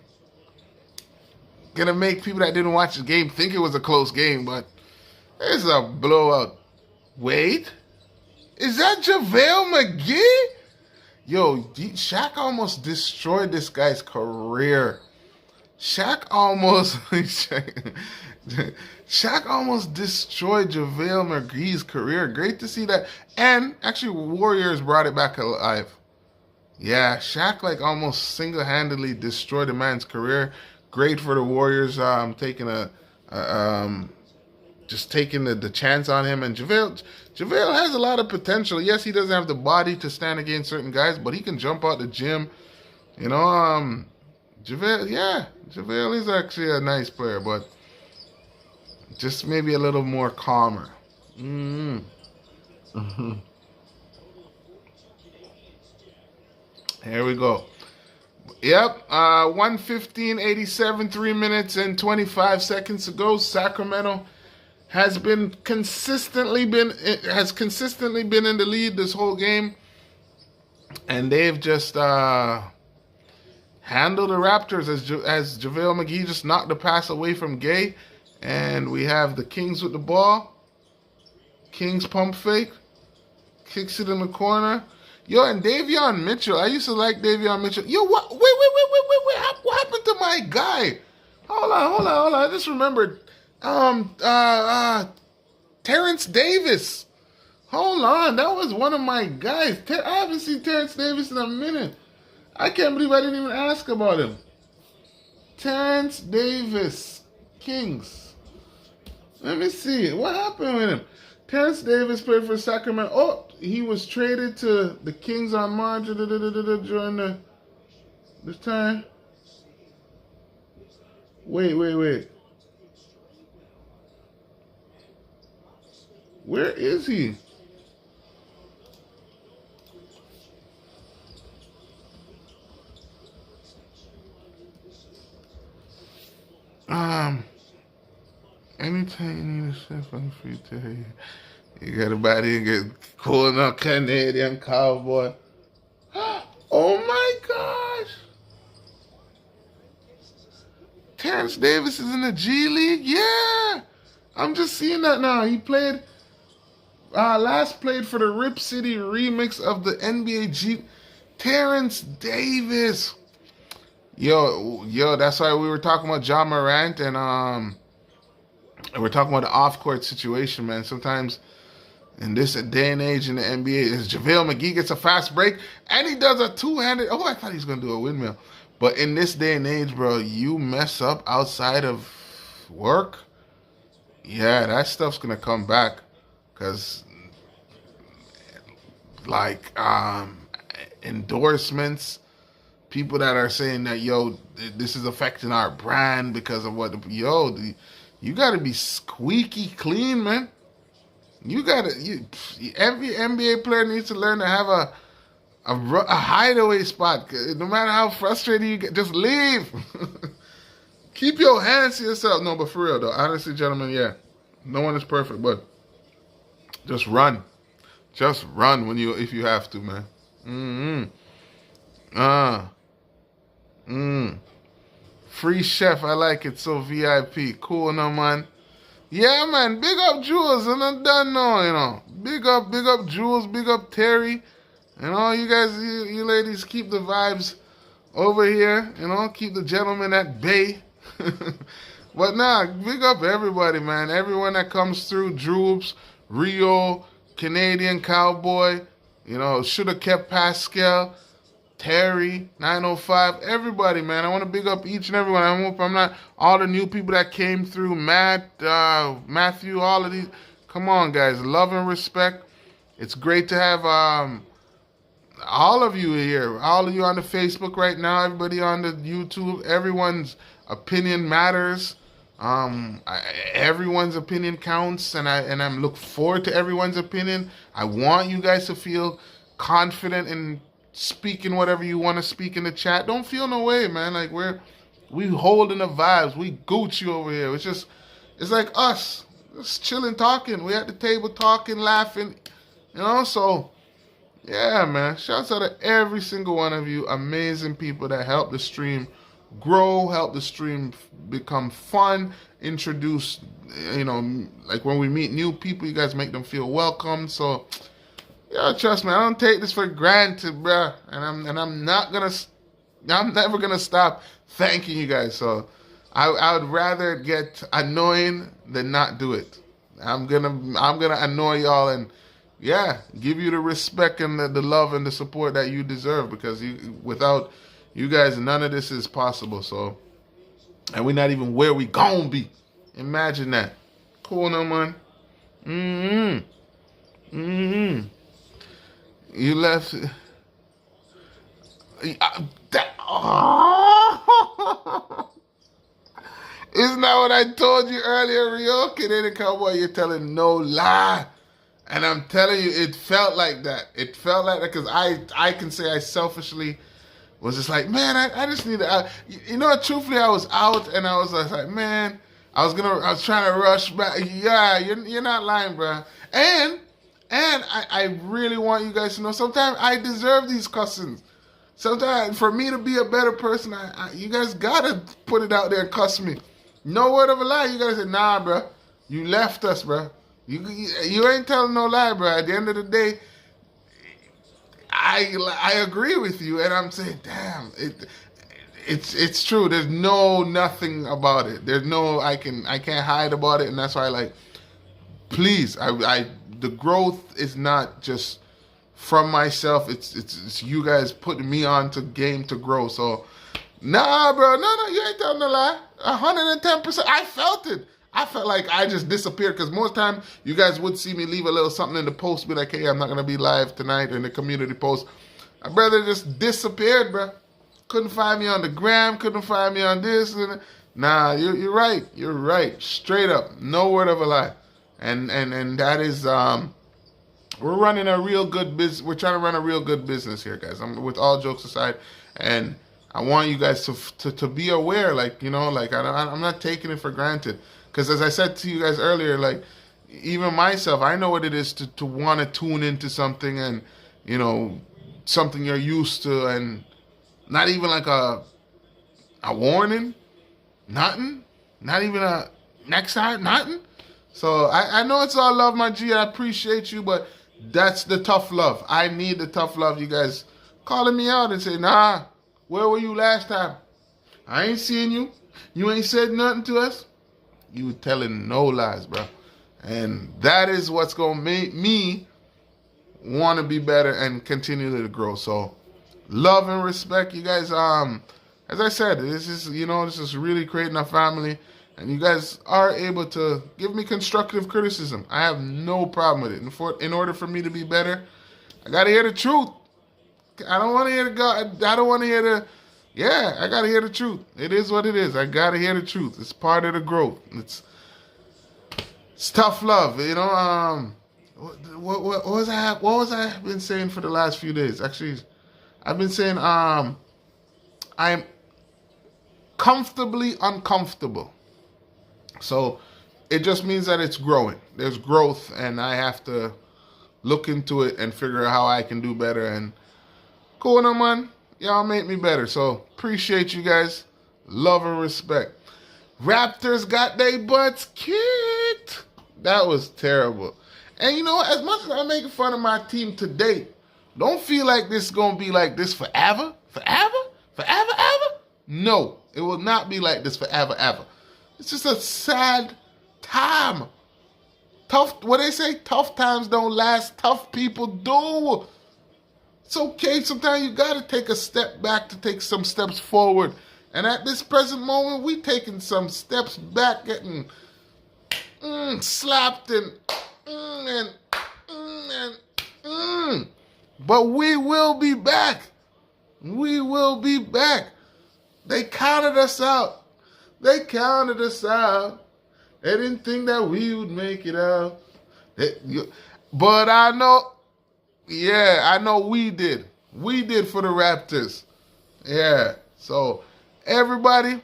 gonna make people that didn't watch the game think it was a close game, but it's a blowout. Wait, is that JaVale McGee? Yo, Shaq almost destroyed this guy's career. Shaq almost destroyed JaVale McGee's career. Great to see that. And actually, Warriors brought it back alive. Yeah, Shaq almost single-handedly destroyed the man's career. Great for the Warriors, taking the chance on him. And JaVale has a lot of potential. Yes, he doesn't have the body to stand against certain guys, but he can jump out the gym. You know, JaVale is actually a nice player, but just maybe a little more calmer. Here we go. Yep. 1:15:87, 3 minutes and 25 seconds to go. Sacramento has consistently been in the lead this whole game, and they've just handled the Raptors as JaVale McGee just knocked the pass away from Gay, and we have the Kings with the ball. Kings pump fake, kicks it in the corner. Yo, and Davion Mitchell. I used to like Davion Mitchell. Yo, what? Wait. What happened to my guy? Hold on. I just remembered. Terrence Davis. Hold on. That was one of my guys. I haven't seen Terrence Davis in a minute. I can't believe I didn't even ask about him. Terrence Davis. Kings. Let me see. What happened with him? Terrence Davis played for Sacramento. Oh, he was traded to the Kings on March during this time. Wait. Where is he? Anytime you need a chef, I'm free to tell you. You got a body and get calling up Canadian cowboy. Oh my gosh! Terrence Davis is in the G League? Yeah! I'm just seeing that now. He played, last played for the Rip City remix of the NBA G. Terrence Davis. Yo, that's why we were talking about John Morant and we're talking about the off-court situation, man. Sometimes in this day and age in the NBA, is JaVale McGee gets a fast break and he does a two-handed. Oh, I thought he was gonna do a windmill. But in this day and age, bro, you mess up outside of work, yeah, that stuff's gonna come back. Cause like endorsements, people that are saying that, yo, this is affecting our brand because of what, you gotta be squeaky clean, man. Every NBA player needs to learn to have a hideaway spot. No matter how frustrated you get, just leave. Keep your hands to yourself. No, but for real though, honestly, gentlemen, yeah, no one is perfect, but just run. Just run if you have to, man. Free chef, I like it. So VIP, cool, no man. Yeah, man. Big up Jules, and I'm done now. Big up Jules, big up Terry, and all you guys, you ladies, keep the vibes over here. Keep the gentlemen at bay. But nah, big up everybody, man. Everyone that comes through, Droops, Rio, Canadian Cowboy. Should have kept Pascal. Terry, 905, everybody, man. I want to big up each and everyone. I hope I'm not all the new people that came through. Matt, Matthew, all of these. Come on, guys. Love and respect. It's great to have all of you here. All of you on the Facebook right now. Everybody on the YouTube. Everyone's opinion matters. Everyone's opinion counts, and I'm look forward to everyone's opinion. I want you guys to feel confident in speaking whatever you want to speak in the chat. Don't feel no way, man. Like we holding the vibes. We Gucci over here. It's like us, just chilling, talking. We at the table talking, laughing, So yeah, man. Shouts out to every single one of you, amazing people that help the stream grow, help the stream become fun, introduce, like when we meet new people, you guys make them feel welcome. So. Yo, trust me, I don't take this for granted, bruh. And I'm never gonna stop thanking you guys. So I would rather get annoying than not do it. I'm gonna annoy y'all and give you the respect and the love and the support that you deserve, because without you guys, none of this is possible. So, and we're not even where we gonna be. Imagine that. Cool, no man. You left. Isn't that what I told you earlier, Rio? Canadian Cowboy, you're telling no lie. And I'm telling you, it felt like that. It felt like that because I can say I selfishly was just like, man, I just need to, you know, truthfully, I was out and I was like, man, I was trying to rush back. Yeah, you're not lying, bro. And I really want you guys to know, sometimes I deserve these cussings. Sometimes for me to be a better person, you guys gotta put it out there and cuss me. No word of a lie. You gotta say, nah, bro, you left us, bro. You ain't telling no lie, bro. At the end of the day, I agree with you, and I'm saying, damn, it's true. There's nothing about it. There's no I can't hide about it, and that's why, like, please, the growth is not just from myself. It's you guys putting me on to game to grow. So, nah, bro, no, you ain't telling a lie. 110%. I felt it. I felt like I just disappeared, because most time you guys would see me leave a little something in the post, be like, hey, I'm not going to be live tonight, in the community post. My brother just disappeared, bro. Couldn't find me on the gram, couldn't find me on this. Nah, you're right. You're right. Straight up. No word of a lie. And that is, we're running a real good business. We're trying to run a real good business here, guys. With all jokes aside, and I want you guys to be aware, like, you know, like, I'm not taking it for granted. Because as I said to you guys earlier, like, even myself, I know what it is to want to tune into something, and, you know, something you're used to, and not even like a warning, nothing, not even a next time, nothing. So I know it's all love, my G. I appreciate you, but that's the tough love. I need the tough love. You guys calling me out and say, nah, where were you last time? I ain't seen you. You ain't said nothing to us. You telling no lies, bro. And that is what's going to make me want to be better and continue to grow. So, love and respect, you guys. As I said, this is really creating a family. And you guys are able to give me constructive criticism. I have no problem with it. And in order for me to be better, I got to hear the truth. I don't want to hear I don't want to hear I got to hear the truth. It is what it is. I got to hear the truth. It's part of the growth. It's tough love, you know. What was I been saying for the last few days? Actually, I've been saying I'm comfortably uncomfortable. So it just means that it's growing. There's growth, and I have to look into it and figure out how I can do better. And cool, no, man. Y'all make me better. So appreciate you guys. Love and respect. Raptors got their butts kicked. That was terrible. And you know, as much as I'm making fun of my team today, don't feel like this is going to be like this forever. Forever? Forever, ever? No, it will not be like this forever, ever. It's just a sad time. What they say? Tough times don't last. Tough people do. It's okay. Sometimes you got to take a step back to take some steps forward. And at this present moment, we taking some steps back, getting slapped and. But we will be back. We will be back. They counted us out. They counted us out. They didn't think that we would make it out. But I know, I know we did. We did for the Raptors. Yeah. So, everybody,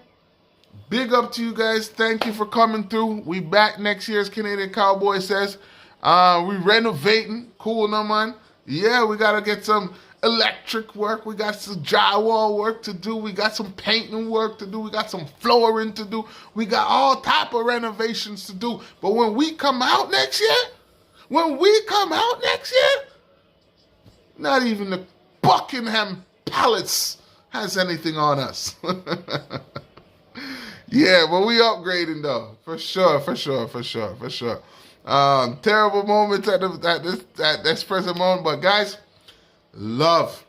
big up to you guys. Thank you for coming through. We back next year, as Canadian Cowboy says. We renovating. Cool, no, man. Yeah, we got to get some electric work. We got some drywall work to do. We got some painting work to do. We got some flooring to do. We got all type of renovations to do. But when we come out next year, not even the Buckingham Palace has anything on us. Yeah, but we upgrading though. For sure. Terrible moments at this present moment. But guys, love.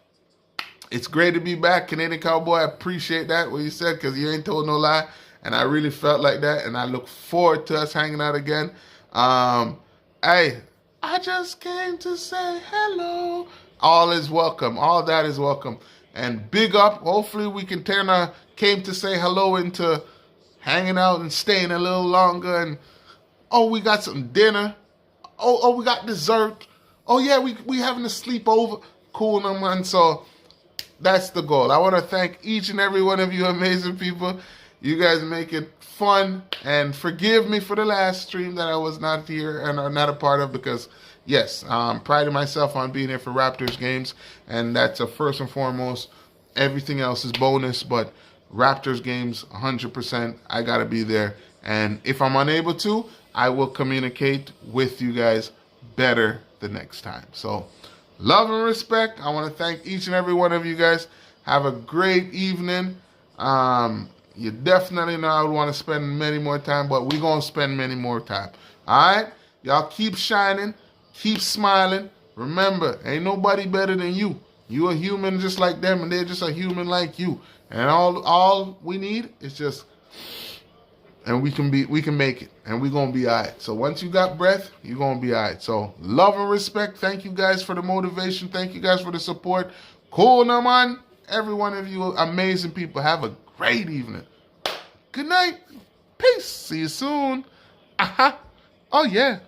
It's great to be back. Canadian Cowboy, I appreciate that, what you said, because you ain't told no lie. And I really felt like that. And I look forward to us hanging out again. Hey, I just came to say hello. All is welcome. All that is welcome. And big up. Hopefully we can turn our came to say hello into hanging out and staying a little longer. And we got some dinner. We got dessert. Oh yeah, we having a sleepover. Cool, no man. So That's the goal. I want to thank each and every one of you amazing people. You guys make it fun, and forgive me for the last stream that I was not here and not a part of, because yes, I'm priding myself on being here for Raptors games, and that's a first and foremost. Everything else is bonus, but Raptors games 100%. I gotta be there, and if I'm unable to, I will communicate with you guys better the next time. So, love and respect. I want to thank each and every one of you guys. Have a great evening. You definitely know I would want to spend many more time, but we're going to spend many more time. All right? Y'all keep shining. Keep smiling. Remember, ain't nobody better than you. You a human just like them, and they're just a human like you. And all we need is just, and we can make it, and we're going to be all right. So once you got breath, you're going to be all right. So love and respect. Thank you guys for the motivation. Thank you guys for the support. Cool, no man. Every one of you amazing people. Have a great evening. Good night. Peace. See you soon. Oh, yeah.